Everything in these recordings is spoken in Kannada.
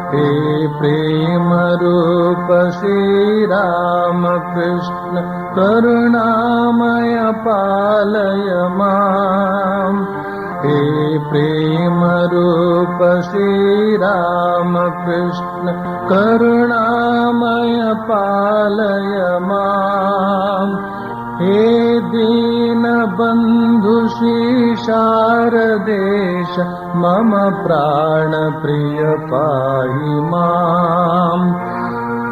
हे प्रेम रूप श्री राम कृष्ण करुणामय पालय माम्। हे प्रेम रूप श्री राम कृष्ण करुणामय पालय माम्। हे दीन बंधु श्री शारदेश मम प्राण प्रिय पाहि माम्।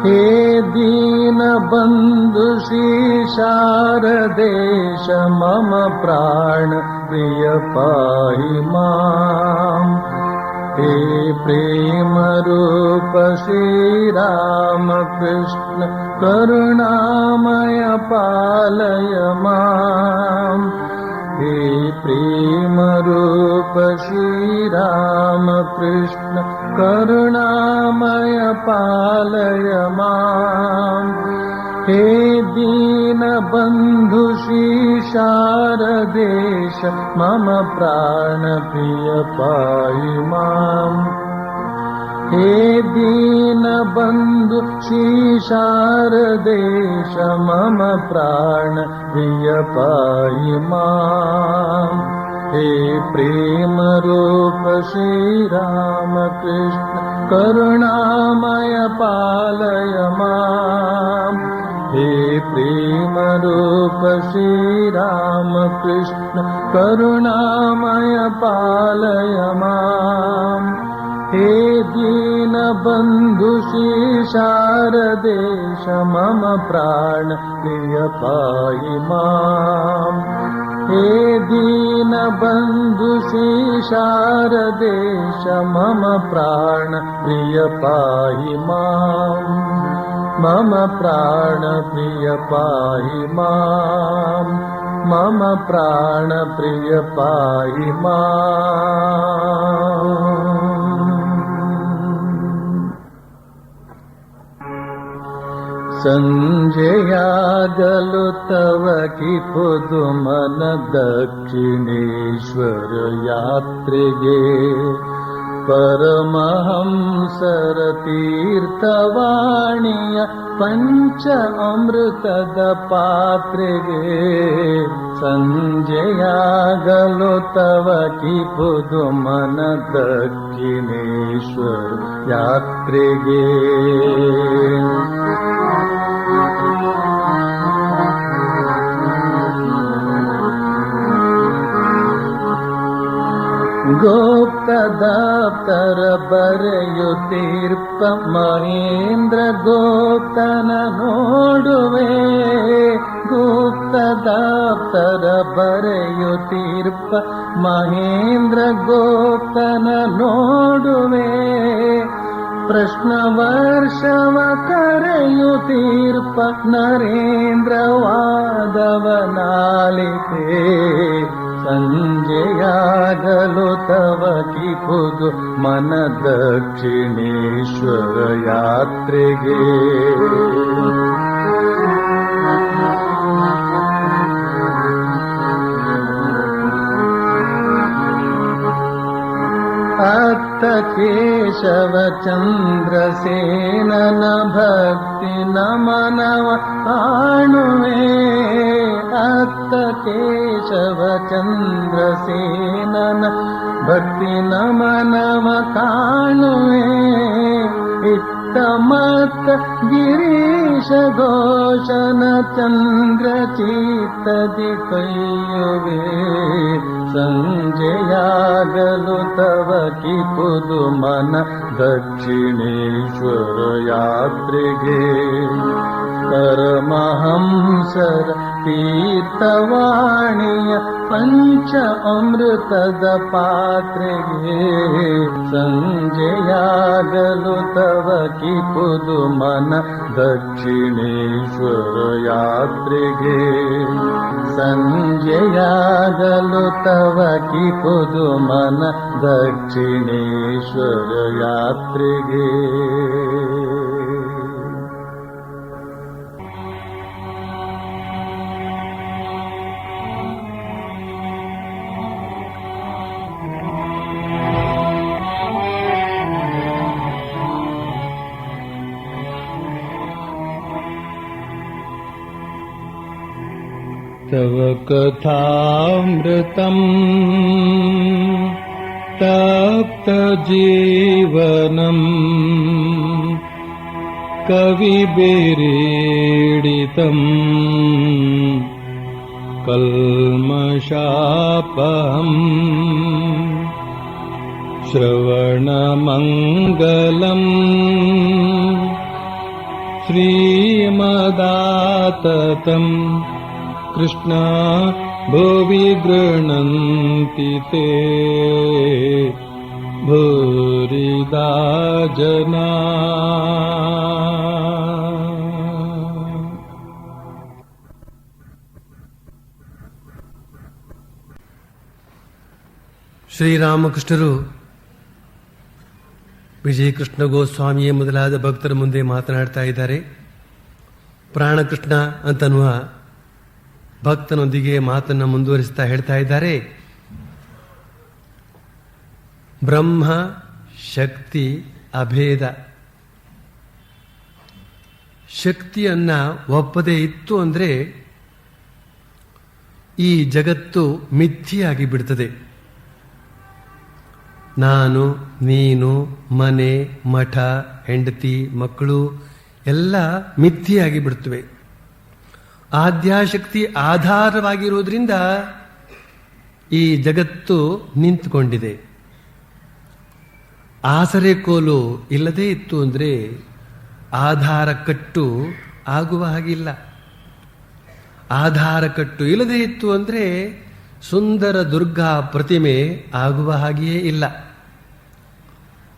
हे दीन बंधु श्री शारदेश मम प्राण प्रिय पाहि माम्। हे प्रेम रूप श्री राम कृष्ण करुणामय पालय माम्। हे प्रेम रूप श्री राम कृष्ण करुणामय पालय माम्। हे दीन बंधु श्री शारदेश मम प्राण प्रिय पाहि माम्। हे दीन बंधु श्री शारदेश मम प्राण प्रिय पाहि माम्। हे प्रेम रूप श्री राम कृष्ण करुणामय पालय माम्। हे प्रेम रूप श्री राम कृष्ण करुणामय पालय माम्। हे दीन बंधु श्री शारदेश मम प्राण प्रिय पाहि माम्। हे दीन बंधु श्री शारदेश मम प्राण प्रिय पाहि माम्। मम प्राण प्रिय पाहि माम्। मम प्राण प्रिय पाहि माम्। संजयागलो तव की पुदुमन दक्षिणेश्वर यात्रेगे परमहंसर तीर्थवाणीय पंच अमृतद पात्रेगे संजयागलो तव की पुदुमन दक्षिणेश्वर यात्रेगे गोप्त दप्तर बರೆಯುತ್ತೀರ್ಪ ಮಹೇಂದ್ರ ಗೋಪ್ತನ ನೋಡುವೆ ಗುಪ್ತ ದಪ್ತರ ಬರೆಯುತ್ತೀರ್ಪ ಮಹೇಂದ್ರ ಗೋಪ್ತನ ನೋಡುವೆ ಪ್ರಶ್ನ ವರ್ಷವ ಕರೆಯುತ್ತೀರ್ಪ ನರೇಂದ್ರ ವಾದವನಾಲಿತೆ ಸಂಜೆಯಾಗಲು ತವ ಕಿ ಪುದು ಮನ ದಕ್ಷಿಣೇಶ್ವರ ಯಾತ್ರೆಗೆ ಅತ್ತ ಕೇಶವ ಚಂದ್ರಸೇನನ ಭಕ್ತಿ ನಮನವ ಕಾಣುವೆ ಅತ್ತ ಕೇಶವ ಚಂದ್ರಸೇನನ ಭಕ್ತಿ ನಮನವ ಕಾಣುವೆ ಇತ್ತ ಮತ್ತ ಗಿರೀಶ ಘೋಷನ ಚಂದ್ರ ಚಿತ್ತದಿ ಕೈಯುವೆ ಸಂಜೆಯಾಗಲು ತವ ಕಿ ಪುದು ಮನ ದಕ್ಷಿಣೇಶ್ವರ ಯಾತ್ರೆಗೆ ಪರಮಹಂಸರ ತೀರ್ಥವಾಣಿಯ ಪಂಚ ಅಮೃತದ ಪಾತ್ರೆಗೆ ಸಂಜೆಯಾಗಲು ತವ ಕಿ ಪುದು ಮನ ದಕ್ಷಿಣೇಶ್ವರ ಯಾತ್ರೆಗೆ ಸಂಜೆಯಾಗಲು ತವ ಕಿ ಪುದು ಮನ ದಕ್ಷಿಣೇಶ್ವರ ಯಾತ್ರೆಗೆ तव कथामृतम् तप्तजीवनम् कविभिरीडितम् कल्मषापहम् श्रवणमङ्गलम् श्रीमदाततम् कृष्ण भुवि गृह्णन्ति ते भूरिदा जना। ಶ್ರೀರಾಮಕೃಷ್ಣರು ವಿಜಯಕೃಷ್ಣ ಗೋಸ್ವಾಮಿಯೇ ಮೊದಲಾದ ಭಕ್ತರ ಮುಂದೆ ಮಾತನಾಡ್ತಾ ಇದ್ದಾರೆ. ಪ್ರಾಣಕೃಷ್ಣ ಅಂತನ್ನುವ ಭಕ್ತನೊಂದಿಗೆ ಮಾತನ್ನು ಮುಂದುವರಿಸ್ತಾ ಹೇಳ್ತಾ ಇದ್ದಾರೆ. ಬ್ರಹ್ಮ ಶಕ್ತಿ ಅಭೇದ. ಶಕ್ತಿಯನ್ನ ಒಪ್ಪದೇ ಇತ್ತು ಅಂದರೆ ಈ ಜಗತ್ತು ಮಿಥ್ಯೆಯಾಗಿ ಬಿಡ್ತದೆ. ನಾನು, ನೀನು, ಮನೆ, ಮಠ, ಹೆಂಡತಿ, ಮಕ್ಕಳು ಎಲ್ಲ ಮಿಥ್ಯೆಯಾಗಿ ಬಿಡ್ತವೆ. ಆದ್ಯಾಶಕ್ತಿ ಆಧಾರವಾಗಿರುವುದರಿಂದ ಈ ಜಗತ್ತು ನಿಂತುಕೊಂಡಿದೆ. ಆಸರೆ ಕೋಲು ಇಲ್ಲದೇ ಇತ್ತು ಅಂದರೆ ಆಧಾರ ಕಟ್ಟು ಆಗುವ ಹಾಗಿಲ್ಲ. ಆಧಾರ ಕಟ್ಟು ಇಲ್ಲದೇ ಇತ್ತು ಅಂದರೆ ಸುಂದರ ದುರ್ಗಾ ಪ್ರತಿಮೆ ಆಗುವ ಹಾಗೆಯೇ ಇಲ್ಲ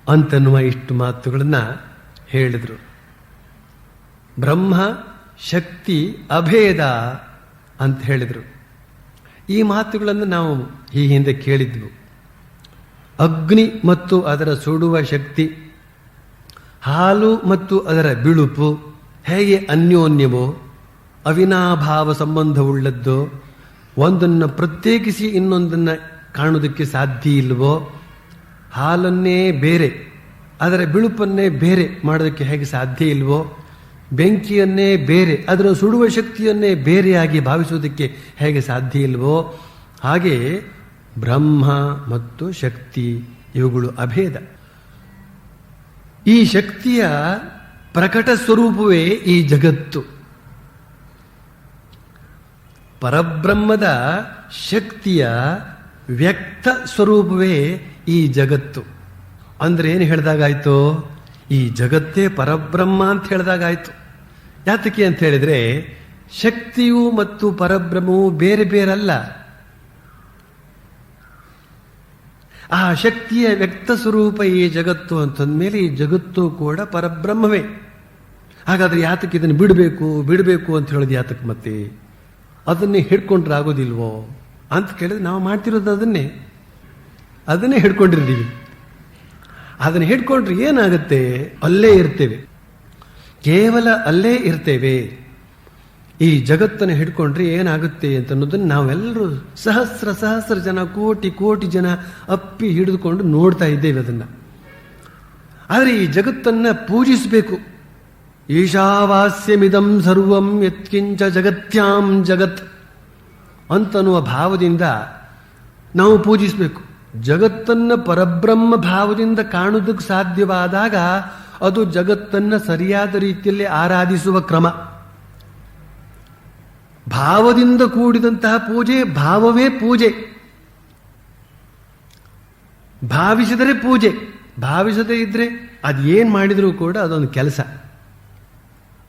ಅಂತನ್ನುವ ಇಷ್ಟು ಮಾತುಗಳನ್ನ ಹೇಳಿದರು. ಬ್ರಹ್ಮ ಶಕ್ತಿ ಅಭೇದ ಅಂತ ಹೇಳಿದರು. ಈ ಮಾತುಗಳನ್ನು ನಾವು ಈ ಹಿಂದೆ ಕೇಳಿದ್ವು. ಅಗ್ನಿ ಮತ್ತು ಅದರ ಸುಡುವ ಶಕ್ತಿ, ಹಾಲು ಮತ್ತು ಅದರ ಬಿಳುಪು ಹೇಗೆ ಅನ್ಯೋನ್ಯವೋ, ಅವಿನಾಭಾವ ಸಂಬಂಧವುಳ್ಳದ್ದೋ, ಒಂದನ್ನು ಪ್ರತ್ಯೇಕಿಸಿ ಇನ್ನೊಂದನ್ನು ಕಾಣುವುದಕ್ಕೆ ಸಾಧ್ಯ ಇಲ್ವೋ, ಹಾಲನ್ನೇ ಬೇರೆ ಅದರ ಬಿಳುಪನ್ನೇ ಬೇರೆ ಮಾಡೋದಕ್ಕೆ ಹೇಗೆ ಸಾಧ್ಯ ಇಲ್ವೋ, ಬೆಂಕಿಯನ್ನೇ ಬೇರೆ ಅದರ ಸುಡುವ ಶಕ್ತಿಯನ್ನೇ ಬೇರೆಯಾಗಿ ಭಾವಿಸುವುದಕ್ಕೆ ಹೇಗೆ ಸಾಧ್ಯ ಇಲ್ವೋ, ಹಾಗೆ ಬ್ರಹ್ಮ ಮತ್ತು ಶಕ್ತಿ ಇವುಗಳು ಅಭೇದ. ಈ ಶಕ್ತಿಯ ಪ್ರಕಟ ಸ್ವರೂಪವೇ ಈ ಜಗತ್ತು. ಪರಬ್ರಹ್ಮದ ಶಕ್ತಿಯ ವ್ಯಕ್ತ ಸ್ವರೂಪವೇ ಈ ಜಗತ್ತು. ಅಂದ್ರೆ ಏನು ಹೇಳಿದಾಗಾಯ್ತು? ಈ ಜಗತ್ತೇ ಪರಬ್ರಹ್ಮ ಅಂತ ಹೇಳಿದಾಗಾಯ್ತು. ಯಾತಕ್ಕೆ ಅಂತ ಹೇಳಿದ್ರೆ ಶಕ್ತಿಯು ಮತ್ತು ಪರಬ್ರಹ್ಮವು ಬೇರೆ ಬೇರಲ್ಲ. ಆ ಶಕ್ತಿಯ ವ್ಯಕ್ತ ಸ್ವರೂಪ ಈ ಜಗತ್ತು ಅಂತಂದ್ಮೇಲೆ ಈ ಜಗತ್ತು ಕೂಡ ಪರಬ್ರಹ್ಮವೇ. ಹಾಗಾದ್ರೆ ಯಾತಕ್ಕೆ ಇದನ್ನು ಬಿಡಬೇಕು ಅಂತ ಹೇಳೋದು ಯಾತಕ್ಕೆ? ಮತ್ತೆ ಅದನ್ನೇ ಹಿಡ್ಕೊಂಡ್ರೆ ಆಗೋದಿಲ್ವೋ ಅಂತ ಕೇಳಿದ್ರೆ ನಾವು ಮಾಡ್ತಿರೋದು ಅದನ್ನೇ ಹಿಡ್ಕೊಂಡಿರ್ತೀವಿ. ಅದನ್ನು ಹಿಡ್ಕೊಂಡ್ರೆ ಏನಾಗುತ್ತೆ? ಅಲ್ಲೇ ಇರ್ತೇವೆ, ಕೇವಲ ಅಲ್ಲೇ ಇರ್ತೇವೆ. ಈ ಜಗತ್ತನ್ನು ಹಿಡ್ಕೊಂಡ್ರೆ ಏನಾಗುತ್ತೆ ಅಂತ ಅನ್ನೋದನ್ನು ನಾವೆಲ್ಲರೂ ಸಹಸ್ರ ಜನ, ಕೋಟಿ ಜನ ಅಪ್ಪಿ ಹಿಡಿದುಕೊಂಡು ನೋಡ್ತಾ ಇದ್ದೇವೆ ಅದನ್ನು. ಆದರೆ ಈ ಜಗತ್ತನ್ನು ಪೂಜಿಸಬೇಕು. ಈಶಾವಾಸ್ಯಮಿದಂ ಸರ್ವಂ ಯತ್ಕಿಂಚ ಜಗತ್ಯಾಂ ಜಗತ್ ಅಂತನ್ನುವ ಭಾವದಿಂದ ನಾವು ಪೂಜಿಸಬೇಕು. ಜಗತ್ತನ್ನು ಪರಬ್ರಹ್ಮ ಭಾವದಿಂದ ಕಾಣುವುದಕ್ಕೆ ಸಾಧ್ಯವಾದಾಗ ಅದು ಜಗತ್ತನ್ನು ಸರಿಯಾದ ರೀತಿಯಲ್ಲಿ ಆರಾಧಿಸುವ ಕ್ರಮ. ಭಾವದಿಂದ ಕೂಡಿದಂತಹ ಪೂಜೆ ಭಾವವೇ ಪೂಜೆ. ಭಾವಿಸಿದರೆ ಪೂಜೆ, ಭಾವಿಸದೇ ಇದ್ರೆ ಅದೇನು ಮಾಡಿದರೂ ಕೂಡ ಅದೊಂದು ಕೆಲಸ,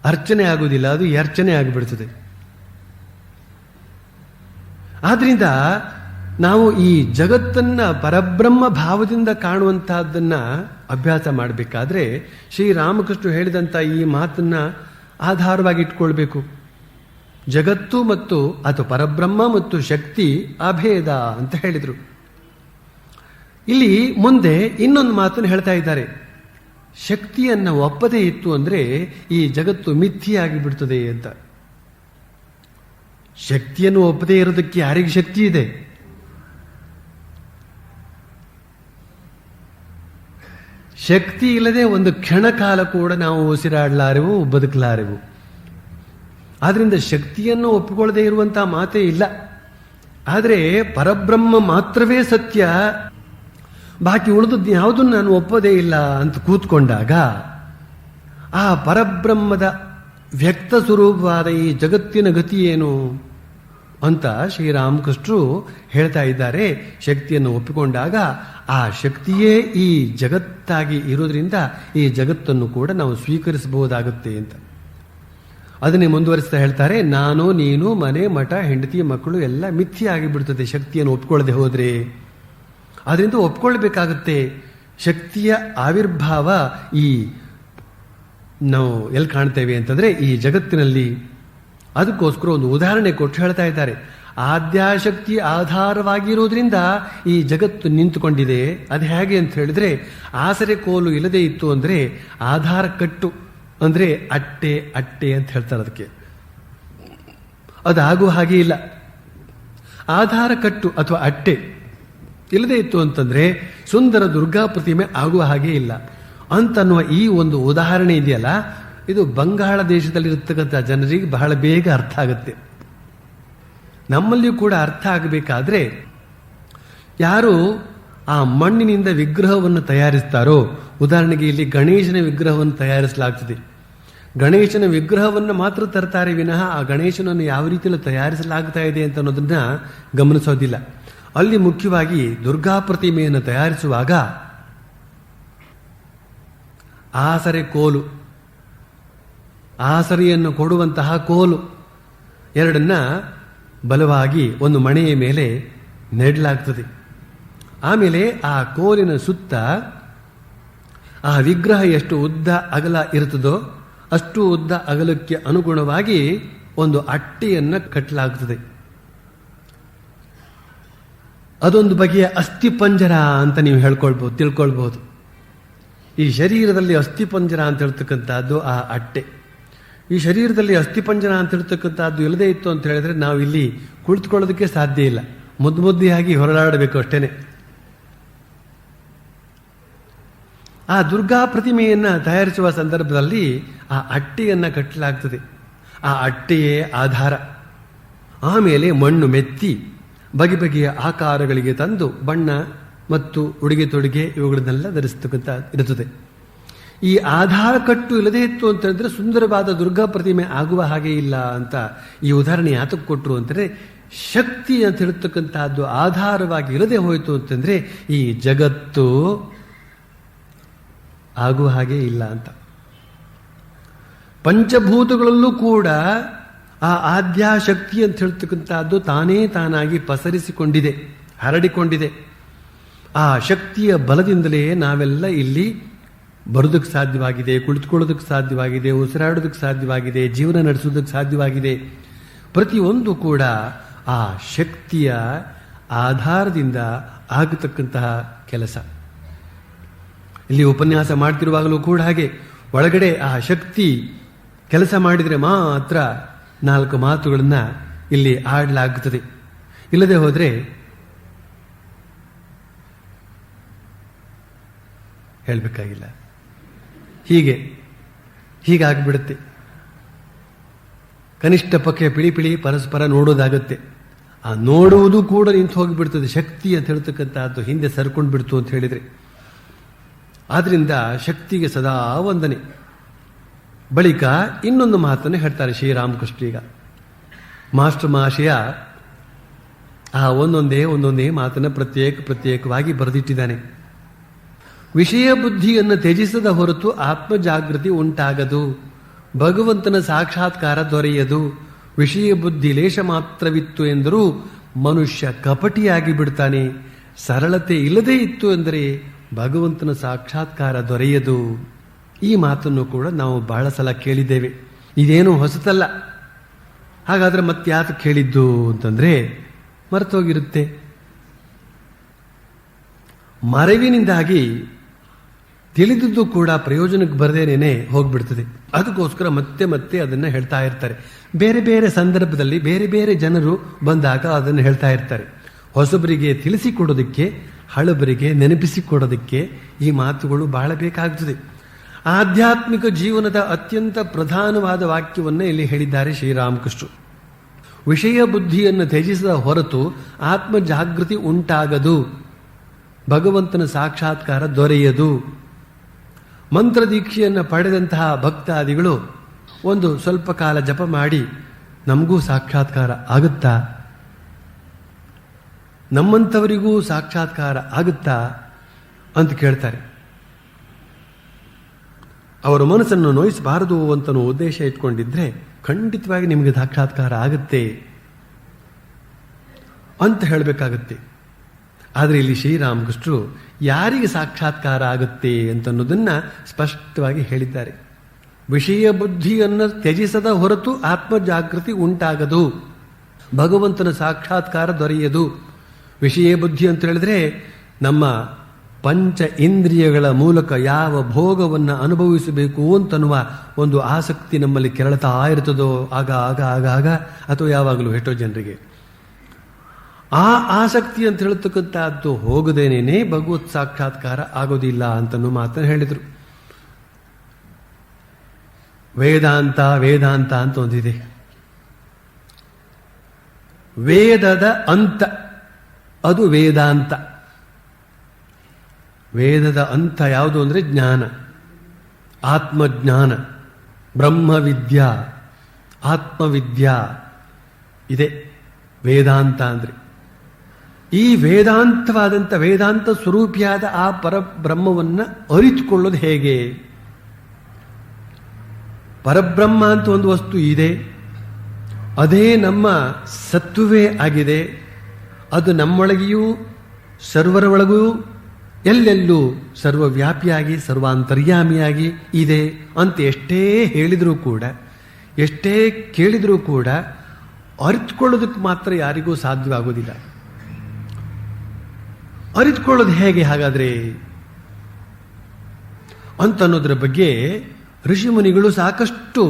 ಅರ್ಚನೆ ಆಗುವುದಿಲ್ಲ, ಅದು ಅರ್ಚನೆ ಆಗಿಬಿಡ್ತದೆ. ಆದ್ರಿಂದ ನಾವು ಈ ಜಗತ್ತನ್ನ ಪರಬ್ರಹ್ಮ ಭಾವದಿಂದ ಕಾಣುವಂತಹದ್ದನ್ನ ಅಭ್ಯಾಸ ಮಾಡಬೇಕಾದ್ರೆ ಶ್ರೀರಾಮಕೃಷ್ಣ ಹೇಳಿದಂಥ ಈ ಮಾತನ್ನ ಆಧಾರವಾಗಿ ಇಟ್ಕೊಳ್ಬೇಕು. ಜಗತ್ತು ಮತ್ತು ಅಥವಾ ಪರಬ್ರಹ್ಮ ಮತ್ತು ಶಕ್ತಿ ಅಭೇದ ಅಂತ ಹೇಳಿದರು. ಇಲ್ಲಿ ಮುಂದೆ ಇನ್ನೊಂದು ಮಾತನ್ನು ಹೇಳ್ತಾ ಇದ್ದಾರೆ. ಶಕ್ತಿಯನ್ನು ಒಪ್ಪದೇ ಇತ್ತು ಅಂದ್ರೆ ಈ ಜಗತ್ತು ಮಿಥ್ಯೆಯಾಗಿ ಬಿಡ್ತದೆ ಅಂತ. ಶಕ್ತಿಯನ್ನು ಒಪ್ಪದೇ ಇರೋದಕ್ಕೆ ಯಾರಿಗೆ ಶಕ್ತಿ ಇದೆ? ಶಕ್ತಿ ಇಲ್ಲದೆ ಒಂದು ಕ್ಷಣ ಕಾಲ ಕೂಡ ನಾವು ಉಸಿರಾಡಲಾರೆವು, ಬದುಕಲಾರೆವು. ಆದ್ರಿಂದ ಶಕ್ತಿಯನ್ನು ಒಪ್ಪಿಕೊಳ್ಳದೆ ಇರುವಂತಹ ಮಾತೇ ಇಲ್ಲ. ಆದರೆ ಪರಬ್ರಹ್ಮ ಮಾತ್ರವೇ ಸತ್ಯ, ಬಾಕಿ ಉಳಿದದ್ದು ಯಾವುದನ್ನು ನಾನು ಒಪ್ಪೋದೇ ಇಲ್ಲ ಅಂತ ಕೂತ್ಕೊಂಡಾಗ ಆ ಪರಬ್ರಹ್ಮದ ವ್ಯಕ್ತ ಸ್ವರೂಪವಾದ ಈ ಜಗತ್ತಿನ ಗತಿ ಏನು ಅಂತ ಶ್ರೀರಾಮಕೃಷ್ಣರು ಹೇಳ್ತಾ ಇದ್ದಾರೆ. ಶಕ್ತಿಯನ್ನು ಒಪ್ಪಿಕೊಂಡಾಗ ಆ ಶಕ್ತಿಯೇ ಈ ಜಗತ್ತಾಗಿ ಇರೋದ್ರಿಂದ ಈ ಜಗತ್ತನ್ನು ಕೂಡ ನಾವು ಸ್ವೀಕರಿಸಬಹುದಾಗುತ್ತೆ ಅಂತ ಅದನ್ನೇ ಮುಂದುವರಿಸ್ತಾ ಹೇಳ್ತಾರೆ. ನಾನು, ನೀನು, ಮನೆ, ಮಠ, ಹೆಂಡತಿ, ಮಕ್ಕಳು ಎಲ್ಲ ಮಿಥ್ಯೆ ಆಗಿಬಿಡ್ತದೆ ಶಕ್ತಿಯನ್ನು ಒಪ್ಕೊಳ್ಳದೆ ಹೋದ್ರೆ. ಆದ್ರಿಂದ ಒಪ್ಕೊಳ್ಬೇಕಾಗುತ್ತೆ. ಶಕ್ತಿಯ ಆವಿರ್ಭಾವ ಈ ನಾವು ಎಲ್ಲಿ ಕಾಣ್ತೇವೆ ಅಂತಂದ್ರೆ ಈ ಜಗತ್ತಿನಲ್ಲಿ. ಅದಕ್ಕೋಸ್ಕರ ಒಂದು ಉದಾಹರಣೆ ಕೊಟ್ಟು ಹೇಳ್ತಾ ಇದ್ದಾರೆ. ಆದ್ಯಾಶಕ್ತಿ ಆಧಾರವಾಗಿರೋದ್ರಿಂದ ಈ ಜಗತ್ತು ನಿಂತುಕೊಂಡಿದೆ. ಅದು ಹೇಗೆ ಅಂತ ಹೇಳಿದ್ರೆ, ಆಸರೆ ಕೋಲು ಇಲ್ಲದೆ ಇತ್ತು ಅಂದ್ರೆ ಆಧಾರ ಕಟ್ಟು ಅಂದ್ರೆ ಅಟ್ಟೆ ಅಟ್ಟೆ ಅಂತ ಹೇಳ್ತಾರೆ. ಅದಕ್ಕೆ ಅದಾಗುವ ಹಾಗೆ ಇಲ್ಲ. ಆಧಾರ ಕಟ್ಟು ಅಥವಾ ಅಟ್ಟೆ ಇಲ್ಲದೆ ಇತ್ತು ಅಂತಂದ್ರೆ ಸುಂದರ ದುರ್ಗಾ ಪ್ರತಿಮೆ ಆಗುವ ಹಾಗೆ ಇಲ್ಲ ಅಂತನ್ನುವ ಈ ಒಂದು ಉದಾಹರಣೆ ಇದೆಯಲ್ಲ, ಇದು ಬಂಗಾಳ ದೇಶದಲ್ಲಿರತಕ್ಕಂಥ ಜನರಿಗೆ ಬಹಳ ಬೇಗ ಅರ್ಥ ಆಗುತ್ತೆ. ನಮ್ಮಲ್ಲಿಯೂ ಕೂಡ ಅರ್ಥ ಆಗಬೇಕಾದ್ರೆ, ಯಾರು ಆ ಮಣ್ಣಿನಿಂದ ವಿಗ್ರಹವನ್ನು ತಯಾರಿಸ್ತಾರೋ, ಉದಾಹರಣೆಗೆ ಇಲ್ಲಿ ಗಣೇಶನ ವಿಗ್ರಹವನ್ನು ತಯಾರಿಸಲಾಗ್ತದೆ. ಗಣೇಶನ ವಿಗ್ರಹವನ್ನು ಮಾತ್ರ ತರ್ತಾರೆ ವಿನಃ ಆ ಗಣೇಶನನ್ನು ಯಾವ ರೀತಿಯಲ್ಲಿ ತಯಾರಿಸಲಾಗ್ತಾ ಇದೆ ಅಂತ ಅನ್ನೋದನ್ನ ಗಮನಿಸೋದಿಲ್ಲ. ಅಲ್ಲಿ ಮುಖ್ಯವಾಗಿ ದುರ್ಗಾ ಪ್ರತಿಮೆಯನ್ನು ತಯಾರಿಸುವಾಗ ಆಸರೆ ಕೋಲು, ಆಸರೆಯನ್ನು ಕೊಡುವಂತಹ ಕೋಲು ಎರಡನ್ನ ಬಲವಾಗಿ ಒಂದು ಮಣೆಯ ಮೇಲೆ ನೆಡಲಾಗ್ತದೆ. ಆಮೇಲೆ ಆ ಕೋಲಿನ ಸುತ್ತ ಆ ವಿಗ್ರಹ ಎಷ್ಟು ಉದ್ದ ಅಗಲ ಇರುತ್ತದೋ ಅಷ್ಟು ಉದ್ದ ಅಗಲಕ್ಕೆ ಅನುಗುಣವಾಗಿ ಒಂದು ಅಟ್ಟೆಯನ್ನ ಕಟ್ಟಲಾಗ್ತದೆ. ಅದೊಂದು ಬಗೆಯ ಅಸ್ಥಿಪಂಜರ ಅಂತ ನೀವು ತಿಳ್ಕೊಳ್ಬಹುದು. ಈ ಶರೀರದಲ್ಲಿ ಅಸ್ಥಿಪಂಜರ ಅಂತ ಹೇಳ್ತಕ್ಕಂಥದ್ದು ಆ ಅಟ್ಟೆ. ಈ ಶರೀರದಲ್ಲಿ ಅಸ್ಥಿಪಂಜರ ಅಂತ ಹೇಳ್ತಕ್ಕಂಥದ್ದು ಇಲ್ಲದೆ ಇತ್ತು ಅಂತ ಹೇಳಿದ್ರೆ ನಾವು ಇಲ್ಲಿ ಕುಳಿತುಕೊಳ್ಳೋದಕ್ಕೆ ಸಾಧ್ಯ ಇಲ್ಲ. ಮುದ್ದಿಯಾಗಿ ಹೊರಳಾಡಬೇಕು ಅಷ್ಟೇನೆ. ಆ ದುರ್ಗಾ ಪ್ರತಿಮೆಯನ್ನ ತಯಾರಿಸುವ ಸಂದರ್ಭದಲ್ಲಿ ಆ ಅಟ್ಟೆಯನ್ನ ಕಟ್ಟಲಾಗ್ತದೆ. ಆ ಅಟ್ಟೆಯೇ ಆಧಾರ. ಆಮೇಲೆ ಮಣ್ಣು ಮೆತ್ತಿ ಬಗೆ ಬಗೆಯ ಆಕಾರಗಳಿಗೆ ತಂದು ಬಣ್ಣ ಮತ್ತು ಉಡುಗೆ ತೊಡುಗೆ ಇವುಗಳನ್ನೆಲ್ಲ ಧರಿಸತಕ್ಕಂಥ ಇರುತ್ತದೆ. ಈ ಆಧಾರ ಕಟ್ಟು ಇಲ್ಲದೇ ಇತ್ತು ಅಂತ ಹೇಳಿದ್ರೆ ಸುಂದರವಾದ ದುರ್ಗಾ ಪ್ರತಿಮೆ ಆಗುವ ಹಾಗೆ ಇಲ್ಲ ಅಂತ ಈ ಉದಾಹರಣೆ ಯಾತಕ್ಕೆ ಕೊಟ್ಟರು ಅಂತಂದ್ರೆ, ಶಕ್ತಿ ಅಂತ ಹೇಳ್ತಕ್ಕಂಥದ್ದು ಆಧಾರವಾಗಿ ಇರದೆ ಹೋಯಿತು ಅಂತಂದ್ರೆ ಈ ಜಗತ್ತು ಆಗುವ ಹಾಗೆ ಇಲ್ಲ ಅಂತ. ಪಂಚಭೂತಗಳಲ್ಲೂ ಕೂಡ ಆ ಆದ್ಯಾಶಕ್ತಿ ಅಂತ ಹೇಳ್ತಕ್ಕಂಥದ್ದು ತಾನೇ ತಾನಾಗಿ ಪಸರಿಸಿಕೊಂಡಿದೆ, ಹರಡಿಕೊಂಡಿದೆ. ಆ ಶಕ್ತಿಯ ಬಲದಿಂದಲೇ ನಾವೆಲ್ಲ ಇಲ್ಲಿ ಬರೋದಕ್ಕೆ ಸಾಧ್ಯವಾಗಿದೆ, ಕುಳಿತುಕೊಳ್ಳೋದಕ್ಕೆ ಸಾಧ್ಯವಾಗಿದೆ, ಉಸಿರಾಡೋದಕ್ಕೆ ಸಾಧ್ಯವಾಗಿದೆ, ಜೀವನ ನಡೆಸೋದಕ್ಕೆ ಸಾಧ್ಯವಾಗಿದೆ. ಪ್ರತಿಯೊಂದು ಕೂಡ ಆ ಶಕ್ತಿಯ ಆಧಾರದಿಂದ ಆಗತಕ್ಕಂತಹ ಕೆಲಸ. ಇಲ್ಲಿ ಉಪನ್ಯಾಸ ಮಾಡ್ತಿರುವಾಗಲೂ ಕೂಡ ಹಾಗೆ ಒಳಗಡೆ ಆ ಶಕ್ತಿ ಕೆಲಸ ಮಾಡಿದರೆ ಮಾತ್ರ 4 ಮಾತುಗಳನ್ನ ಇಲ್ಲಿ ಆಡಲಾಗುತ್ತದೆ. ಇಲ್ಲದೆ ಹೋದ್ರೆ ಹೇಳಬೇಕಾಗಿಲ್ಲ. ಹೀಗಾಗ್ಬಿಡುತ್ತೆ. ಕನಿಷ್ಠ ಪಕ್ಷ ಪಿಳಿ ಪರಸ್ಪರ ನೋಡೋದಾಗತ್ತೆ. ಆ ನೋಡುವುದು ಕೂಡ ನಿಂತು ಹೋಗಿಬಿಡ್ತದೆ. ಶಕ್ತಿ ಅಂತ ಹೇಳ್ತಕ್ಕಂಥದ್ದು ಹಿಂದೆ ಸರ್ಕೊಂಡು ಬಿಡ್ತು ಅಂತ ಹೇಳಿದ್ರೆ. ಆದ್ರಿಂದ ಶಕ್ತಿಗೆ ಸದಾ ವಂದನೆ. ಬಳಿಕ ಇನ್ನೊಂದು ಮಾತನ್ನು ಹೇಳ್ತಾರೆ ಶ್ರೀರಾಮಕೃಷ್ಣ. ಈಗ ಮಾಸ್ಟರ್ ಮಹಾಶಯ ಆ ಒಂದೊಂದೇ ಮಾತನ್ನು ಪ್ರತ್ಯೇಕವಾಗಿ ಬರೆದಿಟ್ಟಿದ್ದಾನೆ. ವಿಷಯ ಬುದ್ಧಿಯನ್ನು ತ್ಯಜಿಸದ ಹೊರತು ಆತ್ಮ ಜಾಗೃತಿ ಉಂಟಾಗದು, ಭಗವಂತನ ಸಾಕ್ಷಾತ್ಕಾರ ದೊರೆಯದು. ವಿಷಯ ಬುದ್ಧಿ ಲೇಷ ಮಾತ್ರವಿತ್ತು ಎಂದರೂ ಮನುಷ್ಯ ಕಪಟಿಯಾಗಿ ಬಿಡ್ತಾನೆ. ಸರಳತೆ ಇಲ್ಲದೇ ಇತ್ತು ಎಂದರೆ ಭಗವಂತನ ಸಾಕ್ಷಾತ್ಕಾರ ದೊರೆಯದು. ಈ ಮಾತನ್ನು ಕೂಡ ನಾವು ಬಹಳ ಸಲ ಕೇಳಿದ್ದೇವೆ. ಇದೇನು ಹೊಸತಲ್ಲ. ಹಾಗಾದ್ರೆ ಮತ್ತೆ ಯಾಕೆ ಕೇಳಿದ್ದು ಅಂತಂದ್ರೆ ಮರೆತೋಗಿರುತ್ತೆ. ಮರೆವಿನಿಂದಾಗಿ ತಿಳಿದಿದ್ದು ಕೂಡ ಪ್ರಯೋಜನಕ್ಕೆ ಬರದೇನೆ ಹೋಗ್ಬಿಡ್ತದೆ. ಅದಕ್ಕೋಸ್ಕರ ಮತ್ತೆ ಅದನ್ನ ಹೇಳ್ತಾ ಇರ್ತಾರೆ. ಬೇರೆ ಬೇರೆ ಸಂದರ್ಭದಲ್ಲಿ ಬೇರೆ ಬೇರೆ ಜನರು ಬಂದಾಗ ಅದನ್ನು ಹೇಳ್ತಾ ಇರ್ತಾರೆ. ಹೊಸಬರಿಗೆ ತಿಳಿಸಿಕೊಡೋದಕ್ಕೆ, ಹಳಬರಿಗೆ ನೆನಪಿಸಿಕೊಡೋದಕ್ಕೆ ಈ ಮಾತುಗಳು ಬಹಳ ಬೇಕಾಗ್ತದೆ. ಆಧ್ಯಾತ್ಮಿಕ ಜೀವನದ ಅತ್ಯಂತ ಪ್ರಧಾನವಾದ ವಾಕ್ಯವನ್ನು ಇಲ್ಲಿ ಹೇಳಿದ್ದಾರೆ ಶ್ರೀರಾಮಕೃಷ್ಣರು. ವಿಷಯ ಬುದ್ಧಿಯನ್ನು ತ್ಯಜಿಸದ ಹೊರತು ಆತ್ಮ ಜಾಗೃತಿ ಉಂಟಾಗದು, ಭಗವಂತನ ಸಾಕ್ಷಾತ್ಕಾರ ದೊರೆಯದು. ಮಂತ್ರ ದೀಕ್ಷೆಯನ್ನು ಪಡೆದಂತಹ ಭಕ್ತಾದಿಗಳು ಒಂದು ಸ್ವಲ್ಪ ಕಾಲ ಜಪ ಮಾಡಿ ನಮಗೂ ಸಾಕ್ಷಾತ್ಕಾರ ಆಗುತ್ತಾ, ನಮ್ಮಂಥವರಿಗೂ ಸಾಕ್ಷಾತ್ಕಾರ ಆಗುತ್ತಾ ಅಂತ ಕೇಳ್ತಾರೆ. ಅವರ ಮನಸ್ಸನ್ನು ನೋಯಿಸಬಾರದು ಅಂತ ಉದ್ದೇಶ ಇಟ್ಕೊಂಡಿದ್ರೆ ಖಂಡಿತವಾಗಿ ನಿಮಗೆ ಸಾಕ್ಷಾತ್ಕಾರ ಆಗುತ್ತೆ ಅಂತ ಹೇಳಬೇಕಾಗತ್ತೆ. ಆದರೆ ಇಲ್ಲಿ ಶ್ರೀರಾಮಕೃಷ್ಣರು ಯಾರಿಗೆ ಸಾಕ್ಷಾತ್ಕಾರ ಆಗುತ್ತೆ ಅಂತನ್ನೋದನ್ನ ಸ್ಪಷ್ಟವಾಗಿ ಹೇಳಿದ್ದಾರೆ. ವಿಷಯ ಬುದ್ಧಿಯನ್ನು ತ್ಯಜಿಸದ ಹೊರತು ಆತ್ಮ ಜಾಗೃತಿ ಉಂಟಾಗದು, ಭಗವಂತನ ಸಾಕ್ಷಾತ್ಕಾರ ದೊರೆಯದು. ವಿಷಯ ಬುದ್ಧಿ ಅಂತ ಹೇಳಿದ್ರೆ ನಮ್ಮ ಪಂಚ ಇಂದ್ರಿಯಗಳ ಮೂಲಕ ಯಾವ ಭೋಗವನ್ನು ಅನುಭವಿಸಬೇಕು ಅಂತನ್ನುವ ಒಂದು ಆಸಕ್ತಿ ನಮ್ಮಲ್ಲಿ ಕೆರಳತಾ ಇರ್ತದೋ ಆಗ ಆಗ ಆಗ ಆಗ ಅಥವಾ ಯಾವಾಗಲೂ ಎಷ್ಟೋ ಜನರಿಗೆ ಆ ಆಸಕ್ತಿ ಅಂತ ಹೇಳ್ತಕ್ಕಂಥದ್ದು ಹೋಗದೇನೇನೆ ಭಗವತ್ ಸಾಕ್ಷಾತ್ಕಾರ ಆಗೋದಿಲ್ಲ ಅಂತನೂ ಮಾತನ್ನು ಹೇಳಿದರು. ವೇದಾಂತ ವೇದಾಂತ ಅಂತ ಒಂದಿದೆ. ವೇದದ ಅಂತ ಅದು ವೇದಾಂತ. ವೇದದ ಅಂತ ಯಾವುದು ಅಂದರೆ ಜ್ಞಾನ, ಆತ್ಮಜ್ಞಾನ, ಬ್ರಹ್ಮವಿದ್ಯಾ, ಆತ್ಮವಿದ್ಯಾ ಇದೆ ವೇದಾಂತ ಅಂದರೆ. ಈ ವೇದಾಂತವಾದಂಥ ವೇದಾಂತ ಸ್ವರೂಪಿಯಾದ ಆ ಪರಬ್ರಹ್ಮವನ್ನು ಅರಿತುಕೊಳ್ಳೋದು ಹೇಗೆ? ಪರಬ್ರಹ್ಮ ಅಂತ ಒಂದು ವಸ್ತು ಇದೆ, ಅದೇ ನಮ್ಮ ಸತ್ವವೇ ಆಗಿದೆ. ಅದು ನಮ್ಮೊಳಗೆಯೂ ಸರ್ವರ ಒಳಗೂ ಎಲ್ಲೆಲ್ಲೂ ಸರ್ವವ್ಯಾಪಿಯಾಗಿ ಸರ್ವಾಂತರ್ಯಾಮಿಯಾಗಿ ಇದೆ ಅಂತ ಎಷ್ಟೇ ಹೇಳಿದರೂ ಕೂಡ, ಎಷ್ಟೇ ಕೇಳಿದರೂ ಕೂಡ ಅರಿತುಕೊಳ್ಳೋದಕ್ಕೆ ಮಾತ್ರ ಯಾರಿಗೂ ಸಾಧ್ಯವಾಗೋದಿಲ್ಲ. ಅರಿತುಕೊಳ್ಳೋದು ಹೇಗೆ ಹಾಗಾದ್ರೆ ಅಂತನ್ನೋದ್ರ ಬಗ್ಗೆ ಋಷಿಮುನಿಗಳು ಸಾಕಷ್ಟು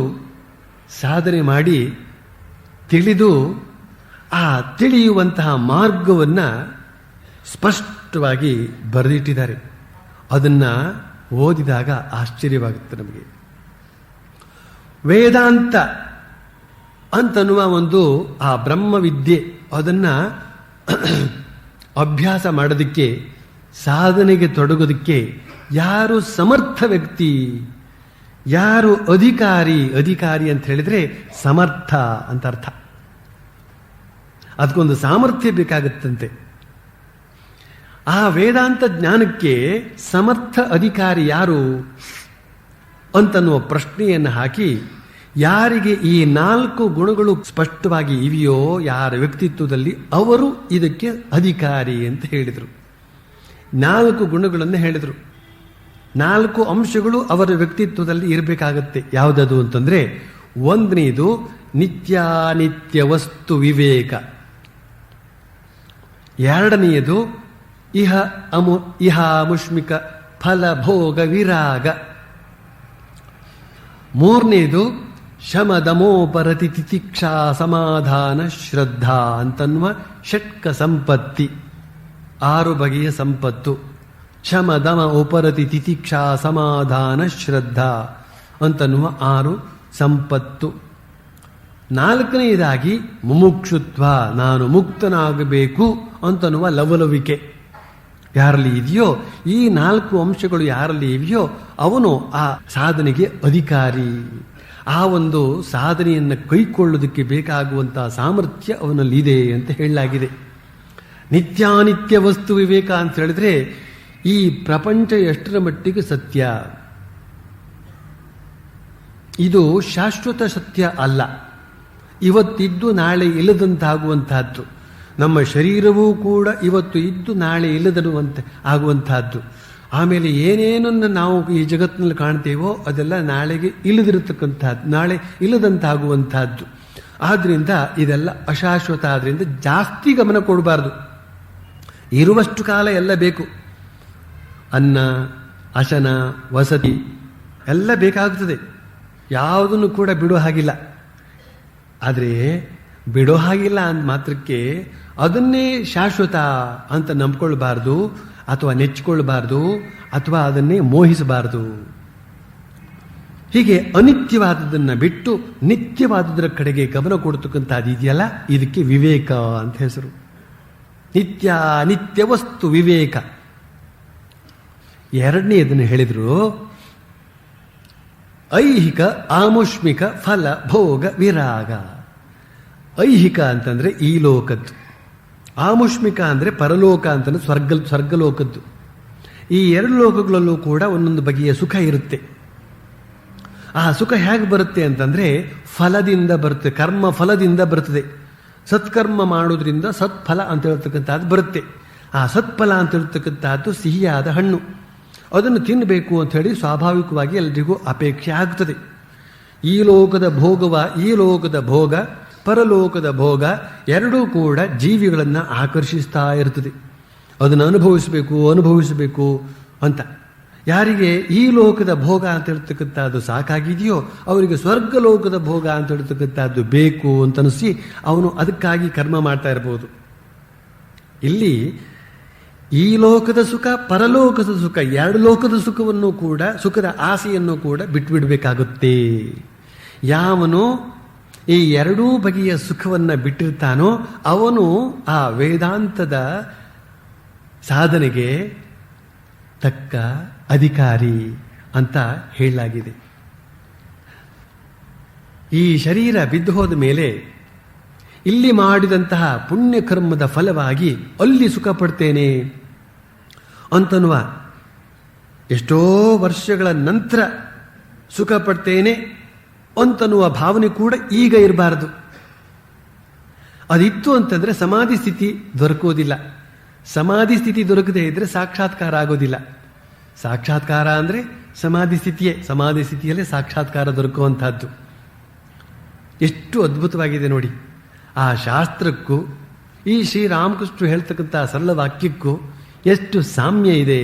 ಸಾಧನೆ ಮಾಡಿ ತಿಳಿದು ಆ ತಿಳಿಯುವಂತಹ ಮಾರ್ಗವನ್ನು ಸ್ಪಷ್ಟವಾಗಿ ಬರೆದಿಟ್ಟಿದ್ದಾರೆ. ಅದನ್ನ ಓದಿದಾಗ ಆಶ್ಚರ್ಯವಾಗುತ್ತೆ ನಮಗೆ. ವೇದಾಂತ ಅಂತನ್ನುವ ಒಂದು ಆ ಬ್ರಹ್ಮವಿದ್ಯೆ ಅದನ್ನ ಅಭ್ಯಾಸ ಮಾಡೋದಕ್ಕೆ, ಸಾಧನೆಗೆ ತೊಡಗೋದಕ್ಕೆ ಯಾರು ಸಮರ್ಥ ವ್ಯಕ್ತಿ, ಯಾರು ಅಧಿಕಾರಿ, ಅಧಿಕಾರಿ ಅಂತ ಹೇಳಿದ್ರೆ ಸಮರ್ಥ ಅಂತ ಅರ್ಥ. ಅದಕ್ಕೊಂದು ಸಾಮರ್ಥ್ಯ ಬೇಕಾಗುತ್ತಂತೆ. ಆ ವೇದಾಂತ ಜ್ಞಾನಕ್ಕೆ ಸಮರ್ಥ ಅಧಿಕಾರಿ ಯಾರು ಅಂತನ್ನುವ ಪ್ರಶ್ನೆಯನ್ನು ಹಾಕಿ, ಯಾರಿಗೆ ಈ 4 ಗುಣಗಳು ಸ್ಪಷ್ಟವಾಗಿ ಇವೆಯೋ ಯಾರ ವ್ಯಕ್ತಿತ್ವದಲ್ಲಿ ಅವರು ಇದಕ್ಕೆ ಅಧಿಕಾರಿ ಅಂತ ಹೇಳಿದರು. 4 ಗುಣಗಳನ್ನು ಹೇಳಿದರು. 4 ಅಂಶಗಳು ಅವರ ವ್ಯಕ್ತಿತ್ವದಲ್ಲಿ ಇರಬೇಕಾಗತ್ತೆ. ಯಾವುದದು ಅಂತಂದ್ರೆ, ಒಂದನೇದು ನಿತ್ಯಾನಿತ್ಯ ವಸ್ತು ವಿವೇಕ, ಎರಡನೆಯದು ಇಹಾಮುಷ್ಮಿಕ ಫಲ ಭೋಗ ವಿರಾಗ, ಮೂರನೇದು ಶಮದಮೋಪರತಿ ತಿತಿಕ್ಷಾ ಸಮಾಧಾನ ಶ್ರದ್ಧಾ ಅಂತನ್ನುವ ಷಟ್ಕ ಸಂಪತ್ತಿ, 6 ಬಗೆಯ ಸಂಪತ್ತು. ಶಮದಮ ಉಪರತಿ ತಿತಿಕ್ಷಾ ಸಮಾಧಾನ ಶ್ರದ್ಧಾ ಅಂತನ್ನುವ 6 ಸಂಪತ್ತು. 4ನೇದಾಗಿ ಮುಮುಕ್ಷುತ್ವ, ನಾನು ಮುಕ್ತನಾಗಬೇಕು ಅಂತನ್ನುವ ಲವಲವಿಕೆ ಯಾರಲ್ಲಿ ಇದೆಯೋ, ಈ 4 ಅಂಶಗಳು ಯಾರಲ್ಲಿ ಇದೆಯೋ ಅವನು ಆ ಸಾಧನೆಗೆ ಅಧಿಕಾರಿ. ಆ ಒಂದು ಸಾಧನೆಯನ್ನು ಕೈಕೊಳ್ಳೋದಕ್ಕೆ ಬೇಕಾಗುವಂತಹ ಸಾಮರ್ಥ್ಯ ಅವನಲ್ಲಿದೆ ಅಂತ ಹೇಳಲಾಗಿದೆ. ನಿತ್ಯಾನಿತ್ಯ ವಸ್ತು ವಿವೇಕ ಅಂತ ಹೇಳಿದ್ರೆ, ಈ ಪ್ರಪಂಚ ಎಷ್ಟರ ಮಟ್ಟಿಗೆ ಸತ್ಯ, ಇದು ಶಾಶ್ವತ ಸತ್ಯ ಅಲ್ಲ. ಇವತ್ತಿದ್ದು ನಾಳೆ ಇಲ್ಲದಂತಾಗುವಂತಹದ್ದು. ನಮ್ಮ ಶರೀರವೂ ಕೂಡ ಇವತ್ತು ಇದ್ದು ನಾಳೆ ಇಲ್ಲದನ್ನುವಂತೆ ಆಗುವಂತಹದ್ದು. ಆಮೇಲೆ ಏನೇನನ್ನು ನಾವು ಈ ಜಗತ್ತಿನಲ್ಲಿ ಕಾಣ್ತೇವೋ ಅದೆಲ್ಲ ನಾಳೆಗೆ ಇಲ್ಲದಿರತಕ್ಕಂತಹದ್ದು, ನಾಳೆ ಇಲ್ಲದಂತಾಗುವಂತಹದ್ದು. ಆದ್ರಿಂದ ಇದೆಲ್ಲ ಅಶಾಶ್ವತ. ಆದ್ರಿಂದ ಜಾಸ್ತಿ ಗಮನ ಕೊಡಬಾರ್ದು. ಇರುವಷ್ಟು ಕಾಲ ಎಲ್ಲ ಬೇಕು. ಅನ್ನ, ಅಶನ, ವಸತಿ ಎಲ್ಲ ಬೇಕಾಗುತ್ತದೆ. ಯಾವುದನ್ನು ಕೂಡ ಬಿಡೋ ಹಾಗಿಲ್ಲ. ಆದರೆ ಬಿಡೋ ಹಾಗಿಲ್ಲ ಅಂದ ಮಾತ್ರಕ್ಕೆ ಅದನ್ನೇ ಶಾಶ್ವತ ಅಂತ ನಂಬ್ಕೊಳ್ಬಾರ್ದು, ಅಥವಾ ನೆಚ್ಚಿಕೊಳ್ಬಾರ್ದು, ಅಥವಾ ಅದನ್ನೇ ಮೋಹಿಸಬಾರ್ದು. ಹೀಗೆ ಅನಿತ್ಯವಾದದನ್ನು ಬಿಟ್ಟು ನಿತ್ಯವಾದದರ ಕಡೆಗೆ ಗಮನ ಕೊಡ್ತಕ್ಕಂಥದ್ದು ಇದೆಯಲ್ಲ, ಇದಕ್ಕೆ ವಿವೇಕ ಅಂತ ಹೆಸರು. ನಿತ್ಯ ನಿತ್ಯ ವಸ್ತು ವಿವೇಕ. ಎರಡನೆಯದನ್ನು ಹೇಳಿದ್ರು, ಐಹಿಕ ಆಮುಷ್ಮಿಕ ಫಲ ಭೋಗ ವಿರಾಗ. ಐಹಿಕ ಅಂತಂದ್ರೆ ಈ ಲೋಕದ್ದು, ಆಮುಷ್ಮಿಕ ಅಂದರೆ ಪರಲೋಕ ಅಂತಂದ್ರೆ ಸ್ವರ್ಗಲೋಕದ್ದು. ಈ ಎರಡು ಲೋಕಗಳಲ್ಲೂ ಕೂಡ ಒಂದೊಂದು ಬಗೆಯ ಸುಖ ಇರುತ್ತೆ. ಆ ಸುಖ ಹೇಗೆ ಬರುತ್ತೆ ಅಂತಂದ್ರೆ ಫಲದಿಂದ ಬರುತ್ತೆ, ಕರ್ಮ ಫಲದಿಂದ ಬರ್ತದೆ. ಸತ್ಕರ್ಮ ಮಾಡೋದ್ರಿಂದ ಸತ್ಫಲ ಅಂತ ಹೇಳ್ತಕ್ಕಂಥದ್ದು ಬರುತ್ತೆ. ಆ ಸತ್ಫಲ ಅಂತ ಹೇಳ್ತಕ್ಕಂಥದ್ದು ಸಿಹಿಯಾದ ಹಣ್ಣು, ಅದನ್ನು ತಿನ್ನಬೇಕು ಅಂತ ಹೇಳಿ ಸ್ವಾಭಾವಿಕವಾಗಿ ಎಲ್ರಿಗೂ ಅಪೇಕ್ಷೆ ಆಗ್ತದೆ. ಈ ಲೋಕದ ಭೋಗ ಪರಲೋಕದ ಭೋಗ ಎರಡೂ ಕೂಡ ಜೀವಿಗಳನ್ನು ಆಕರ್ಷಿಸ್ತಾ ಇರ್ತದೆ. ಅದನ್ನು ಅನುಭವಿಸಬೇಕು ಅಂತ. ಯಾರಿಗೆ ಈ ಲೋಕದ ಭೋಗ ಅಂತ ಹೇಳ್ತಕ್ಕಂಥದ್ದು ಸಾಕಾಗಿದೆಯೋ ಅವರಿಗೆ ಸ್ವರ್ಗ ಲೋಕದ ಭೋಗ ಅಂತ ಹೇಳ್ತಕ್ಕಂಥದ್ದು ಬೇಕು ಅಂತ ಅನಿಸಿ ಅವನು ಅದಕ್ಕಾಗಿ ಕರ್ಮ ಮಾಡ್ತಾ ಇರಬಹುದು. ಇಲ್ಲಿ ಈ ಲೋಕದ ಸುಖ ಪರಲೋಕದ ಸುಖ ಎರಡು ಲೋಕದ ಸುಖವನ್ನು ಕೂಡ, ಸುಖದ ಆಸೆಯನ್ನು ಕೂಡ ಬಿಟ್ಟುಬಿಡಬೇಕಾಗುತ್ತೆ. ಯಾವನು ಈ ಎರಡೂ ಬಗೆಯ ಸುಖವನ್ನು ಬಿಟ್ಟಿರ್ತಾನೋ ಅವನು ಆ ವೇದಾಂತದ ಸಾಧನೆಗೆ ತಕ್ಕ ಅಧಿಕಾರಿ ಅಂತ ಹೇಳಲಾಗಿದೆ. ಈ ಶರೀರ ಬಿದ್ದು ಹೋದ ಮೇಲೆ ಇಲ್ಲಿ ಮಾಡಿದಂತಹ ಪುಣ್ಯಕರ್ಮದ ಫಲವಾಗಿ ಅಲ್ಲಿ ಸುಖ ಪಡ್ತೇನೆ ಅಂತನ್ನುವ, ಎಷ್ಟೋ ವರ್ಷಗಳ ನಂತರ ಸುಖ ಪಡ್ತೇನೆ ಅಂತನ್ನುವ ಭಾವನೆ ಕೂಡ ಈಗ ಇರಬಾರದು. ಅದಿತ್ತು ಅಂತಂದ್ರೆ ಸಮಾಧಿ ಸ್ಥಿತಿ ದೊರಕೋದಿಲ್ಲ. ಸಮಾಧಿ ಸ್ಥಿತಿ ದೊರಕದೇ ಇದ್ರೆ ಸಾಕ್ಷಾತ್ಕಾರ ಆಗೋದಿಲ್ಲ. ಸಾಕ್ಷಾತ್ಕಾರ ಅಂದರೆ ಸಮಾಧಿ ಸ್ಥಿತಿಯೇ. ಸಮಾಧಿ ಸ್ಥಿತಿಯಲ್ಲೇ ಸಾಕ್ಷಾತ್ಕಾರ ದೊರಕುವಂತಹದ್ದು. ಎಷ್ಟು ಅದ್ಭುತವಾಗಿದೆ ನೋಡಿ. ಆ ಶಾಸ್ತ್ರಕ್ಕೂ ಈ ಶ್ರೀರಾಮಕೃಷ್ಣರು ಹೇಳ್ತಕ್ಕಂಥ ಸರಳ ವಾಕ್ಯಕ್ಕೂ ಎಷ್ಟು ಸಾಮ್ಯ ಇದೆ.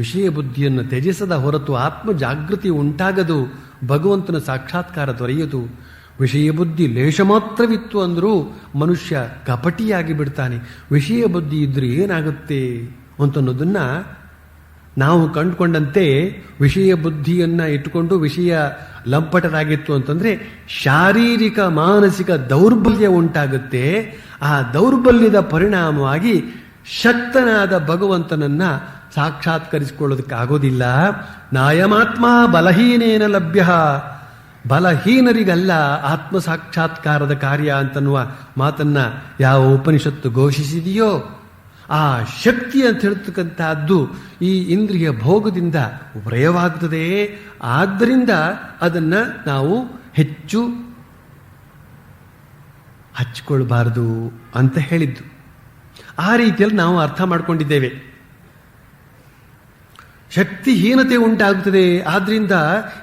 ವಿಷಯ ಬುದ್ಧಿಯನ್ನು ತ್ಯಜಿಸದ ಹೊರತು ಆತ್ಮ ಜಾಗೃತಿ ಉಂಟಾಗದು, ಭಗವಂತನ ಸಾಕ್ಷಾತ್ಕಾರ ದೊರೆಯದು. ವಿಷಯ ಬುದ್ಧಿ ಲೇಷ ಮಾತ್ರವಿತ್ತು ಅಂದರೂ ಮನುಷ್ಯ ಕಪಟಿಯಾಗಿ ಬಿಡ್ತಾನೆ. ವಿಷಯ ಬುದ್ಧಿ ಇದ್ರೆ ಏನಾಗುತ್ತೆ ಅಂತನ್ನೋದನ್ನ ನಾವು ಕಂಡುಕೊಂಡಂತೆ ವಿಷಯ ಬುದ್ಧಿಯನ್ನ ಇಟ್ಟುಕೊಂಡು ವಿಷಯ ಲಂಪಟರಾಗಿತ್ತು ಅಂತಂದ್ರೆ ಶಾರೀರಿಕ ಮಾನಸಿಕ ದೌರ್ಬಲ್ಯ ಉಂಟಾಗುತ್ತೆ. ಆ ದೌರ್ಬಲ್ಯದ ಪರಿಣಾಮವಾಗಿ ಶಕ್ತನಾದ ಭಗವಂತನನ್ನ ಸಾಕ್ಷಾತ್ಕರಿಸಿಕೊಳ್ಳೋದಕ್ಕಾಗೋದಿಲ್ಲ. ನಾಯಮಾತ್ಮ ಬಲಹೀನೇನ ಲಭ್ಯ. ಬಲಹೀನರಿಗಲ್ಲ ಆತ್ಮ ಸಾಕ್ಷಾತ್ಕಾರದ ಕಾರ್ಯ ಅಂತನ್ನುವ ಮಾತನ್ನ ಯಾವ ಉಪನಿಷತ್ತು ಘೋಷಿಸಿದೆಯೋ ಆ ಶಕ್ತಿ ಅಂತ ಹೇಳ್ತಕ್ಕಂಥದ್ದು ಈ ಇಂದ್ರಿಯ ಭೋಗದಿಂದ ವ್ರಯವಾಗ್ತದೆ. ಆದ್ದರಿಂದ ಅದನ್ನ ನಾವು ಹೆಚ್ಚು ಹಚ್ಕೊಳ್ಬಾರದು ಅಂತ ಹೇಳಿದ್ದು. ಆ ರೀತಿಯಲ್ಲಿ ನಾವು ಅರ್ಥ ಮಾಡ್ಕೊಂಡಿದ್ದೇವೆ. ಶಕ್ತಿಹೀನತೆ ಉಂಟಾಗುತ್ತದೆ, ಆದ್ರಿಂದ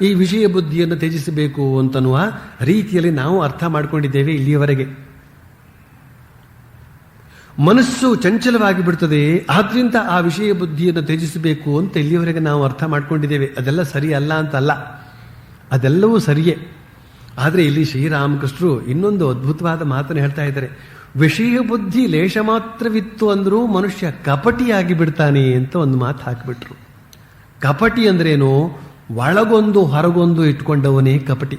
ಈ ವಿಷಯ ಬುದ್ಧಿಯನ್ನು ತ್ಯಜಿಸಬೇಕು ಅಂತನ್ನುವ ರೀತಿಯಲ್ಲಿ ನಾವು ಅರ್ಥ ಮಾಡ್ಕೊಂಡಿದ್ದೇವೆ ಇಲ್ಲಿಯವರೆಗೆ. ಮನಸ್ಸು ಚಂಚಲವಾಗಿ ಬಿಡ್ತದೆ, ಆದ್ರಿಂದ ಆ ವಿಷಯ ಬುದ್ಧಿಯನ್ನು ತ್ಯಜಿಸಬೇಕು ಅಂತ ಇಲ್ಲಿಯವರೆಗೆ ನಾವು ಅರ್ಥ ಮಾಡ್ಕೊಂಡಿದ್ದೇವೆ. ಅದೆಲ್ಲ ಸರಿ ಅಲ್ಲ ಅಂತಲ್ಲ, ಅದೆಲ್ಲವೂ ಸರಿಯೇ. ಆದರೆ ಇಲ್ಲಿ ಶ್ರೀರಾಮಕೃಷ್ಣರು ಇನ್ನೊಂದು ಅದ್ಭುತವಾದ ಮಾತನ್ನು ಹೇಳ್ತಾ ಇದ್ದಾರೆ. ವಿಷಯ ಬುದ್ಧಿ ಲೇಷ ಮಾತ್ರವಿತ್ತು ಅಂದರೂ ಮನುಷ್ಯ ಕಪಟಿಯಾಗಿ ಬಿಡ್ತಾನೆ ಅಂತ ಒಂದು ಮಾತು ಹಾಕಿಬಿಟ್ರು. ಕಪಟಿ ಅಂದ್ರೇನು? ಒಳಗೊಂದು ಹೊರಗೊಂದು ಇಟ್ಕೊಂಡವನೇ ಕಪಟಿ.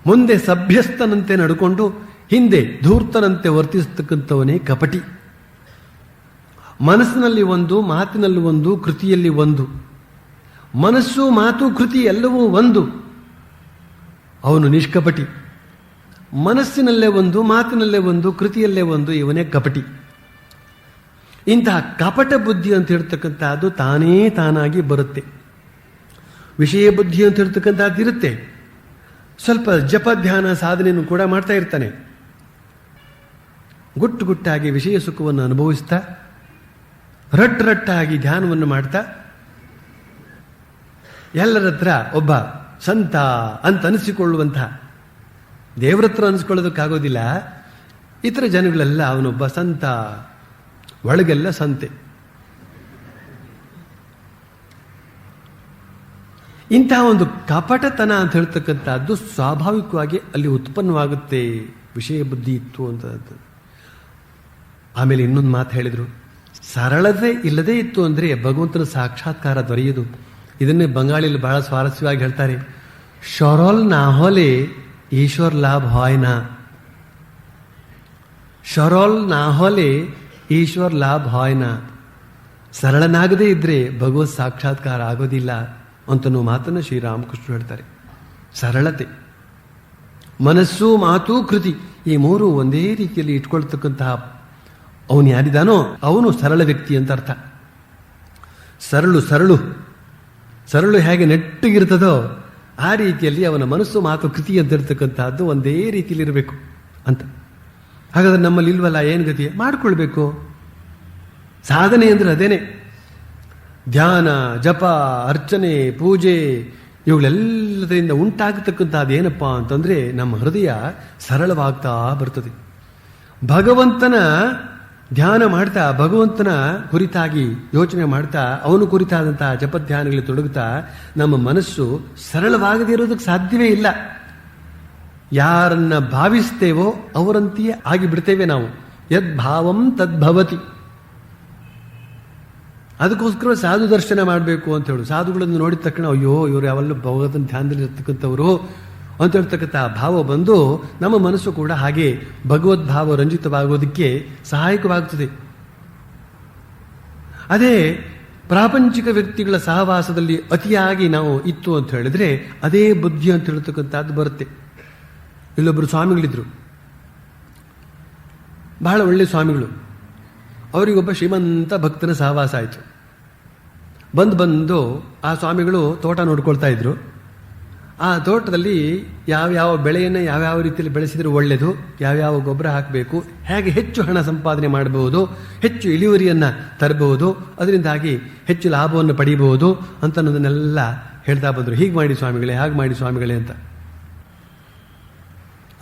ಮುಂದೆ ಸಭ್ಯಸ್ಥನಂತೆ ನಡ್ಕೊಂಡು ಹಿಂದೆ ಧೂರ್ತನಂತೆ ವರ್ತಿಸತಕ್ಕಂಥವನೇ ಕಪಟಿ. ಮನಸ್ಸಿನಲ್ಲಿ ಒಂದು, ಮಾತಿನಲ್ಲಿ ಒಂದು, ಕೃತಿಯಲ್ಲಿ ಒಂದು. ಮನಸ್ಸು ಮಾತು ಕೃತಿ ಎಲ್ಲವೂ ಒಂದು, ಅವನು ನಿಷ್ಕಪಟಿ. ಮನಸ್ಸಿನಲ್ಲೇ ಒಂದು, ಮಾತಿನಲ್ಲೇ ಒಂದು, ಕೃತಿಯಲ್ಲೇ ಒಂದು, ಇವನೇ ಕಪಟಿ. ಇಂತಹ ಕಪಟ ಬುದ್ಧಿ ಅಂತ ಹೇಳ್ತಕ್ಕಂಥದ್ದು ತಾನೇ ತಾನಾಗಿ ಬರುತ್ತೆ. ವಿಷಯ ಬುದ್ಧಿ ಅಂತ ಹೇಳ್ತಕ್ಕಂಥದ್ದು ಇರುತ್ತೆ. ಸ್ವಲ್ಪ ಜಪ ಧ್ಯಾನ ಸಾಧನೆಯನ್ನು ಕೂಡ ಮಾಡ್ತಾ ಇರ್ತಾನೆ. ಗುಟ್ಟು ಗುಟ್ಟಾಗಿ ವಿಷಯ ಸುಖವನ್ನು ಅನುಭವಿಸ್ತಾ ರಟ್ಟಾಗಿ ಧ್ಯಾನವನ್ನು ಮಾಡ್ತಾ ಎಲ್ಲರ ಹತ್ರ ಒಬ್ಬ ಸಂತ ಅಂತ ಅನಿಸಿಕೊಳ್ಳುವಂತಹ, ದೇವ್ರ ಹತ್ರ ಅನಿಸ್ಕೊಳ್ಳೋದಕ್ಕಾಗೋದಿಲ್ಲ, ಇತರ ಜನಗಳೆಲ್ಲ ಅವನೊಬ್ಬ ಸಂತ, ಒಳಗೆಲ್ಲ ಸಂತೆ. ಇಂತಹ ಒಂದು ಕಪಟತನ ಅಂತ ಹೇಳ್ತಕ್ಕಂಥದ್ದು ಸ್ವಾಭಾವಿಕವಾಗಿ ಅಲ್ಲಿ ಉತ್ಪನ್ನವಾಗುತ್ತೆ. ವಿಷಯ ಬುದ್ಧಿ ಇತ್ತು ಅಂತ. ಆಮೇಲೆ ಇನ್ನೊಂದು ಮಾತು ಹೇಳಿದ್ರು, ಸರಳತೆ ಇಲ್ಲದೇ ಇತ್ತು ಅಂದರೆ ಭಗವಂತನ ಸಾಕ್ಷಾತ್ಕಾರ ದೊರೆಯದು. ಇದನ್ನೇ ಬಂಗಾಳಿಯಲ್ಲಿ ಬಹಳ ಸ್ವಾರಸ್ಯವಾಗಿ ಹೇಳ್ತಾರೆ. ಶೊರೋಲ್ ನಾ ಹೋಲೆ ಈಶ್ವರ್ ಲಾಭ ಹಾಯ್ನಾ. ಶೊರೋಲ್ ನಾ ಹೋಲೆ ಈಶ್ವರ್ ಲಾಭ ಹಾಯ್ನಾ. ಸರಳನಾಗದೇ ಇದ್ರೆ ಭಗವತ್ ಸಾಕ್ಷಾತ್ಕಾರ ಆಗೋದಿಲ್ಲ ಅಂತನೂ ಮಾತನ್ನು ಶ್ರೀರಾಮಕೃಷ್ಣ ಹೇಳ್ತಾರೆ. ಸರಳತೆ, ಮನಸ್ಸು, ಮಾತು, ಕೃತಿ ಈ ಮೂರು ಒಂದೇ ರೀತಿಯಲ್ಲಿ ಇಟ್ಕೊಳ್ತಕ್ಕಂತಹ ಅವನು ಯಾರಿದ್ದಾನೋ ಅವನು ಸರಳ ವ್ಯಕ್ತಿ ಅಂತ ಅರ್ಥ. ಸರಳು ಹೇಗೆ ನೆಟ್ಟಗಿರ್ತದೋ ಆ ರೀತಿಯಲ್ಲಿ ಅವನ ಮನಸ್ಸು, ಮಾತು, ಕೃತಿ ಅಂತಿರ್ತಕ್ಕಂತಹದ್ದು ಒಂದೇ ರೀತಿಯಲ್ಲಿ ಇರಬೇಕು ಅಂತ. ಹಾಗಾದ್ರೆ ನಮ್ಮಲ್ಲಿ ಇಲ್ವಲ್ಲ, ಏನು ಗತಿ? ಮಾಡಿಕೊಳ್ಬೇಕು. ಸಾಧನೆ ಅಂದ್ರೆ ಅದೇನೆ. ಧ್ಯಾನ, ಜಪ, ಅರ್ಚನೆ, ಪೂಜೆ ಇವುಗಳೆಲ್ಲದರಿಂದ ಉಂಟಾಗತಕ್ಕಂಥದ್ದು ಏನಪ್ಪ ಅಂತಂದ್ರೆ ನಮ್ಮ ಹೃದಯ ಸರಳವಾಗ್ತಾ ಬರ್ತದೆ. ಭಗವಂತನ ಧ್ಯಾನ ಮಾಡ್ತಾ, ಭಗವಂತನ ಕುರಿತಾಗಿ ಯೋಚನೆ ಮಾಡ್ತಾ, ಅವನು ಕುರಿತಾದಂತಹ ಜಪಧ್ಯಾನಗಳಲ್ಲಿ ತೊಡಗುತ್ತಾ ನಮ್ಮ ಮನಸ್ಸು ಸರಳವಾಗದೇ ಇರೋದಕ್ಕೆ ಸಾಧ್ಯವೇ ಇಲ್ಲ. ಯಾರನ್ನ ಭಾವಿಸ್ತೇವೋ ಅವರಂತೆಯೇ ಆಗಿಬಿಡ್ತೇವೆ ನಾವು. ಯದ್ ಭಾವಂ ತದ್ಭವತಿ. ಅದಕ್ಕೋಸ್ಕರ ಸಾಧು ದರ್ಶನ ಮಾಡಬೇಕು ಅಂತ ಹೇಳು. ಸಾಧುಗಳನ್ನು ನೋಡಿದ ತಕ್ಷಣ ಅಯ್ಯೋ ಇವರು ಯಾವಲ್ಲೂ ಭಗವಂತನ ಧ್ಯಾನದಲ್ಲಿ ಇರ್ತಕ್ಕಂಥವರು ಅಂತ ಹೇಳ್ತಕ್ಕಂಥ ಭಾವ ಬಂದು ನಮ್ಮ ಮನಸ್ಸು ಕೂಡ ಹಾಗೆ ಭಗವದ್ಭಾವ ರಂಜಿತವಾಗೋದಕ್ಕೆ ಸಹಾಯಕವಾಗುತ್ತದೆ. ಅದೇ ಪ್ರಾಪಂಚಿಕ ವ್ಯಕ್ತಿಗಳ ಸಹವಾಸದಲ್ಲಿ ಅತಿಯಾಗಿ ನಾವು ಇತ್ತು ಅಂತ ಹೇಳಿದ್ರೆ ಅದೇ ಬುದ್ಧಿ ಅಂತ ಹೇಳ್ತಕ್ಕಂಥದ್ದು ಬರುತ್ತೆ. ಇಲ್ಲೊಬ್ಬರು ಸ್ವಾಮಿಗಳಿದ್ರು, ಬಹಳ ಒಳ್ಳೆ ಸ್ವಾಮಿಗಳು. ಅವರಿಗೊಬ್ಬ ಶ್ರೀಮಂತ ಭಕ್ತನ ಸಹವಾಸ ಆಯಿತು. ಬಂದು ಆ ಸ್ವಾಮಿಗಳು ತೋಟ ನೋಡ್ಕೊಳ್ತಾ ಇದ್ರು. ಆ ತೋಟದಲ್ಲಿ ಯಾವ್ಯಾವ ಬೆಳೆಯನ್ನು ಯಾವ್ಯಾವ ರೀತಿಯಲ್ಲಿ ಬೆಳೆಸಿದ್ರೆ ಒಳ್ಳೆಯದು, ಯಾವ್ಯಾವ ಗೊಬ್ಬರ ಹಾಕಬೇಕು, ಹೇಗೆ ಹೆಚ್ಚು ಹಣ ಸಂಪಾದನೆ ಮಾಡಬಹುದು, ಹೆಚ್ಚು ಇಳುವರಿಯನ್ನು ತರಬಹುದು, ಅದರಿಂದಾಗಿ ಹೆಚ್ಚು ಲಾಭವನ್ನು ಪಡೆಯಬಹುದು ಅಂತ ಅನ್ನೋದನ್ನೆಲ್ಲ ಹೇಳ್ತಾ ಬಂದರು. ಹೀಗೆ ಮಾಡಿ ಸ್ವಾಮಿಗಳೇ, ಹಾಗೆ ಮಾಡಿ ಸ್ವಾಮಿಗಳೇ ಅಂತ.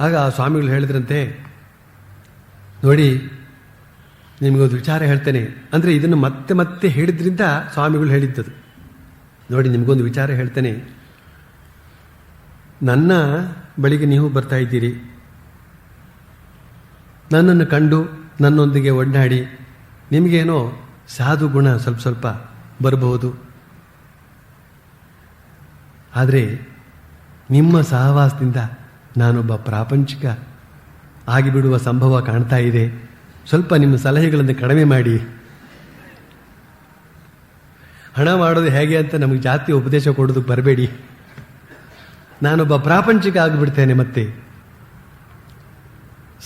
ಆಗ ಆ ಸ್ವಾಮಿಗಳು ಹೇಳಿದ್ರಂತೆ, ನೋಡಿ ನಿಮಗೊಂದು ವಿಚಾರ ಹೇಳ್ತೇನೆ. ಅಂದರೆ ಇದನ್ನು ಮತ್ತೆ ಮತ್ತೆ ಹೇಳಿದ್ರಿಂದ ಸ್ವಾಮಿಗಳು ಹೇಳಿದ್ದದು. ನೋಡಿ ನಿಮಗೊಂದು ವಿಚಾರ ಹೇಳ್ತೇನೆ. ನನ್ನ ಬಳಿಗೆ ನೀವು ಬರ್ತಾ ಇದ್ದೀರಿ, ನನ್ನನ್ನು ಕಂಡು ನನ್ನೊಂದಿಗೆ ಒಡನಾಡಿ ನಿಮಗೇನೋ ಸಾಧು ಗುಣ ಸ್ವಲ್ಪ ಸ್ವಲ್ಪ ಬರಬಹುದು. ಆದರೆ ನಿಮ್ಮ ಸಹವಾಸದಿಂದ ನಾನೊಬ್ಬ ಪ್ರಾಪಂಚಿಕ ಆಗಿಬಿಡುವ ಸಂಭವ ಕಾಣ್ತಾ ಇದೆ. ಸ್ವಲ್ಪ ನಿಮ್ಮ ಸಲಹೆಗಳನ್ನು ಕಡಿಮೆ ಮಾಡಿ. ಹಣ ಮಾಡೋದು ಹೇಗೆ ಅಂತ ನಮಗೆ ಜಾತಿ ಉಪದೇಶ ಕೊಡೋದಕ್ಕೆ ಬರಬೇಡಿ. ನಾನೊಬ್ಬ ಪ್ರಾಪಂಚಿಕ ಆಗಿಬಿಡ್ತೇನೆ. ಮತ್ತೆ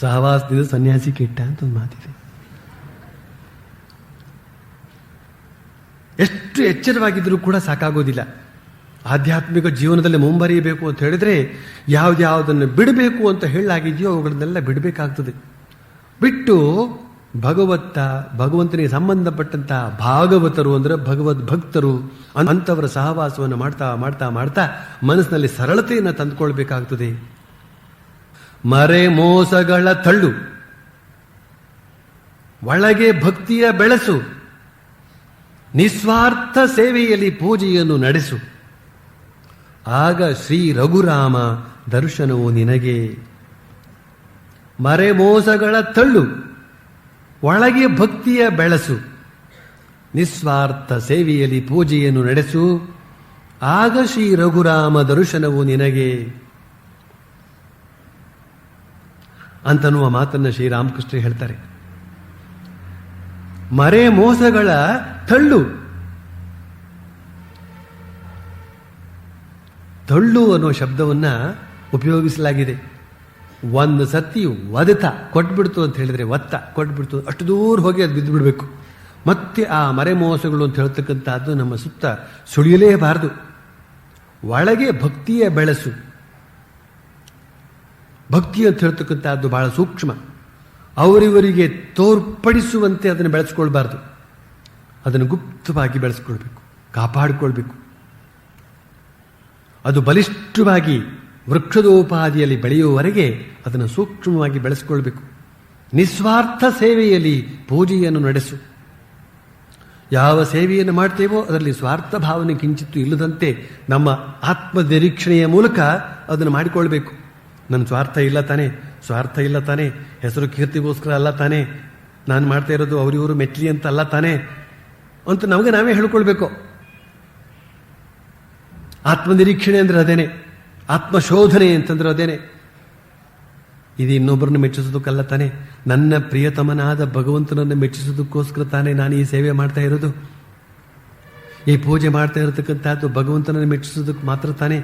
ಸಹವಾಸದಿಂದ ಸನ್ಯಾಸಿ ಕೆಟ್ಟ ಅಂತ ಒಂದು ಮಾತಿದೆ. ಎಷ್ಟು ಎಚ್ಚರವಾಗಿದ್ರೂ ಕೂಡ ಸಾಕಾಗೋದಿಲ್ಲ. ಆಧ್ಯಾತ್ಮಿಕ ಜೀವನದಲ್ಲಿ ಮುಂಬರಿಯಬೇಕು ಅಂತ ಹೇಳಿದ್ರೆ ಯಾವ್ದ್ಯಾವುದನ್ನು ಬಿಡಬೇಕು ಅಂತ ಹೇಳಲಾಗಿದೆಯೋ ಅವುಗಳನ್ನೆಲ್ಲ ಬಿಡಬೇಕಾಗ್ತದೆ. ಬಿಟ್ಟು ಭಗವಂತನಿಗೆ ಸಂಬಂಧಪಟ್ಟಂತಹ ಭಾಗವತರು ಅಂದ್ರೆ ಭಗವದ್ ಭಕ್ತರು ಅಂತವರ ಸಹವಾಸವನ್ನು ಮಾಡ್ತಾ ಮಾಡ್ತಾ ಮಾಡ್ತಾ ಮನಸ್ಸಿನಲ್ಲಿ ಸರಳತೆಯನ್ನು ತಂದುಕೊಳ್ಬೇಕಾಗ್ತದೆ. ಮರೆ ಮೋಸಗಳ ತಳ್ಳು, ಒಳಗೆ ಭಕ್ತಿಯ ಬೆಳೆಸು, ನಿಸ್ವಾರ್ಥ ಸೇವೆಯಲ್ಲಿ ಪೂಜೆಯನ್ನು ನಡೆಸು, ಆಗ ಶ್ರೀ ರಘುರಾಮ ದರ್ಶನವು ನಿನಗೆ. ಮರೆ ಮೋಸಗಳ ತಳ್ಳು, ಒಳಗೆ ಭಕ್ತಿಯ ಬೆಳೆಸು, ನಿಸ್ವಾರ್ಥ ಸೇವೆಯಲ್ಲಿ ಪೂಜೆಯನ್ನು ನಡೆಸು, ಆಗ ಶ್ರೀ ರಘುರಾಮ ದರ್ಶನವು ನಿನಗೆ ಅಂತನ್ನುವ ಮಾತನ್ನು ಶ್ರೀರಾಮಕೃಷ್ಣ ಹೇಳ್ತಾರೆ. ಮರೆ ಮೋಸಗಳ ತಳ್ಳು, ತಳ್ಳು ಅನ್ನೋ ಶಬ್ದವನ್ನ ಉಪಯೋಗಿಸಲಾಗಿದೆ. ಒಂದು ಸತಿ ಒದತ ಕೊಟ್ಬಿಡ್ತು ಅಂತ ಹೇಳಿದ್ರೆ, ಒತ್ತ ಕೊಟ್ಬಿಡ್ತು, ಅಷ್ಟು ದೂರ ಹೋಗಿ ಅದು ಬಿದ್ದು ಬಿಡಬೇಕು. ಮತ್ತೆ ಆ ಮರೆ ಮೋಸಗಳು ಅಂತ ಹೇಳ್ತಕ್ಕಂಥದ್ದು ನಮ್ಮ ಸುತ್ತ ಸುಳಿಯಲೇಬಾರದು. ಒಳಗೆ ಭಕ್ತಿಯ ಬೆಳೆಸು. ಭಕ್ತಿ ಅಂತ ಹೇಳ್ತಕ್ಕಂಥದ್ದು ಬಹಳ ಸೂಕ್ಷ್ಮ. ಅವರಿವರಿಗೆ ತೋರ್ಪಡಿಸುವಂತೆ ಅದನ್ನು ಬೆಳೆಸ್ಕೊಳ್ಬಾರ್ದು. ಅದನ್ನು ಗುಪ್ತವಾಗಿ ಬೆಳೆಸ್ಕೊಳ್ಬೇಕು, ಕಾಪಾಡಿಕೊಳ್ಬೇಕು. ಅದು ಬಲಿಷ್ಠವಾಗಿ ವೃಕ್ಷದೋಪಾದಿಯಲ್ಲಿ ಬೆಳೆಯುವವರೆಗೆ ಅದನ್ನು ಸೂಕ್ಷ್ಮವಾಗಿ ಬೆಳೆಸಿಕೊಳ್ಬೇಕು. ನಿಸ್ವಾರ್ಥ ಸೇವೆಯಲ್ಲಿ ಪೂಜೆಯನ್ನು ನಡೆಸು. ಯಾವ ಸೇವೆಯನ್ನು ಮಾಡ್ತೇವೋ ಅದರಲ್ಲಿ ಸ್ವಾರ್ಥ ಭಾವನೆ ಕಿಂಚಿತ್ತು ಇಲ್ಲದಂತೆ ನಮ್ಮ ಆತ್ಮನಿರೀಕ್ಷಣೆಯ ಮೂಲಕ ಅದನ್ನು ಮಾಡಿಕೊಳ್ಬೇಕು. ನನ್ನ ಸ್ವಾರ್ಥ ಇಲ್ಲ ತಾನೆ, ಹೆಸರು ಕೀರ್ತಿಗೋಸ್ಕರ ಅಲ್ಲ ತಾನೆ, ನಾನು ಮಾಡ್ತಾ ಇರೋದು ಅವರಿವರು ಮೆಚ್ಚಲಿ ಅಂತ ಅಲ್ಲ ತಾನೆ ಅಂತ ನಮಗೆ ನಾವೇ ಹೇಳ್ಕೊಳ್ಬೇಕು. ಆತ್ಮನಿರೀಕ್ಷಣೆ ಅಂದ್ರೆ ಅದೇನೆ, ಆತ್ಮಶೋಧನೆ ಅಂತಂದ್ರೆ ಅದೇನೆ. ಇದು ಇನ್ನೊಬ್ಬರನ್ನು ಮೆಚ್ಚಿಸೋದಕ್ಕಲ್ಲ ತಾನೆ, ನನ್ನ ಪ್ರಿಯತಮನಾದ ಭಗವಂತನನ್ನು ಮೆಚ್ಚಿಸೋದಕ್ಕೋಸ್ಕರ ತಾನೇ ನಾನು ಈ ಸೇವೆ ಮಾಡ್ತಾ ಇರೋದು. ಈ ಪೂಜೆ ಮಾಡ್ತಾ ಇರತಕ್ಕಂಥದ್ದು ಭಗವಂತನನ್ನು ಮೆಚ್ಚಿಸೋದಕ್ಕೆ ಮಾತ್ರ ತಾನೆ,